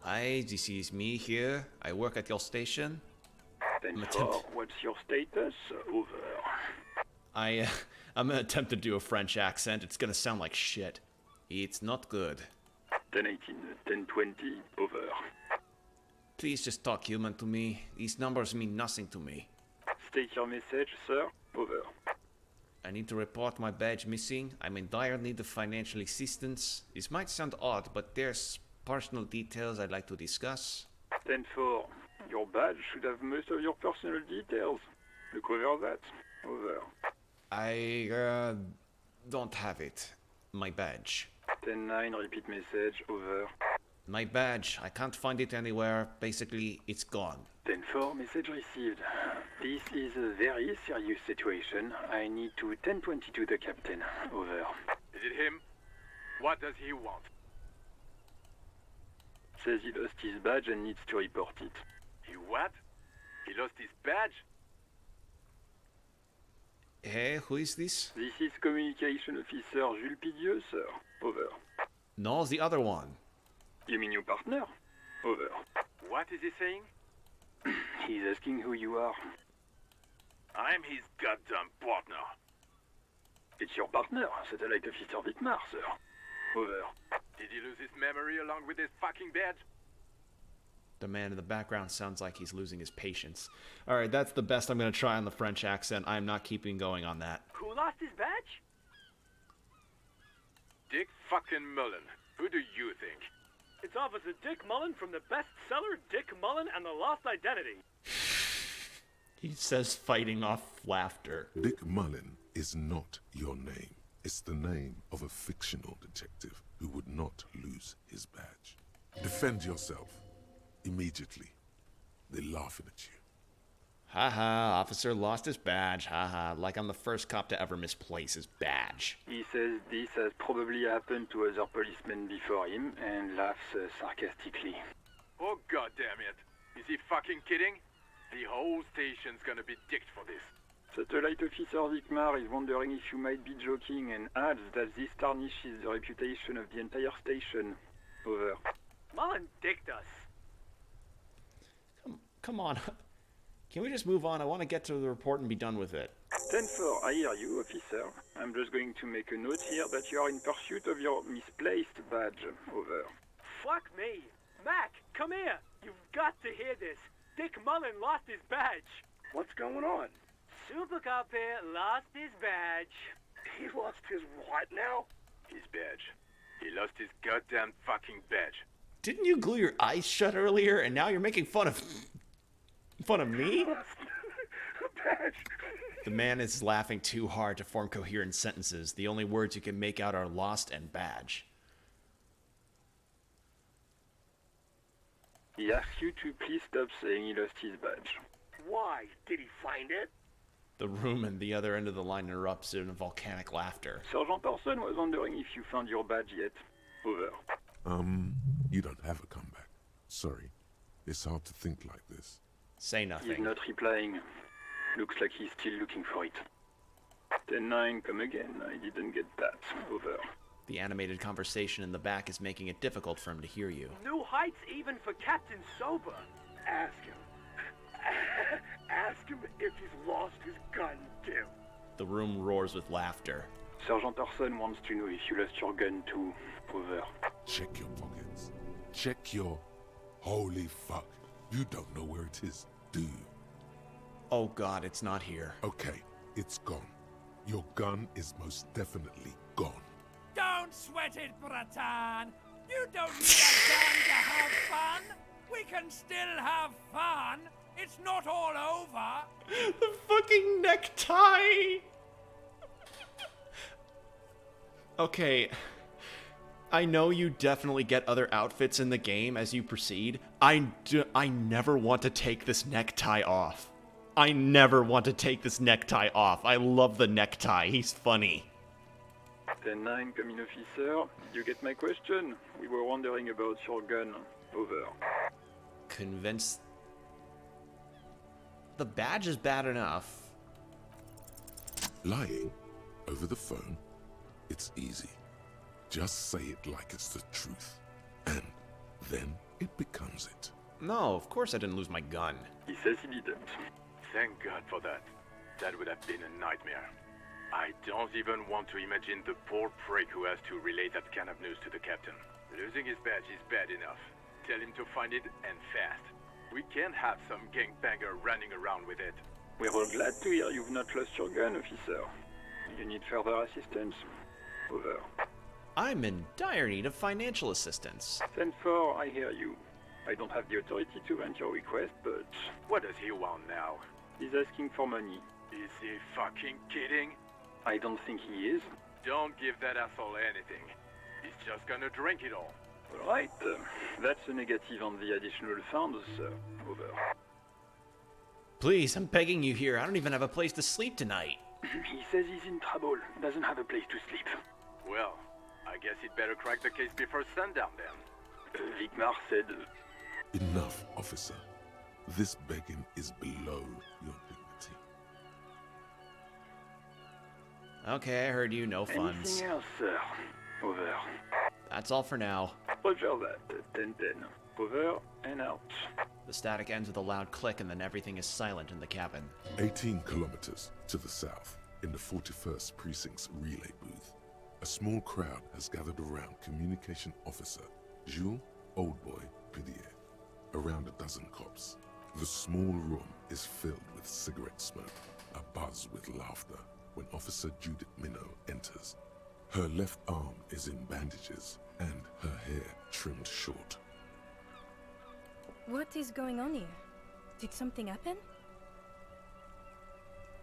Hi, this is me here. I work at your station. 10-4. What's your status? Over. I'm gonna attempt to do a French accent. It's gonna sound like shit. It's not good. 10-18. 10-20. Over. Please just talk human to me. These numbers mean nothing to me. State your message, sir. Over. I need to report my badge missing. I'm in dire need of financial assistance. This might sound odd, but there's personal details I'd like to discuss. 10-4. Your badge should have most of your personal details. Look over that. Over. I don't have it. My badge. 10-9. Repeat message. Over. My badge. I can't find it anywhere. Basically, it's gone. 10-4. Message received. This is a very serious situation. I need to 10-22 the captain. Over. Is it him? What does he want? Says he lost his badge and needs to report it. He what? He lost his badge? Hey, who is this? This is Communication Officer Jules Pidieux, sir. Over. No, the other one. You mean your partner? Over. What is he saying? He's asking who you are. I'm his goddamn partner. It's your partner, Satellite Officer Vitmar, sir. Over. Did he lose his memory along with his fucking badge? The man in the background sounds like he's losing his patience. Alright, that's the best I'm going to try on the French accent. I'm not keeping going on that. Who lost his badge? Dick fucking Mullen. Who do you think? It's Officer Dick Mullen from the bestseller Dick Mullen and the Lost Identity. He says fighting off laughter. Dick Mullen is not your name. It's the name of a fictional detective who would not lose his badge. Defend yourself. Immediately. They're laughing at you. Haha, officer lost his badge. Haha, like I'm the first cop to ever misplace his badge. He says this has probably happened to other policemen before him and laughs sarcastically. Oh goddamn it. Is he fucking kidding? The whole station's gonna be dicked for this. Satellite Officer Vicmar is wondering if you might be joking and adds that this tarnishes the reputation of the entire station. Over. Mullen dicked us. Come on. Can we just move on? I want to get to the report and be done with it. 10-4, I hear you, officer. I'm just going to make a note here that you are in pursuit of your misplaced badge. Over. Fuck me. Mac, come here. You've got to hear this. Dick Mullen lost his badge. What's going on? Super Cop here lost his badge. He lost his what now? His badge. He lost his goddamn fucking badge. Didn't you glue your eyes shut earlier and now you're making fun of me? Badge. The man is laughing too hard to form coherent sentences. The only words you can make out are lost and badge. He asks you to please stop saying he lost his badge. Why? Did he find it? The room at the other end of the line erupts in volcanic laughter. Sergeant Orson was wondering if you found your badge yet. Over. You don't have a comeback. Sorry. It's hard to think like this. Say nothing. He's not replying. Looks like he's still looking for it. 10-9, come again. I didn't get that. Over. The animated conversation in the back is making it difficult for him to hear you. New heights even for Captain Sober. Ask him. Ask him if he's lost his gun, too. The room roars with laughter. Sergeant Orson wants to know if you lost your gun too. Over. Check your pockets. Check your... Holy fuck. You don't know where it is, do you? Oh god, it's not here. Okay, it's gone. Your gun is most definitely gone. Don't sweat it, Bratan. You don't need a gun to have fun. We can still have fun. It's not all over. The fucking necktie! Okay. I know you definitely get other outfits in the game as you proceed. I never want to take this necktie off. I never want to take this necktie off. I love the necktie. He's funny. 10-9, come in, officer. Did you get my question? We were wondering about your gun. Over. Convinced... The badge is bad enough. Lying over the phone, it's easy. Just say it like it's the truth, and then it becomes it. No, of course I didn't lose my gun. He says he didn't. Thank God for that. That would have been a nightmare. I don't even want to imagine the poor prick who has to relay that kind of news to the captain. Losing his badge is bad enough. Tell him to find it, and fast. We can't have some gangbanger running around with it. We're all glad to hear you've not lost your gun, officer. You need further assistance? Over. I'm in dire need of financial assistance. 10-4, I hear you. I don't have the authority to grant your request, but... What does he want now? He's asking for money. Is he fucking kidding? I don't think he is. Don't give that asshole anything. He's just gonna drink it all. Alright, that's a negative on the additional funds, sir. Over. Please, I'm begging you here. I don't even have a place to sleep tonight. He says he's in trouble, doesn't have a place to sleep. Well, I guess he'd better crack the case before sundown then. Vicmar said... Enough, officer. This begging is below your dignity. Okay, I heard you. No funds. Anything else, sir? Over. That's all for now. Roger that. 10-10. Over and out. The static ends with a loud click, and then everything is silent in the cabin. 18 kilometers to the south, in the 41st Precinct's relay booth, a small crowd has gathered around Communication Officer Jules Oldboy Pidier. Around a dozen cops. The small room is filled with cigarette smoke, a buzz with laughter, when Officer Judith Minot enters. Her left arm is in bandages, and her hair trimmed short. What is going on here? Did something happen?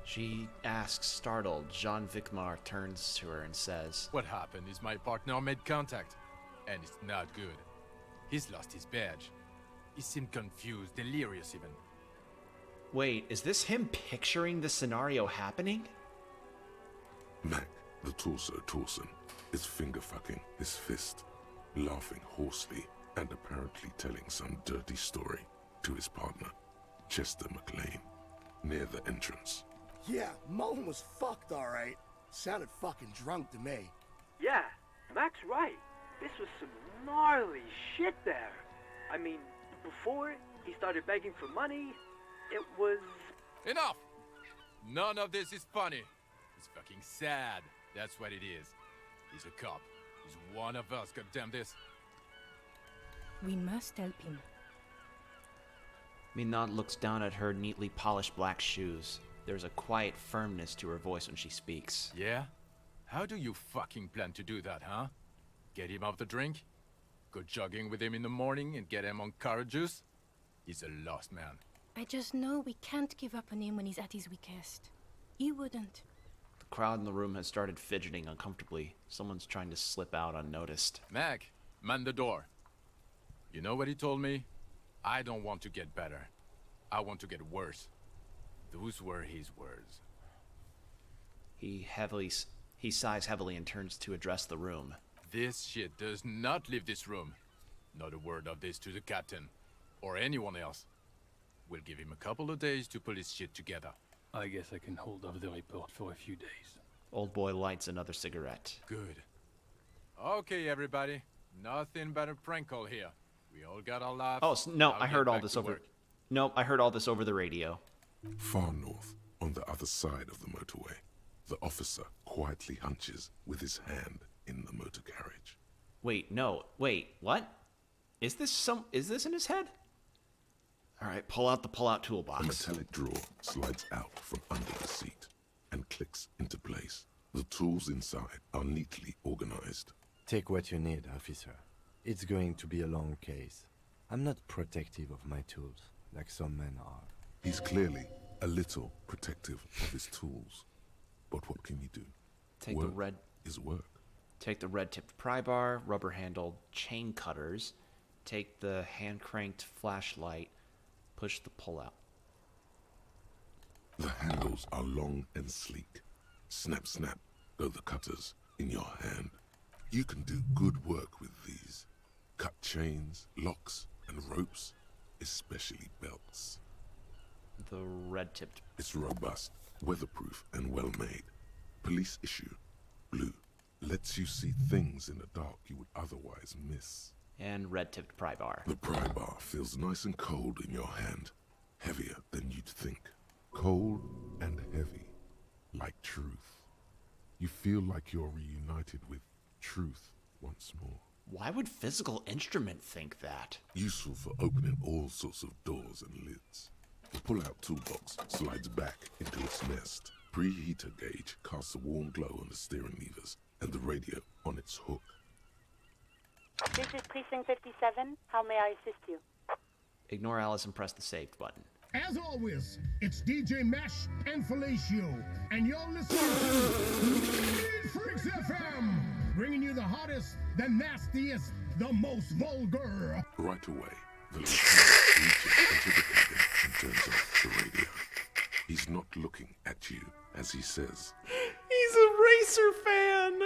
She asks, startled. Jean Vicmar turns to her and says, What happened is my partner made contact, and it's not good. He's lost his badge. He seemed confused, delirious even. Wait, is this him picturing the scenario happening? Mac, the torso Torson, is finger-fucking his fist, laughing hoarsely and apparently telling some dirty story to his partner, Chester McLean, near the entrance. Yeah, Mullen was fucked, alright. Sounded fucking drunk to me. Yeah, Mac's right. This was some gnarly shit there. I mean, before he started begging for money, it was... Enough! None of this is funny. It's fucking sad. That's what it is. He's a cop. He's one of us, goddamn this. We must help him. Minot looks down at her neatly polished black shoes. There's a quiet firmness to her voice when she speaks. Yeah? How do you fucking plan to do that, huh? Get him off the drink? Go jogging with him in the morning and get him on carrot juice? He's a lost man. I just know we can't give up on him when he's at his weakest. He wouldn't. The crowd in the room has started fidgeting uncomfortably. Someone's trying to slip out unnoticed. Mac, man the door. You know what he told me? I don't want to get better. I want to get worse. Those were his words. He sighs heavily and turns to address the room. This shit does not leave this room. Not a word of this to the captain, or anyone else. We'll give him a couple of days to pull his shit together. I guess I can hold off the report for a few days. Old boy lights another cigarette. Good. Okay, everybody. Nothing but a prank call here. We all got our laughs. Oh, no, I'll I heard get all back this to over... work. Nope, I heard all this over the radio. Far north, on the other side of the motorway, the officer quietly hunches with his hand in the motor carriage. Wait, what? Is this in his head? Alright, pull out the pull-out toolbox. A metallic drawer slides out from under the seat and clicks into place. The tools inside are neatly organized. Take what you need, officer. It's going to be a long case. I'm not protective of my tools, like some men are. He's clearly a little protective of his tools. But what can you do? Take work the red... is work. Take the red-tipped pry bar, rubber-handled chain cutters. Take the hand-cranked flashlight. Push the pull-out. The handles are long and sleek. Snap, snap, go the cutters in your hand. You can do good work with these. Cut chains, locks, and ropes, especially belts. The red-tipped... It's robust, weatherproof, and well-made. Police issue. Blue. Lets you see things in the dark you would otherwise miss. And red-tipped pry bar. The pry bar feels nice and cold in your hand. Heavier than you'd think. Cold and heavy. Like truth. You feel like you're reunited with truth once more. Why would Physical Instrument think that? Useful for opening all sorts of doors and lids. The pull-out toolbox slides back into its nest. Preheater gauge casts a warm glow on the steering levers and the radio on its hook. This is Precinct 57. How may I assist you? Ignore Alice and press the saved button. As always, it's DJ Mesh and Felicio, and you're listening to Speed Freaks FM, bringing you the hottest, the nastiest, the most vulgar. Right away, the lieutenant reaches into the cabin and turns off the radio. He's not looking at you as he says, He's a Racer fan!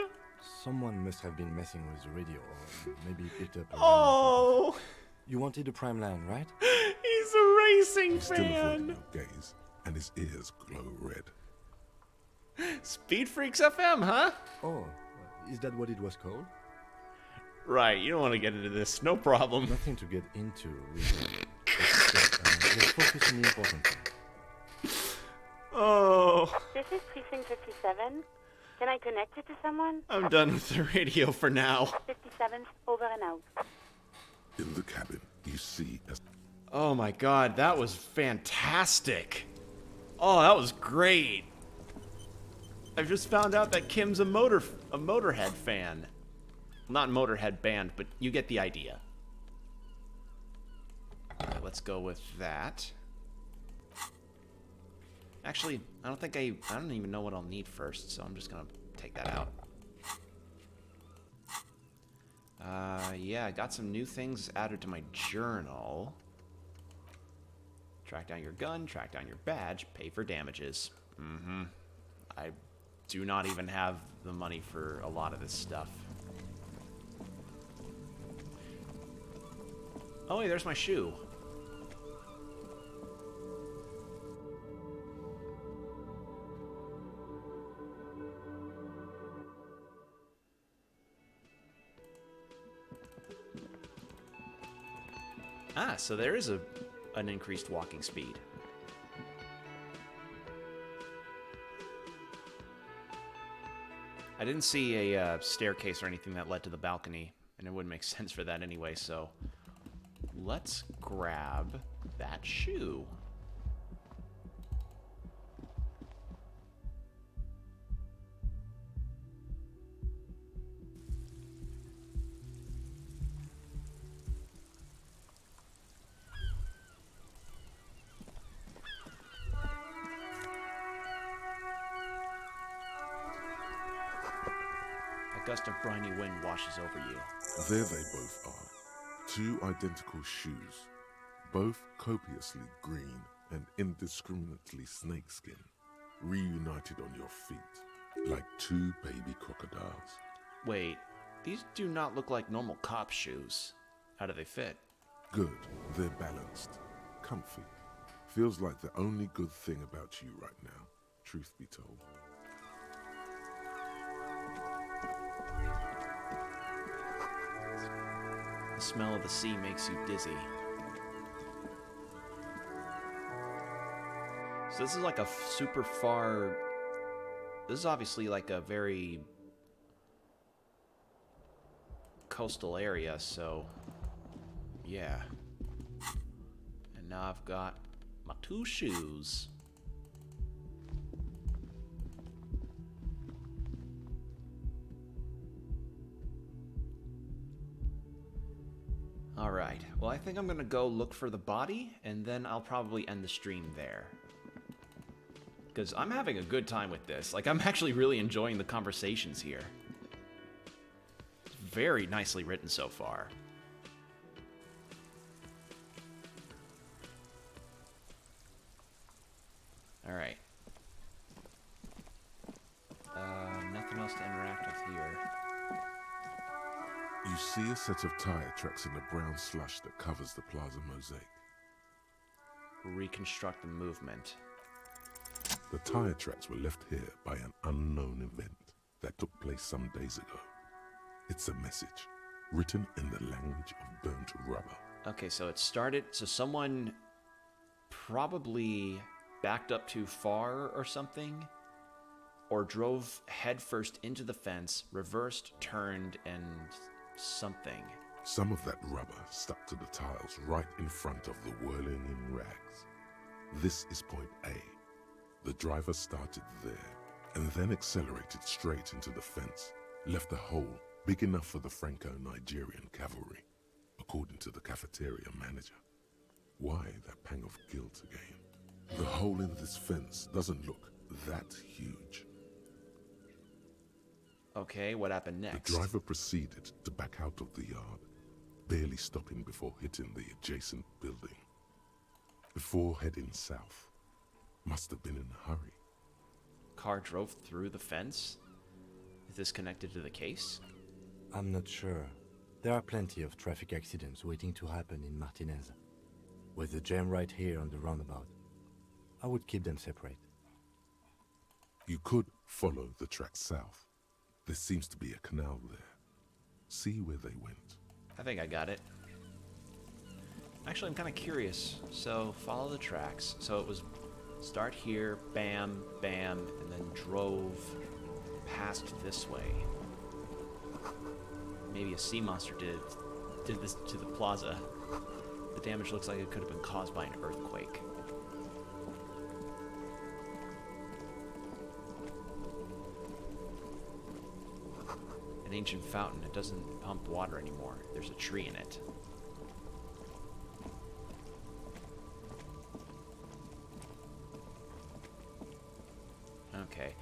Someone must have been messing with the radio, or maybe picked up a Oh! You wanted a prime line, right? He's a racing still avoiding your gaze, and his ears glow red. Speed Freaks FM, huh? Oh, is that what it was called? Right, you don't want to get into this, no problem. Nothing to get into, really. Let's focus on the important thing. Oh. This is Precinct 57. Can I connect it to someone? I'm done with the radio for now. 57's over and out. In the cabin, you see as... Oh my god, that was fantastic. Oh, that was great. I've just found out that Kim's a Motorhead fan. Not Motorhead band, but you get the idea. Alright, let's go with that. Actually, I don't even know what I'll need first, so I'm just gonna take that out. Yeah, I got some new things added to my journal. Track down your gun, track down your badge, pay for damages. I do not even have the money for a lot of this stuff. Oh, wait, there's my shoe. Ah, so there is an increased walking speed. I didn't see a staircase or anything that led to the balcony, and it wouldn't make sense for that anyway, so let's grab that shoe. A gust of briny wind washes over you. There they both are. Two identical shoes, both copiously green and indiscriminately snakeskin, reunited on your feet, like two baby crocodiles. Wait, these do not look like normal cop shoes. How do they fit? Good, they're balanced, comfy. Feels like the only good thing about you right now, truth be told. The smell of the sea makes you dizzy. So this is like a super far... This is obviously like a very coastal area, so yeah. And now I've got my two shoes. Alright, well I think I'm gonna go look for the body, and then I'll probably end the stream there. Because I'm having a good time with this. Like, I'm actually really enjoying the conversations here. Very nicely written so far. Alright. Nothing else to interact with here. You see a set of tire tracks in the brown slush that covers the plaza mosaic. Reconstruct the movement. The tire tracks were left here by an unknown event that took place some days ago. It's a message, written in the language of burnt rubber. Okay, so it started... So someone probably backed up too far or something, or drove headfirst into the fence, reversed, turned, and something. Some of that rubber stuck to the tiles right in front of the whirling in rags. This is point A. The driver started there and then accelerated straight into the fence, left a hole big enough for the Franco-Nigerian cavalry, according to the cafeteria manager. Why that pang of guilt again? The hole in this fence doesn't look that huge. Okay, what happened next? The driver proceeded to back out of the yard, barely stopping before hitting the adjacent building. Before heading south. Must have been in a hurry. Car drove through the fence? Is this connected to the case? I'm not sure. There are plenty of traffic accidents waiting to happen in Martinez. With the jam right here on the roundabout, I would keep them separate. You could follow the track south. There seems to be a canal there. See where they went. I think I got it. Actually, I'm kind of curious. So, follow the tracks. So it was start here, bam, bam, and then drove past this way. Maybe a sea monster did this to the plaza. The damage looks like it could have been caused by an earthquake. An ancient fountain. It doesn't pump water anymore. There's a tree in it. Okay.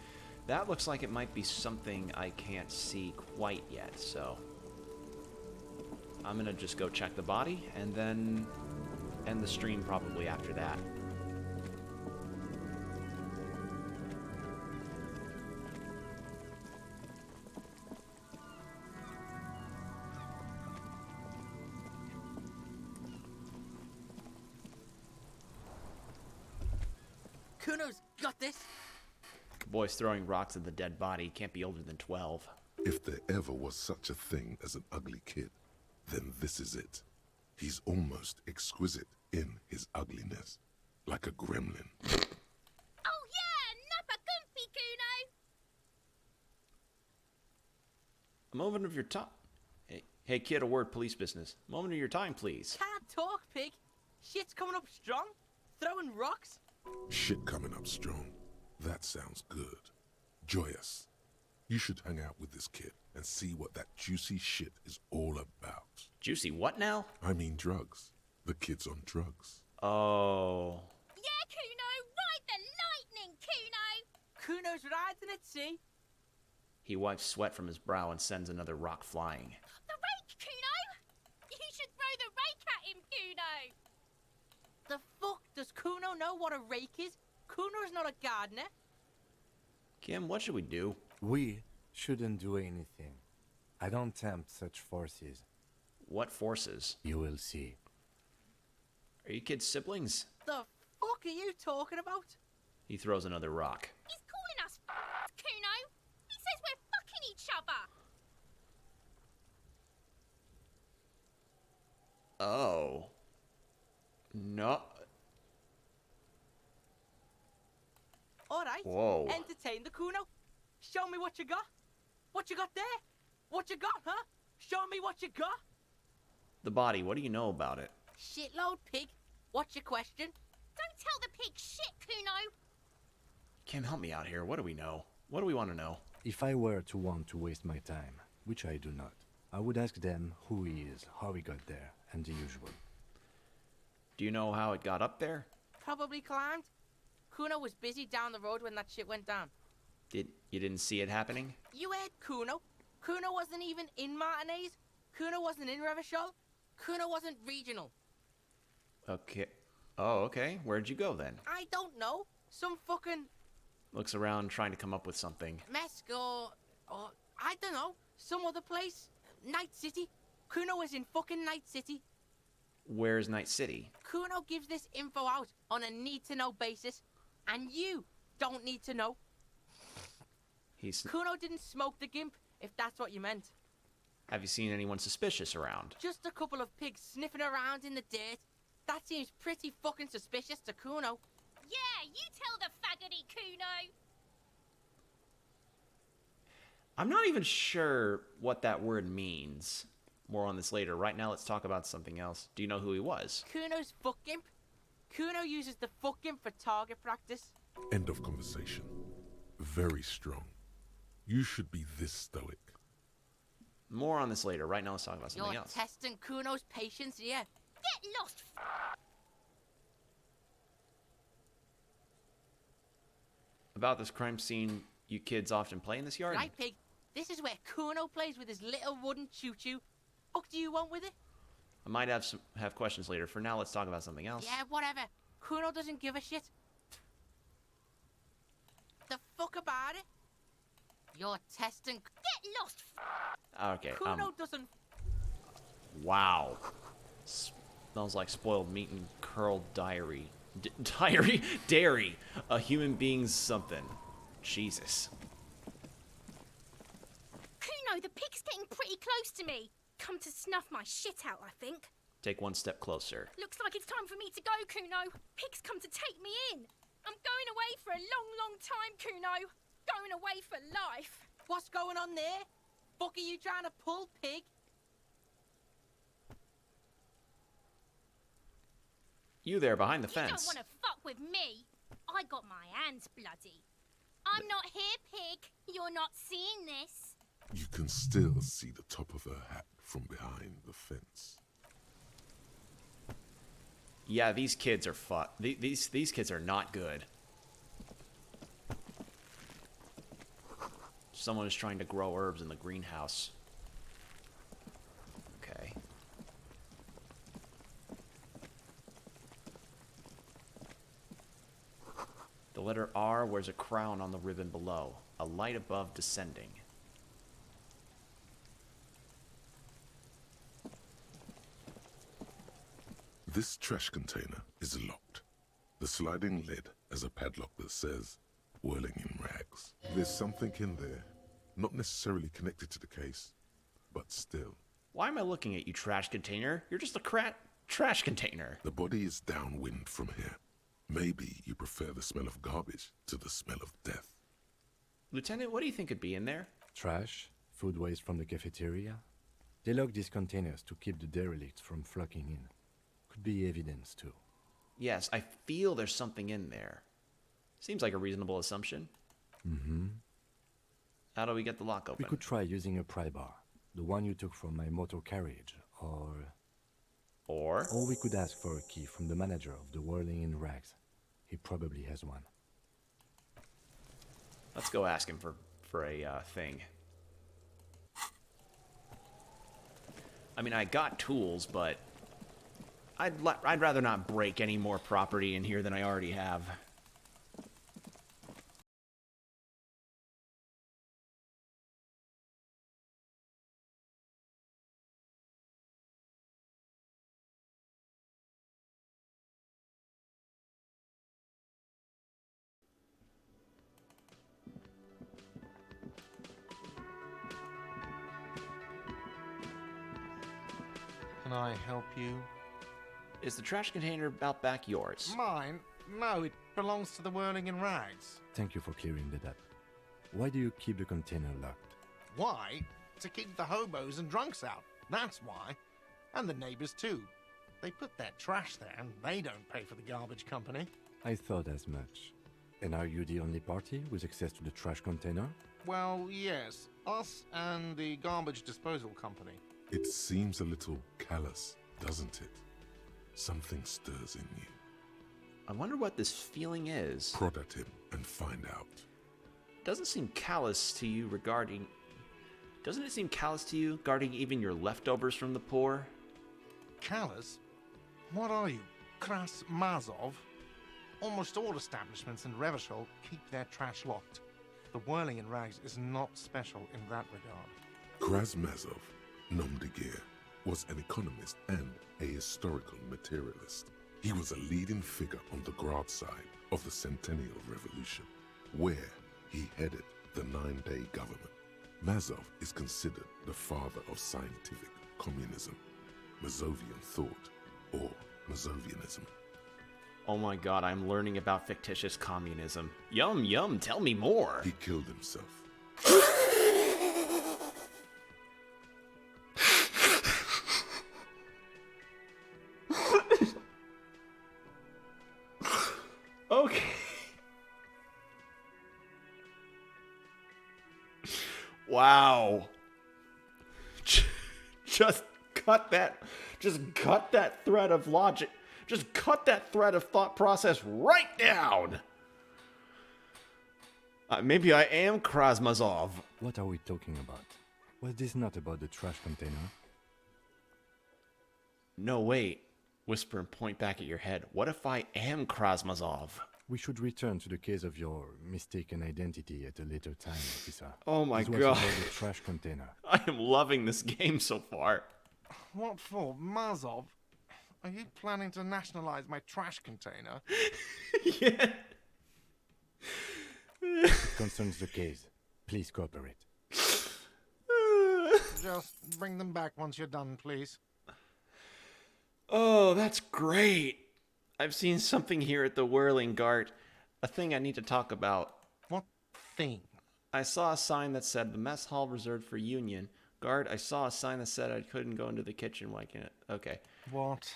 That looks like it might be something I can't see quite yet, so I'm gonna just go check the body and then end the stream probably after that. Kuno's got this. Boy's throwing rocks at the dead body. Can't be older than 12. If there ever was such a thing as an ugly kid, then this is it. He's almost exquisite in his ugliness, like a gremlin. Oh yeah, nappa gumpy, Kuno. A moment of your time. Hey kid, a word, police business. Moment of your time, please. Can't talk, pig. Shit's coming up strong. Throwing rocks. Shit coming up strong. That sounds good. Joyous. You should hang out with this kid and see what that juicy shit is all about. Juicy what now? I mean drugs. The kid's on drugs. Oh. Yeah, Kuno, ride the lightning, Kuno. Kuno's riding at sea. He wipes sweat from his brow and sends another rock flying. The rake, Kuno. You should throw the rake at him, Kuno. The fuck does Kuno know what a rake is? Kuno's not a gardener. Kim, what should we do? We shouldn't do anything. I don't tempt such forces. What forces? You will see. Are you kids siblings? The fuck are you talking about? He throws another rock. He's calling us Kuno. He says we're fucking each other. Oh. No. Alright. Whoa. Entertain the Kuno. Show me what you got. What you got there? What you got, huh? Show me what you got. The body, what do you know about it? Shitload, pig. What's your question? Don't tell the pig shit, Kuno. Kim, help me out here. What do we know? What do we want to know? If I were to want to waste my time, which I do not, I would ask them who he is, how he got there, and the usual. Do you know how it got up there? Probably climbed. Kuno was busy down the road when that shit went down. You didn't see it happening? You heard Kuno. Kuno wasn't even in Martinez. Kuno wasn't in Revachol. Kuno wasn't regional. Okay. Oh, okay. Where'd you go then? I don't know. Some fucking Looks around trying to come up with something. Mesk or I don't know. Some other place. Night City. Kuno was in fucking Night City. Where's Night City? Kuno gives this info out on a need-to-know basis. And you don't need to know. Kuno didn't smoke the gimp, if that's what you meant. Have you seen anyone suspicious around? Just a couple of pigs sniffing around in the dirt. That seems pretty fucking suspicious to Kuno. Yeah, you tell the faggoty, Kuno. I'm not even sure what that word means. More on this later. Right now, let's talk about something else. Do you know who he was? Kuno's fuck imp. Kuno uses the fuck imp for target practice. End of conversation. Very strong. You should be this stoic. More on this later. Right now, let's talk about something You're else. testing Kuno's patience here. Get lost! About this crime scene you kids often play in this yard? Right, Pig. This is where Kuno plays with his little wooden choo-choo. What do you want with it? I might have questions later. For now, let's talk about something else. Yeah, whatever. Kuno doesn't give a shit. The fuck about it? You're testing. Get lost! Okay. Kuno doesn't. Wow. Smells like spoiled meat and curled dairy. Dairy. A human being's something. Jesus. Kuno, the pig's getting pretty close to me. Come to snuff my shit out, I think. Take one step closer. Looks like it's time for me to go, Kuno. Pig's come to take me in. I'm going away for a long, long time, Kuno. Going away for life. What's going on there? Fuck are you trying to pull, Pig? You there behind the You fence. don't want to fuck with me. I got my hands bloody. I'm not here, Pig. You're not seeing this. You can still see the top of her hat from behind the fence. Yeah, these kids are these kids are not good. Someone is trying to grow herbs in the greenhouse. Okay. The letter R wears a crown on the ribbon below, a light above descending. This trash container is locked. The sliding lid has a padlock that says, whirling in rags. There's something in there, not necessarily connected to the case, but still. Why am I looking at you, trash container? You're just a trash container. The body is downwind from here. Maybe you prefer the smell of garbage to the smell of death. Lieutenant, what do you think could be in there? Trash, food waste from the cafeteria. They lock these containers to keep the derelicts from flocking in. Could be evidence, too. Yes, I feel there's something in there. Seems like a reasonable assumption. Mm-hmm. How do we get the lock open? We could try using a pry bar, the one you took from my motor carriage, Or we could ask for a key from the manager of the Whirling in Rags. He probably has one. Let's go ask him for a thing. I mean, I got tools, but I'd rather not break any more property in here than I already have. Can I help you? Is the trash container out back yours? Mine? No, it belongs to the Whirling in Rags. Thank you for clearing that up. Why do you keep the container locked? Why? To keep the hobos and drunks out. That's why. And the neighbors too. They put their trash there and they don't pay for the garbage company. I thought as much. And are you the only party with access to the trash container? Well, yes. Us and the garbage disposal company. It seems a little callous, doesn't it? Something stirs in you. I wonder what this feeling is. Prod at him and find out. Doesn't seem callous to you regarding... Doesn't it seem callous to you guarding even your leftovers from the poor? Callous? What are you, Kras Mazov? Almost all establishments in Revachol keep their trash locked. The Whirling in Rags is not special in that regard. Krasmazov, nom de guerre, was an economist and a historical materialist. He was a leading figure on the Grad side of the Centennial Revolution, where he headed the Nine-Day Government. Mazov is considered the father of scientific communism, Mazovian thought, or Mazovianism. Oh my god, I'm learning about fictitious communism. Yum, yum, tell me more. He killed himself. Wow. Just cut that thread of logic. Just cut that thread of thought process right down. Maybe I am Krasmazov. What are we talking about? Was this not about the trash container? No, wait. Whisper and point back at your head. What if I am Krasmazov? We should return to the case of your mistaken identity at a later time, officer. Oh my This was god. about the trash container. I am loving this game so far. What for, Mazov? Are you planning to nationalize my trash container? Yeah. It concerns the case. Please cooperate. Just bring them back once you're done, please. Oh, that's great. I've seen something here at the Whirling Gart. A thing I need to talk about. What thing? I saw a sign that said the mess hall reserved for Union. Guard, I saw a sign that said I couldn't go into the kitchen. Why can't it? Okay. What?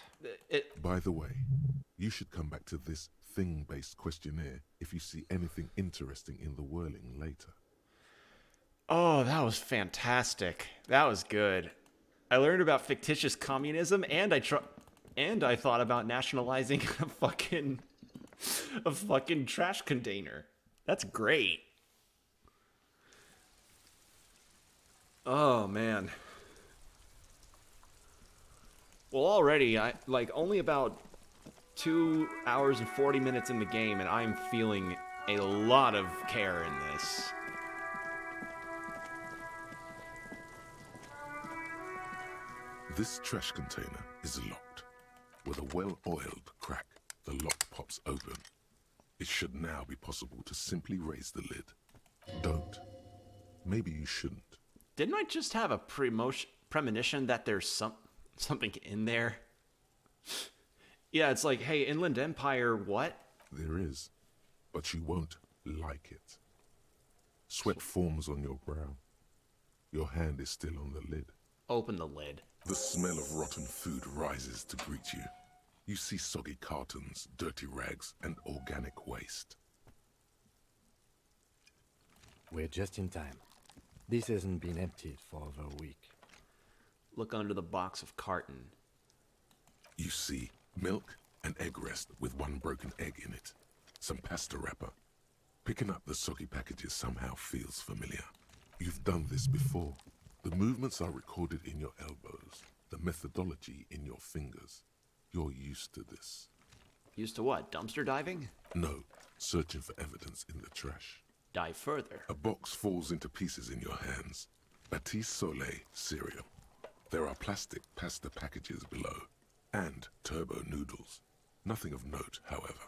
By the way, you should come back to this thing-based questionnaire if you see anything interesting in the Whirling later. Oh, that was fantastic. That was good. I learned about fictitious communism, and I thought about nationalizing a fucking trash container. That's great. Oh man. Well, already only about 2 hours and 40 minutes in the game, and I'm feeling a lot of care in this. This trash container is locked. With a well-oiled crack, the lock pops open. It should now be possible to simply raise the lid. Don't. Maybe you shouldn't. Didn't I just have a premonition that there's something in there? Yeah, it's like, hey, Inland Empire, what? There is, but you won't like it. Sweat forms on your brow. Your hand is still on the lid. Open the lid. The smell of rotten food rises to greet you. You see soggy cartons, dirty rags, and organic waste. We're just in time. This hasn't been emptied for over a week. Look under the box of carton. You see milk and egg rest with one broken egg in it. Some pasta wrapper. Picking up the soggy packages somehow feels familiar. You've done this before. The movements are recorded in your elbows, the methodology in your fingers. You're used to this. Used to what? Dumpster diving? No, searching for evidence in the trash. Dive further. A box falls into pieces in your hands. Batiste Soleil cereal. There are plastic pasta packages below, and turbo noodles. Nothing of note, however.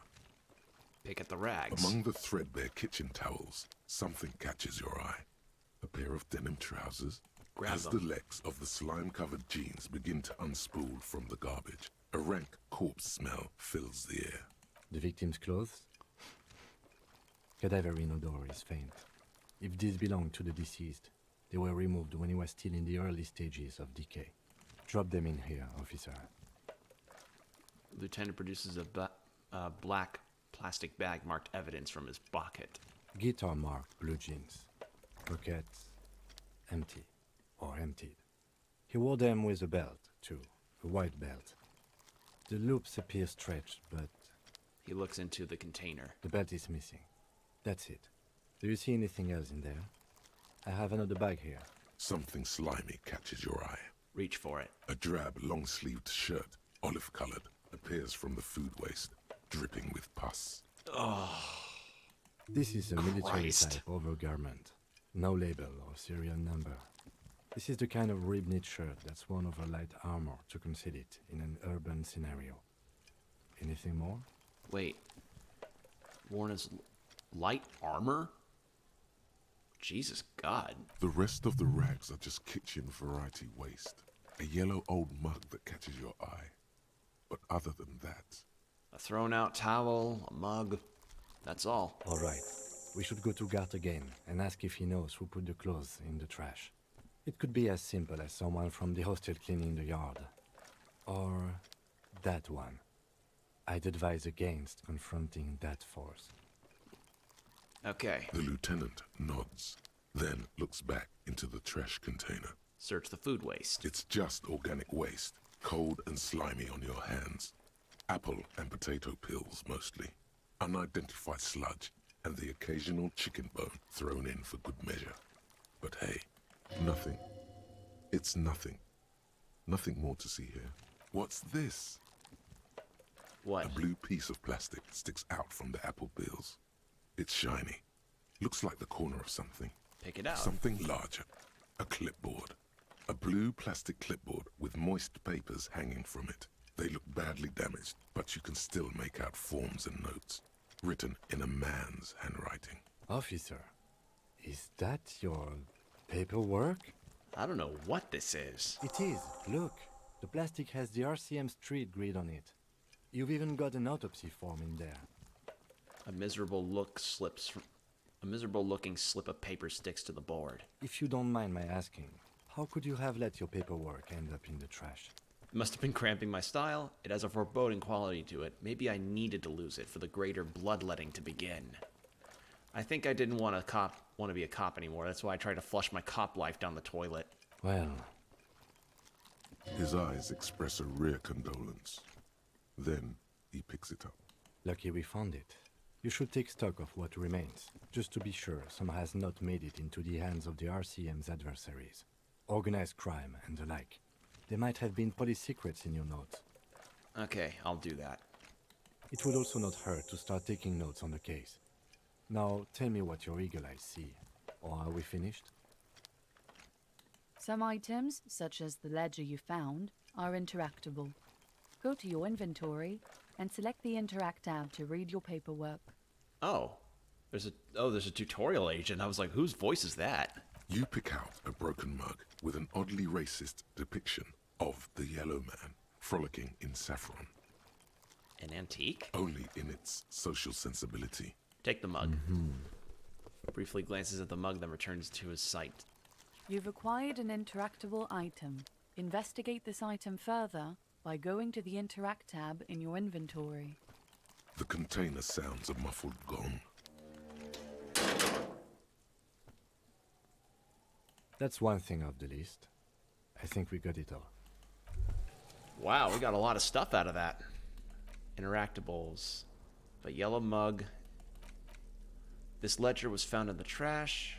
Pick at the rags. Among the threadbare kitchen towels, something catches your eye. A pair of denim trousers. Grab As them. the legs of the slime-covered jeans begin to unspool from the garbage, a rank corpse smell fills the air. The victim's clothes? Cadaverine odor is faint. If these belong to the deceased, they were removed when he was still in the early stages of decay. Drop them in here, officer. Lieutenant produces a black plastic bag marked evidence from his pocket. Guitar marked blue jeans. Pockets empty or emptied. He wore them with a belt, too. A white belt. The loops appear stretched, but He looks into the container. the belt is missing. That's it. Do you see anything else in there? I have another bag here. Something slimy catches your eye. Reach for it. A drab, long-sleeved shirt, olive-colored, appears from the food waste, dripping with pus. This is a military Christ. type overgarment. No label or serial number. This is the kind of rib-knit shirt that's worn over light armor to conceal it in an urban scenario. Anything more? Wait. Worn as light armor? Jesus God. The rest of the rags are just kitchen variety waste. A yellow old mug that catches your eye. But other than that, A thrown out towel, a mug. That's all. All right. We should go to Gart again and ask if he knows who put the clothes in the trash. It could be as simple as someone from the hostel cleaning the yard. Or that one. I'd advise against confronting that force. Okay. the lieutenant nods. then looks back into the trash container. Search the food waste. It's just organic waste, cold and slimy on your hands. Apple and potato peels mostly. Unidentified sludge, and the occasional chicken bone thrown in for good measure. But hey, nothing. It's nothing. Nothing more to see here. What's this? What? A blue piece of plastic sticks out from the apple peels. It's shiny. Looks like the corner of something. Pick it out. Something larger. A clipboard. A blue plastic clipboard with moist papers hanging from it. They look badly damaged, but you can still make out forms and notes, written in a man's handwriting. Officer, is that your paperwork? I don't know what this is. It is. Look, the plastic has the RCM street grid on it. You've even got an autopsy form in there. A miserable looking slip of paper sticks to the board. If you don't mind my asking, how could you have let your paperwork end up in the trash? It must have been cramping my style. It has a foreboding quality to it. Maybe I needed to lose it for the greater bloodletting to begin. I think I didn't want to be a cop anymore. That's why I tried to flush my cop life down the toilet. Well... His eyes express a rare condolence. Then he picks it up. Lucky we found it. You should take stock of what remains, just to be sure some has not made it into the hands of the RCM's adversaries. Organized crime and the like. There might have been police secrets in your notes. Okay, I'll do that. It would also not hurt to start taking notes on the case. Now, tell me what your eagle eyes see. Or are we finished? Some items, such as the ledger you found, are interactable. Go to your inventory and select the Interact tab to read your paperwork. Oh, there's a tutorial agent. I was like, whose voice is that? You pick out a broken mug with an oddly racist depiction of the yellow man frolicking in saffron. An antique? Only in its social sensibility. Take the mug. Briefly glances at the mug, then returns to his sight. You've acquired an interactable item. Investigate this item further by going to the Interact tab in your inventory. The container sounds a muffled gong. That's one thing off the list. I think we got it all. Wow, we got a lot of stuff out of that. Interactables. A yellow mug. This ledger was found in the trash.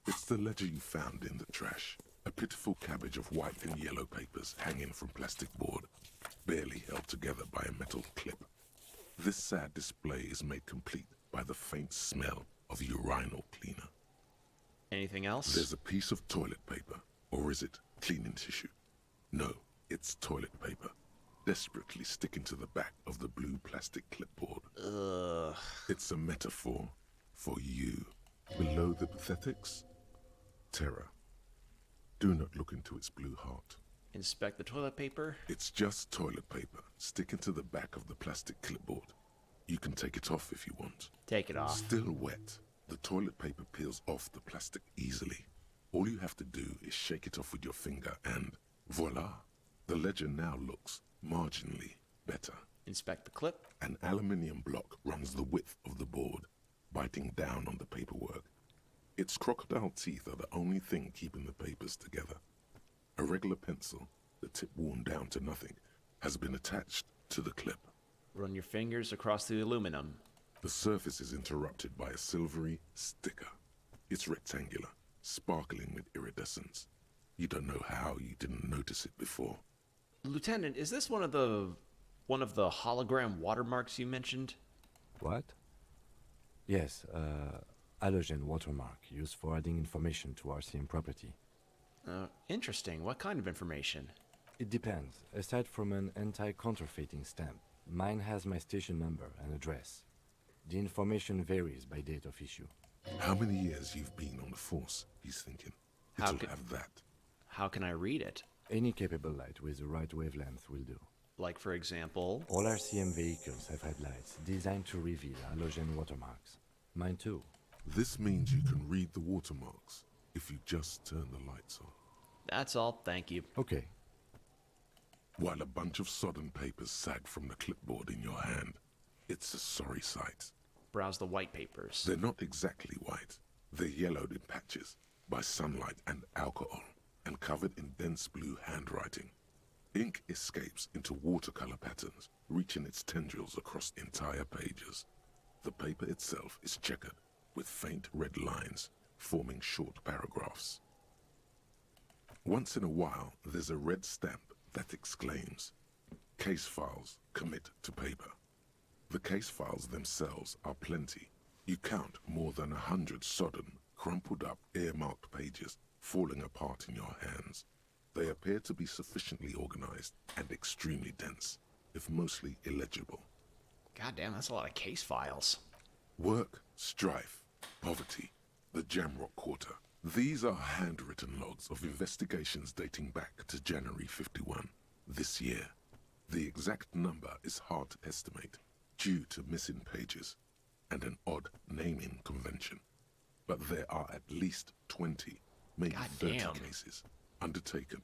It's the ledger you found in the trash. A pitiful cabbage of white and yellow papers hanging from plastic board, barely held together by a metal clip. This sad display is made complete by the faint smell of urinal cleaner. Anything else? There's a piece of toilet paper, or is it cleaning tissue? No, it's toilet paper, desperately sticking to the back of the blue plastic clipboard. Ugh. It's a metaphor for you. Below the pathetics, terror. Do not look into its blue heart. Inspect the toilet paper. It's just toilet paper sticking to the back of the plastic clipboard. You can take it off if you want. Take it off. Still wet. The toilet paper peels off the plastic easily. All you have to do is shake it off with your finger and voila. The ledger now looks marginally better. Inspect the clip. An aluminium block runs the width of the board, biting down on the paperwork. Its crocodile teeth are the only thing keeping the papers together. A regular pencil, the tip worn down to nothing, has been attached to the clip. Run your fingers across the aluminum. The surface is interrupted by a silvery sticker. It's rectangular, sparkling with iridescence. You don't know how you didn't notice it before. Lieutenant, is this one of the hologram watermarks you mentioned? What? Yes, halogen watermark used for adding information to RCM property. Interesting. What kind of information? It depends. Aside from an anti-counterfeiting stamp, mine has my station number and address. The information varies by date of issue. How many years you've been on the force, he's thinking. It'll have that. How can I read it? Any capable light with the right wavelength will do. Like, for example? All RCM vehicles have headlights designed to reveal halogen watermarks. Mine too. This means you can read the watermarks if you just turn the lights on. That's all, thank you. Okay. While a bunch of sodden papers sag from the clipboard in your hand, it's a sorry sight. Browse the white papers. They're not exactly white. They're yellowed in patches by sunlight and alcohol, and covered in dense blue handwriting. Ink escapes into watercolor patterns, reaching its tendrils across entire pages. The paper itself is checkered, with faint red lines, forming short paragraphs. Once in a while, there's a red stamp that exclaims, "Case files commit to paper." The case files themselves are plenty. You count more than 100 sodden, crumpled up, earmarked pages falling apart in your hands. They appear to be sufficiently organized and extremely dense, if mostly illegible. God damn, that's a lot of case files. Work, strife, poverty, the Jamrock Quarter. These are handwritten logs of investigations dating back to January 51, this year. The exact number is hard to estimate, due to missing pages and an odd naming convention. But there are at least 20, maybe 30 cases undertaken,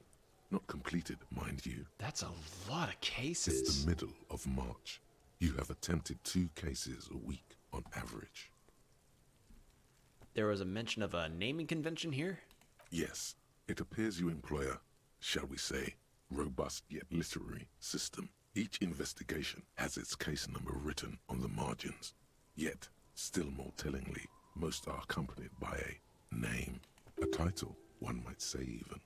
not completed, mind you. That's a lot of cases. It's the middle of March. You have attempted 2 cases a week on average. There was a mention of a naming convention here? Yes, it appears you employ a, shall we say, robust yet literary system. Each investigation has its case number written on the margins. Yet, still more tellingly, most are accompanied by a name, a title, one might say even.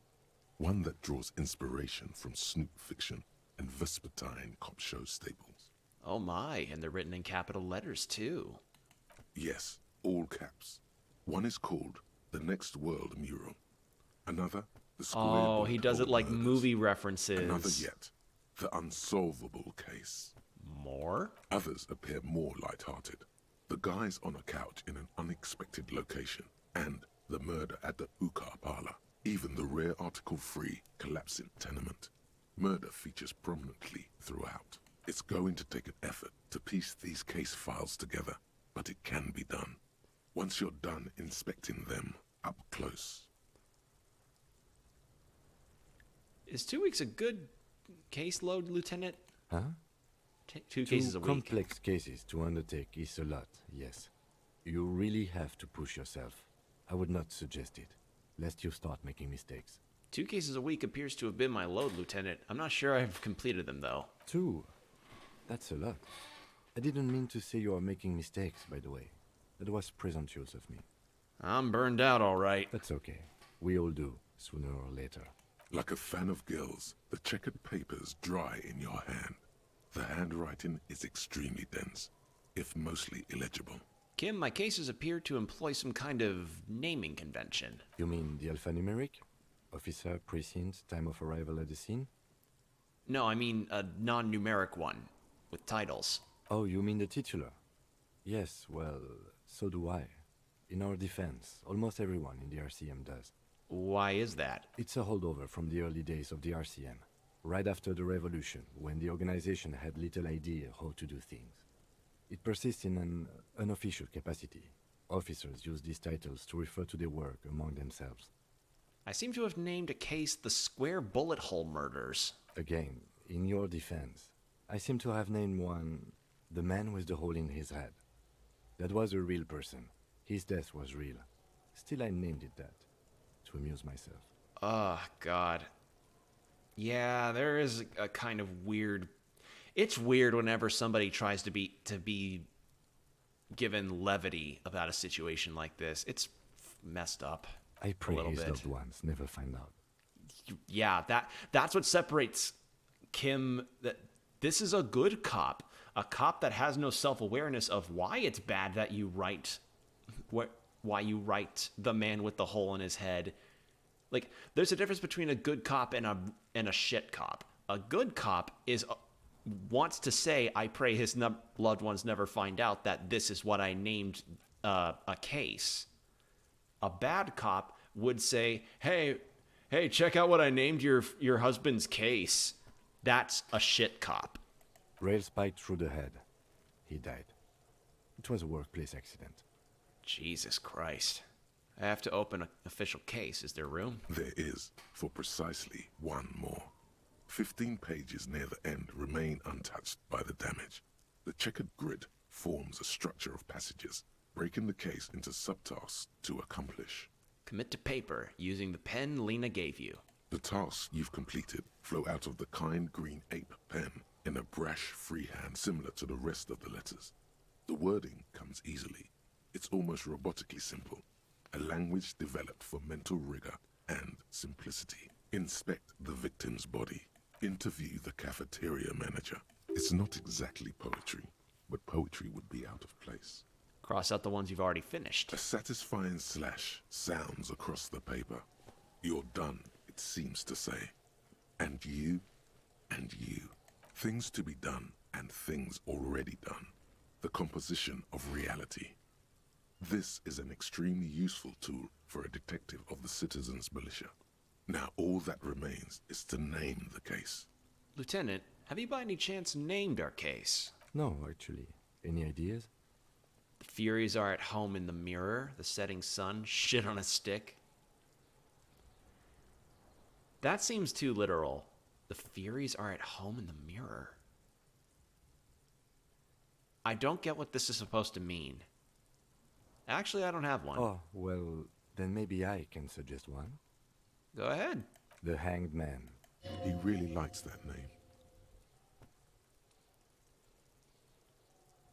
One that draws inspiration from snoop fiction and vespertine cop show staples. Oh my, and they're written in capital letters too. Yes, all caps. One is called The Next World Mural. Another, The Square Oh, he does it like Murders. movie references. Another yet, The Unsolvable Case. More? Others appear more light-hearted. The guys on a couch in an unexpected location, and the murder at the hookah parlor. Even the rare article-free collapsing tenement. Murder features prominently throughout. It's going to take an effort to piece these case files together, but it can be done. Once you're done inspecting them up close. Is 2 weeks a good caseload, Lieutenant? Huh? 2 cases a week. Complex cases to undertake is a lot, yes. You really have to push yourself. I would not suggest it, lest you start making mistakes. 2 cases a week appears to have been my load, Lieutenant. I'm not sure I've completed them, though. 2? That's a lot. I didn't mean to say you are making mistakes, by the way. That was presumptuous of me. I'm burned out, all right. That's okay. We all do, sooner or later. Like a fan of gills, the checkered papers dry in your hand. The handwriting is extremely dense, if mostly illegible. Kim, my cases appear to employ some kind of naming convention. You mean the alphanumeric? Officer, precinct, time of arrival at the scene? No, I mean a non-numeric one, with titles. Oh, you mean the titular? Yes, well, so do I. In our defense, almost everyone in the RCM does. Why is that? It's a holdover from the early days of the RCM, right after the revolution, when the organization had little idea how to do things. It persists in an unofficial capacity. Officers use these titles to refer to their work among themselves. I seem to have named a case the Square Bullet Hole Murders. Again, in your defense, I seem to have named one the man with the hole in his head. That was a real person. His death was real. Still, I named it that, to amuse myself. Oh, God. Yeah, there is a kind of weird... It's weird whenever somebody tries to be given levity about a situation like this. It's messed up. I pray a little his bit. loved ones never find out. Yeah, that's what separates Kim. That this is a good cop, a cop that has no self-awareness of why it's bad that you write, why you write the man with the hole in his head. Like, there's a difference between a good cop and a shit cop. A good cop wants to say, I pray his loved ones never find out that this is what I named a case. A bad cop would say, hey, check out what I named your husband's case. That's a shit cop. Rail spiked through the head. He died. It was a workplace accident. Jesus Christ. I have to open an official case. Is there room? There is, for precisely one more. 15 pages near the end remain untouched by the damage. The checkered grid forms a structure of passages, breaking the case into subtasks to accomplish. Commit to paper using the pen Lena gave you. The tasks you've completed flow out of the kind green ape pen in a brash freehand similar to the rest of the letters. The wording comes easily. It's almost robotically simple. A language developed for mental rigor and simplicity. Inspect the victim's body. Interview the cafeteria manager. It's not exactly poetry, but poetry would be out of place. Cross out the ones you've already finished. A satisfying slash sounds across the paper. You're done, it seems to say. And you, and you. Things to be done and things already done. The composition of reality. This is an extremely useful tool for a detective of the citizens' militia. Now all that remains is to name the case. Lieutenant, have you by any chance named our case? No, actually. Any ideas? The Furies are at home in the mirror, the setting sun, shit on a stick. That seems too literal. The Furies are at home in the mirror. I don't get what this is supposed to mean. Actually, I don't have one. Oh, well, then maybe I can suggest one. Go ahead. The Hanged Man. He really likes that name.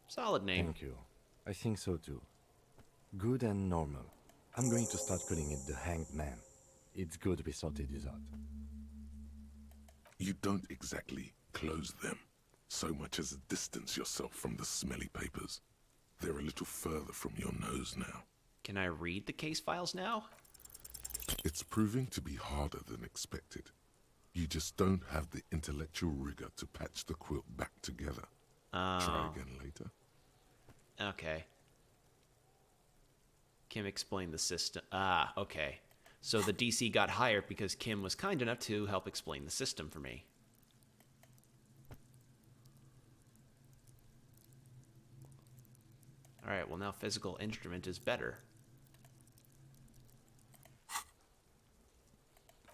Solid name. Thank you. I think so too. Good and normal. I'm going to start calling it the Hanged Man. It's good we sorted this out. You don't exactly close them, so much as distance yourself from the smelly papers. They're a little further from your nose now. Can I read the case files now? It's proving to be harder than expected. You just don't have the intellectual rigor to patch the quilt back together. Try again later. Okay. Kim explained the system. Okay. So the DC got hired because Kim was kind enough to help explain the system for me. Alright, well now physical instrument is better.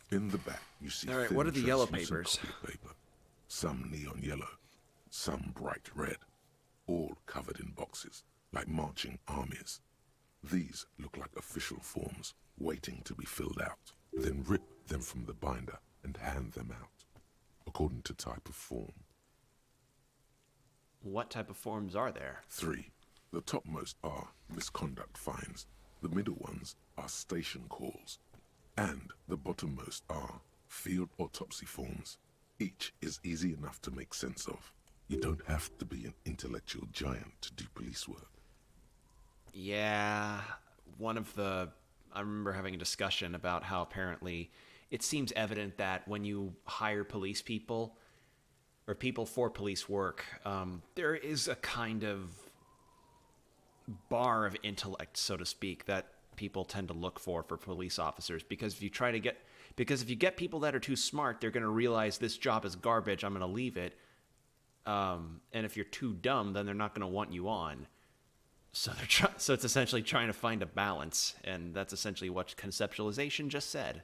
In the back, you see All right, thin what are the yellow translucent papers? copy paper. Some neon yellow, some bright red, all covered in boxes, like marching armies. These look like official forms, waiting to be filled out. Then rip them from the binder and hand them out, according to type of form. What type of forms are there? 3. The topmost are misconduct fines. The middle ones are station calls. And the bottommost are field autopsy forms. Each is easy enough to make sense of. You don't have to be an intellectual giant to do police work. Yeah, I remember having a discussion about how apparently it seems evident that when you hire police people, or people for police work, there is a kind of bar of intellect, so to speak, that people tend to look for police officers, because if you get people that are too smart, they're going to realize this job is garbage, I'm going to leave it. And if you're too dumb, then they're not going to want you on. So so it's essentially trying to find a balance, and that's essentially what conceptualization just said.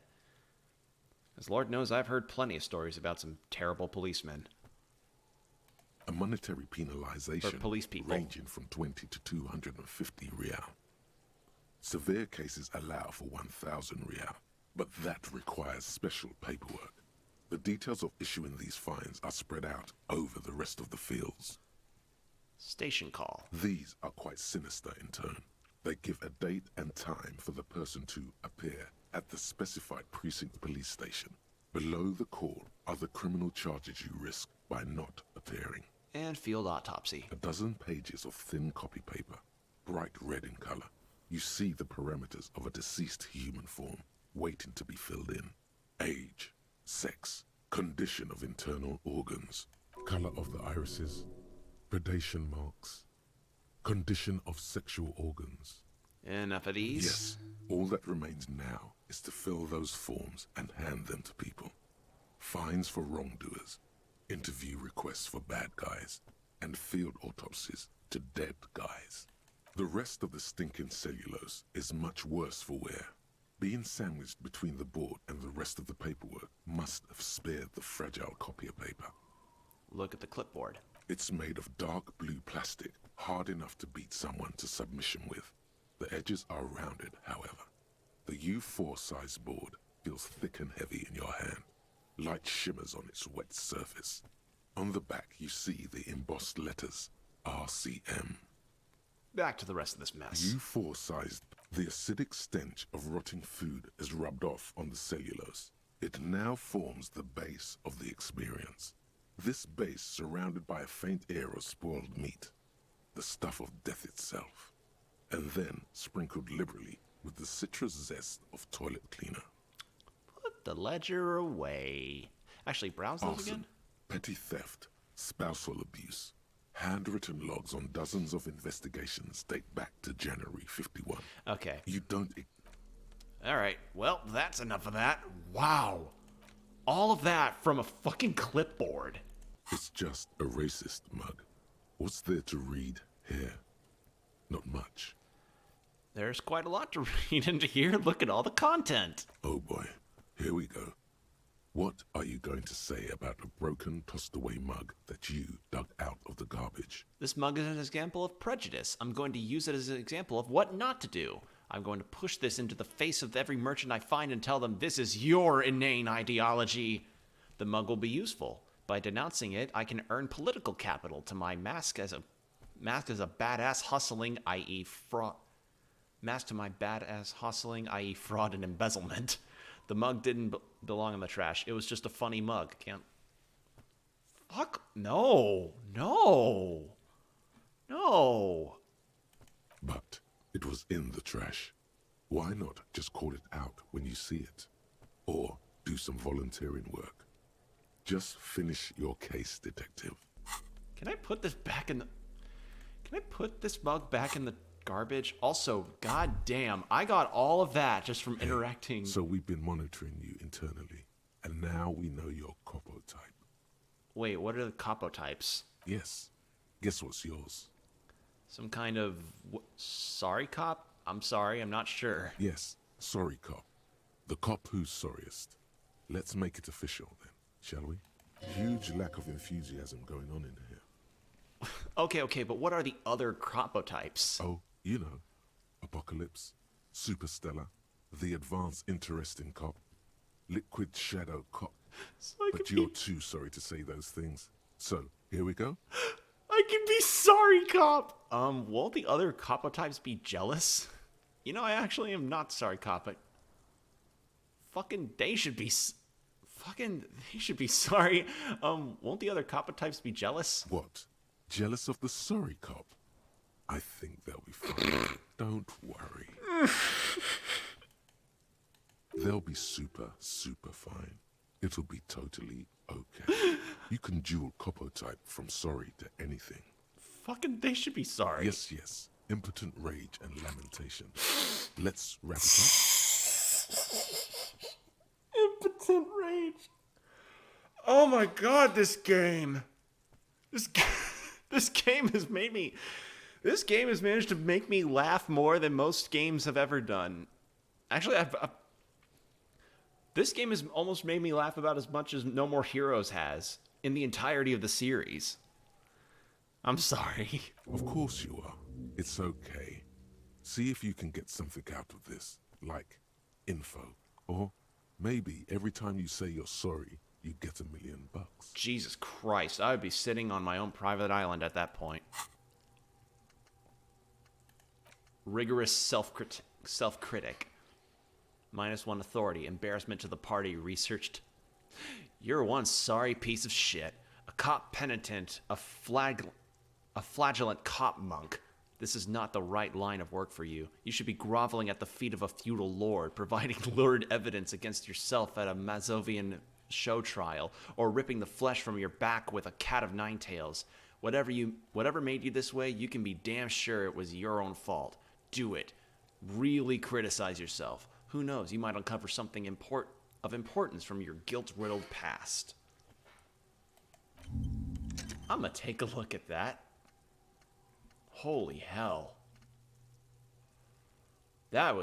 As Lord knows, I've heard plenty of stories about some terrible policemen. A monetary penalization or police people ranging from 20 to 250 real. Severe cases allow for 1,000 real, but that requires special paperwork. The details of issuing these fines are spread out over the rest of the fields. Station call. These are quite sinister in turn. They give a date and time for the person to appear at the specified precinct police station. Below the call are the criminal charges you risk by not appearing. And field autopsy. A dozen pages of thin copy paper, bright red in color. You see the parameters of a deceased human form, waiting to be filled in. Age, sex, condition of internal organs, color of the irises, predation marks, condition of sexual organs. Enough of these? Yes. All that remains now is to fill those forms and hand them to people. Fines for wrongdoers, interview requests for bad guys, and field autopsies to dead guys. The rest of the stinking cellulose is much worse for wear. Being sandwiched between the board and the rest of the paperwork must have spared the fragile copier paper. Look at the clipboard. It's made of dark blue plastic, hard enough to beat someone to submission with. The edges are rounded, however. The U4 size board feels thick and heavy in your hand. Light shimmers on its wet surface. On the back, you see the embossed letters, RCM. Back to the rest of this mess. U4 sized, the acidic stench of rotting food is rubbed off on the cellulose. It now forms the base of the experience. This base surrounded by a faint air of spoiled meat, the stuff of death itself, and then sprinkled liberally with the citrus zest of toilet cleaner. Put the ledger away. Actually, browse those Arson, again. petty theft, spousal abuse. Handwritten logs on dozens of investigations date back to January 51. Okay. You don't... All right. Well, that's enough of that. Wow. All of that from a fucking clipboard. It's just a racist mug. What's there to read here? Not much. There's quite a lot to read into here. Look at all the content. Oh boy. Here we go. What are you going to say about a broken, tossed-away mug that you dug out of the garbage? This mug is an example of prejudice. I'm going to use it as an example of what not to do. I'm going to push this into the face of every merchant I find and tell them this is your inane ideology. The mug will be useful. By denouncing it, I can earn political capital to my mask as a badass hustling, i.e. fraud. Mask to my badass hustling, i.e. fraud and embezzlement. The mug didn't belong in the trash. It was just a funny mug. Can't... Fuck. No. No. No. But it was in the trash. Why not just call it out when you see it? Or do some volunteering work. Just finish your case, detective. Can I put this back in the... Can I put this mug back in the garbage? Also, goddamn, I got all of that just from interacting. So we've been monitoring you internally, and now we know your copo type. Wait, what are the capo types? Yes. Guess what's yours? Some kind of... sorry cop? I'm sorry, I'm not sure. Yes, sorry cop. The cop who's sorriest. Let's make it official then, shall we? Huge lack of enthusiasm going on in here. Okay, but what are the other capo types? Oh, you know. Apocalypse, Superstellar, the advanced interesting cop, liquid shadow cop. So but you're too sorry to say those things. So, here we go. I can be sorry, cop! Won't the other capo types be jealous? You know, I actually am not sorry, cop, but... Fucking, they should be... they should be sorry. Won't the other capo types be jealous? What? Jealous of the sorry cop? I think they'll be fine. Don't worry. They'll be super, super fine. It'll be totally okay. You can dual copo type from sorry to anything. Fucking, they should be sorry. Yes. Impotent rage and lamentation. Let's wrap it up. Impotent rage. Oh my god, this game. This game has made me... This game has managed to make me laugh more than most games have ever done. Actually, this game has almost made me laugh about as much as No More Heroes has in the entirety of the series. I'm sorry. Of course you are. It's okay. See if you can get something out of this, like info. Or maybe every time you say you're sorry, you get $1 million. Jesus Christ, I would be sitting on my own private island at that point. Rigorous self-critic. -1 authority. Embarrassment to the party. Researched. You're one sorry piece of shit. A cop penitent. A flagellant cop monk. This is not the right line of work for you. You should be groveling at the feet of a feudal lord, providing lurid evidence against yourself at a Mazovian show trial, or ripping the flesh from your back with a cat of nine tails. Whatever made you this way, you can be damn sure it was your own fault. Do it. Really criticize yourself. Who knows, you might uncover something of importance from your guilt-riddled past. I'm gonna take a look at that. Holy hell. That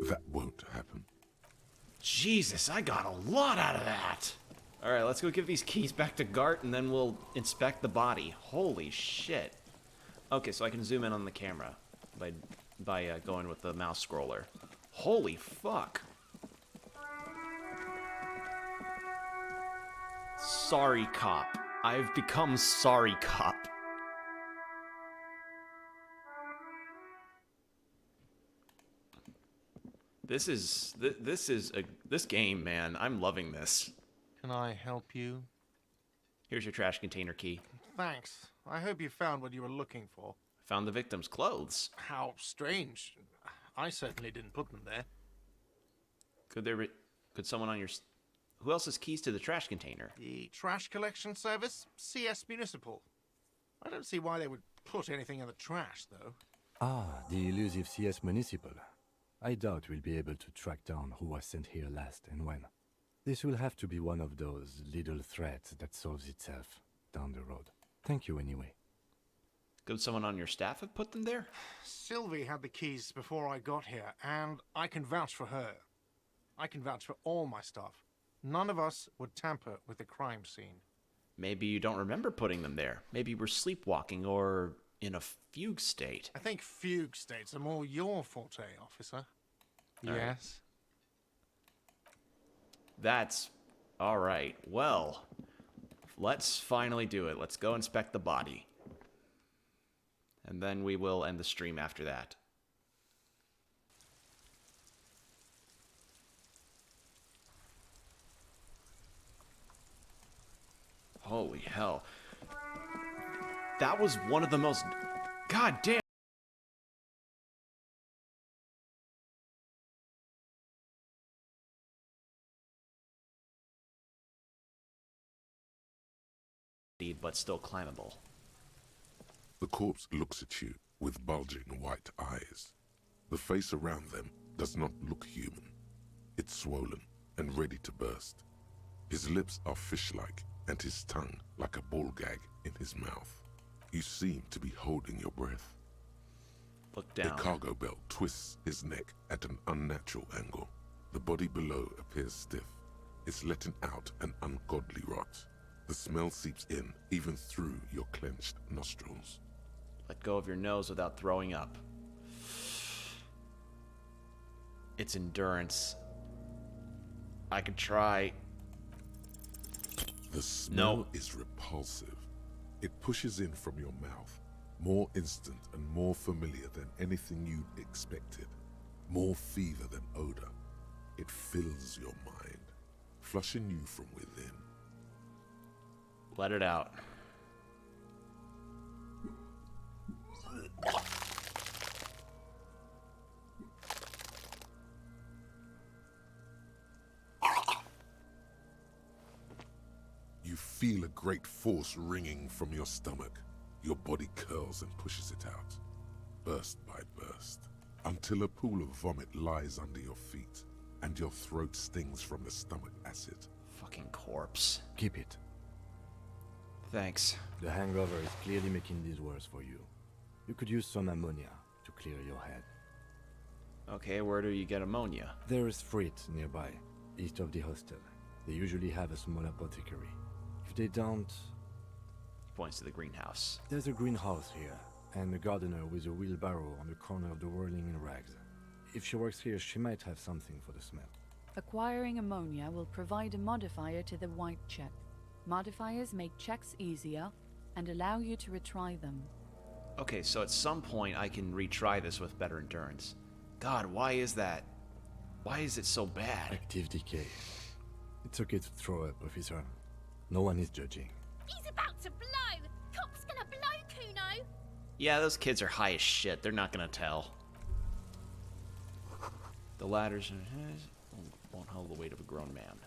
That won't happen. Jesus, I got a lot out of that. Alright, let's go give these keys back to Gart, and then we'll inspect the body. Holy shit. Okay, so I can zoom in on the camera by going with the mouse scroller. Holy fuck. Sorry, cop. I've become sorry, cop. This game, man. I'm loving this. Can I help you? Here's your trash container key. Thanks. I hope you found what you were looking for. Found the victim's clothes. How strange. I certainly didn't put them there. Could someone on your... Who else has keys to the trash container? The trash collection service? CS Municipal. I don't see why they would put anything in the trash, though. Ah, the elusive CS Municipal. I doubt we'll be able to track down who was sent here last and when. This will have to be one of those little threats that solves itself down the road. Thank you anyway. Could someone on your staff have put them there? Sylvie had the keys before I got here, and I can vouch for her. I can vouch for all my staff. None of us would tamper with the crime scene. Maybe you don't remember putting them there. Maybe you were sleepwalking or in a fugue state. I think fugue states are more your forte, officer. All right. Yes? That's... Alright, well... Let's finally do it. Let's go inspect the body. And then we will end the stream after that. Holy hell. That was one of the most... God damn. But still climbable. The corpse looks at you with bulging white eyes. The face around them does not look human. It's swollen and ready to burst. His lips are fish-like and his tongue like a ball gag in his mouth. You seem to be holding your breath. Look down. A cargo belt twists his neck at an unnatural angle. The body below appears stiff. It's letting out an ungodly rot. The smell seeps in, even through your clenched nostrils. Let go of your nose without throwing up. It's endurance. I could try. The smell is repulsive. It pushes in from your mouth, more instant and more familiar than anything you'd expected. More fever than odor. It fills your mind, flushing you from within. Let it out. You feel a great force ringing from your stomach. Your body curls and pushes it out, burst by burst, until a pool of vomit lies under your feet, and your throat stings from the stomach acid. Fucking corpse. Keep it. Thanks. The hangover is clearly making this worse for you. You could use some ammonia to clear your head. Okay, where do you get ammonia? There is Frit nearby, east of the hostel. They usually have a small apothecary. If they don't... He points to the greenhouse. There's a greenhouse here, and a gardener with a wheelbarrow on the corner of the whirling in rags. If she works here, she might have something for the smell. Acquiring ammonia will provide a modifier to the white check. Modifiers make checks easier and allow you to retry them. Okay, so at some point I can retry this with better endurance. God, why is that? Why is it so bad? Active decay. It's okay to throw up, officer. No one is judging. He's about to blow! Cop's gonna blow, Kuno! Yeah, those kids are high as shit. They're not gonna tell. The ladders won't hold the weight of a grown man.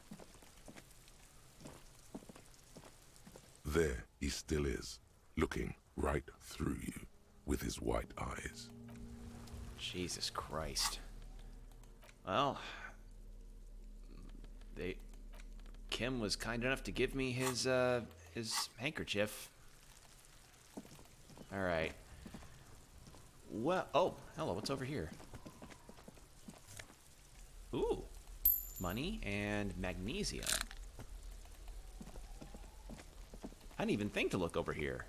There he still is, looking right through you with his white eyes. Jesus Christ. Well, Kim was kind enough to give me his handkerchief. All right. Well, oh, hello, what's over here? Ooh, money and magnesium. didn't even think to look over here.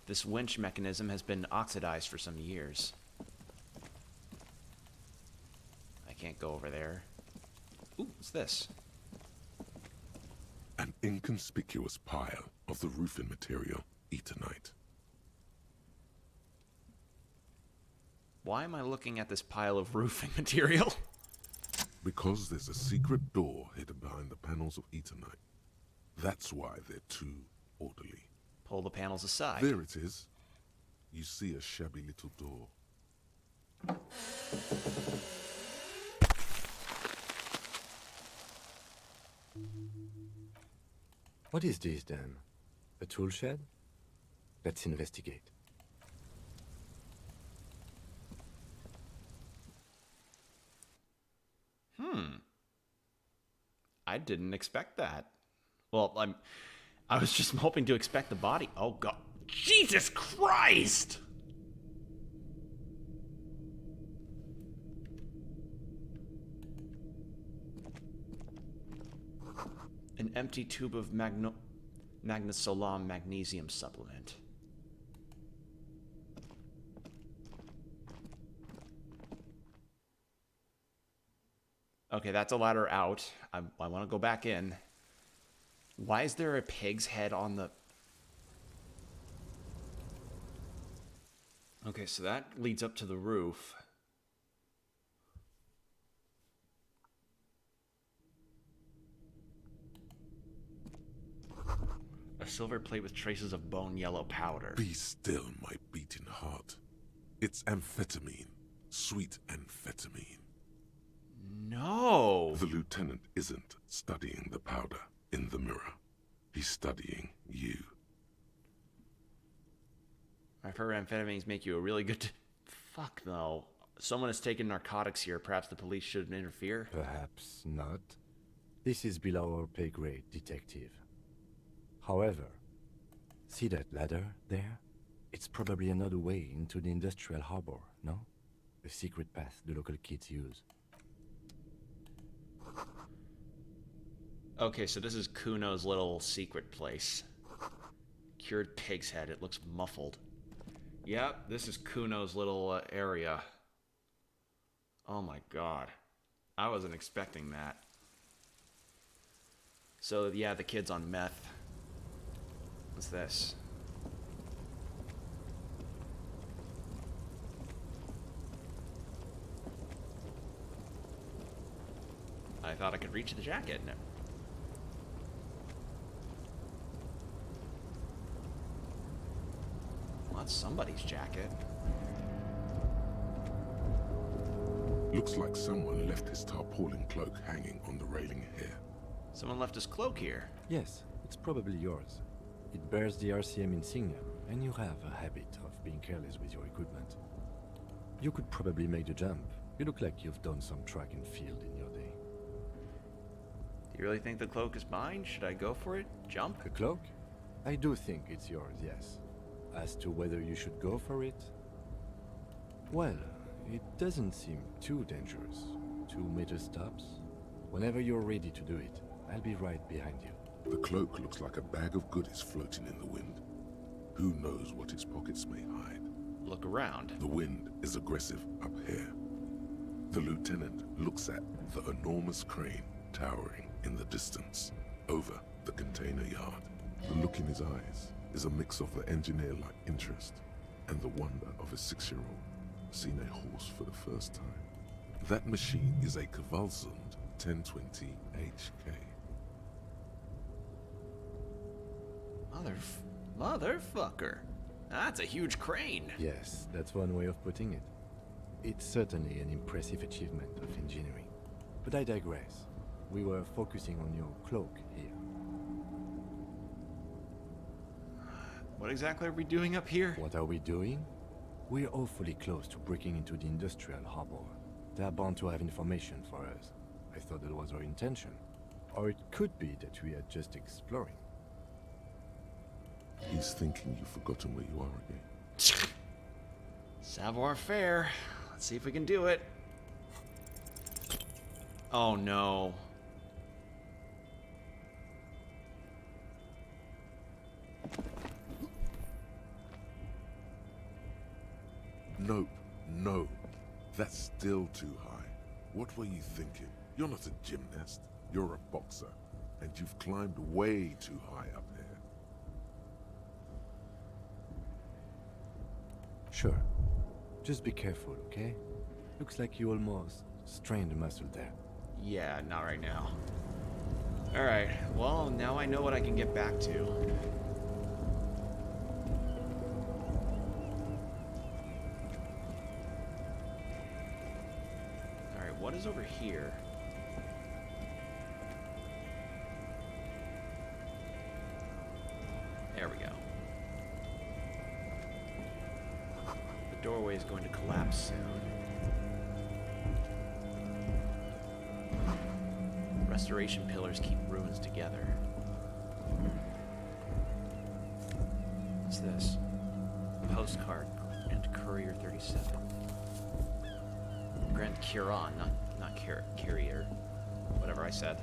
This winch mechanism has been oxidized for some years. I can't go over there. Ooh, what's this? An inconspicuous pile of the roofing material, Eternite. Why am I looking at this pile of roofing material? Because there's a secret door hidden behind the panels of Eternite. That's why they're too orderly. Pull the panels aside. There it is. You see a shabby little door. What is this then? A tool shed? Let's investigate. I didn't expect that. Well, I was just hoping to expect the body. Oh god. Jesus Christ! An empty tube of Magnesolam magnesium supplement. Okay, that's a ladder out. I want to go back in. Why is there a pig's head on the... Okay, so that leads up to the roof. A silver plate with traces of bone yellow powder. Be still, my beating heart. It's amphetamine. Sweet amphetamine. No! The lieutenant isn't studying the powder in the mirror. He's studying you. I've heard amphetamines make you a really good... Fuck, no. Someone has taken narcotics here. Perhaps the police shouldn't interfere? Perhaps not. This is below our pay grade, detective. However, see that ladder there? It's probably another way into the industrial harbor, no? A secret path the local kids use. Okay, so this is Kuno's little secret place. Cured pig's head. It looks muffled. Yep, this is Kuno's little area. Oh my god. I wasn't expecting that. So, yeah, the kid's on meth. What's this? I thought I could reach the jacket. No. Well, that's somebody's jacket. Looks like someone left his tarpaulin cloak hanging on the railing here. Someone left his cloak here. Yes, it's probably yours. It bears the RCM insignia, and you have a habit of being careless with your equipment. You could probably make the jump. You look like you've done some track and field in your day. Do you really think the cloak is mine? Should I go for it? Jump? The cloak? I do think it's yours, yes. As to whether you should go for it? Well, it doesn't seem too dangerous. 2 meter stops. Whenever you're ready to do it, I'll be right behind you. The cloak looks like a bag of goodies floating in the wind. Who knows what its pockets may hide? Look around. The wind is aggressive up here. The lieutenant looks at the enormous crane towering in the distance over the container yard. The look in his eyes is a mix of the engineer-like interest and the wonder of a 6-year-old seeing a horse for the first time. That machine is a Kvalsund 1020 HK. Motherfucker. That's a huge crane. Yes, that's one way of putting it. It's certainly an impressive achievement of engineering. But I digress. We were focusing on your cloak here. What exactly are we doing up here? What are we doing? We're awfully close to breaking into the industrial harbor. They're bound to have information for us. I thought that was our intention. Or it could be that we are just exploring. He's thinking you've forgotten where you are again. Savoir-faire. Let's see if we can do it. Oh no. Nope, no. That's still too high. What were you thinking? You're not a gymnast. You're a boxer. And you've climbed way too high up here. Sure. Just be careful, okay? Looks like you almost strained a muscle there. Yeah, not right now. Alright, well, now I know what I can get back to. Alright, what is over here? There we go. The doorway is going to collapse soon. Restoration pillars keep ruins together. What's this? Postcard and Courier 37. Grand Curon, not Courier. Whatever I said.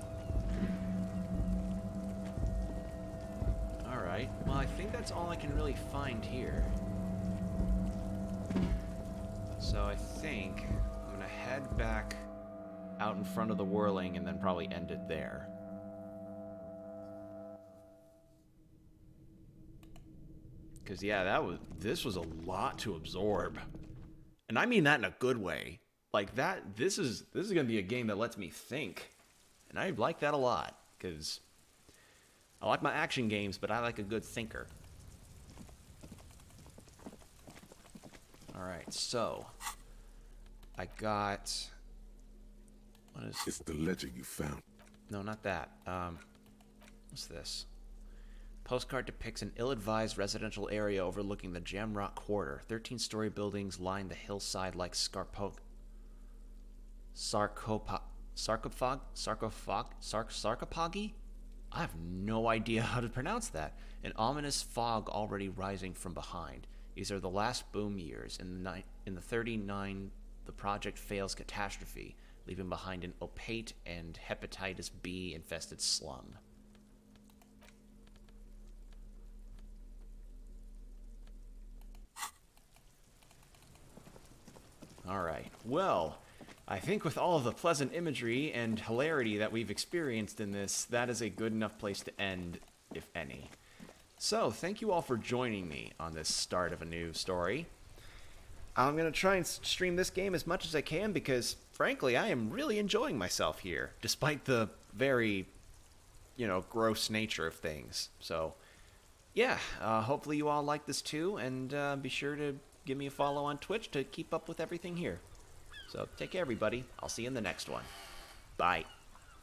Alright, well I think that's all I can really find here. So I think I'm gonna head back out in front of the whirling and then probably end it there. Cause yeah, this was a lot to absorb. And I mean that in a good way. Like this is gonna be a game that lets me think. And I like that a lot, because I like my action games, but I like a good thinker. Alright, so I got what is It's the ledger you found. No, not that. What's this? Postcard depicts an ill-advised residential area overlooking the Jamrock Quarter. 13-story buildings line the hillside like sarcophagi? I have no idea how to pronounce that. An ominous fog already rising from behind. These are the last boom years. In the 39, the project fails catastrophe, leaving behind an opaque and hepatitis B-infested slum. Alright, well, I think with all of the pleasant imagery and hilarity that we've experienced in this, that is a good enough place to end, if any. So, thank you all for joining me on this start of a new story. I'm going to try and stream this game as much as I can because, frankly, I am really enjoying myself here, despite the very, gross nature of things. So, yeah, hopefully you all like this too, and be sure to give me a follow on Twitch to keep up with everything here. So, take care, everybody. I'll see you in the next one. Bye.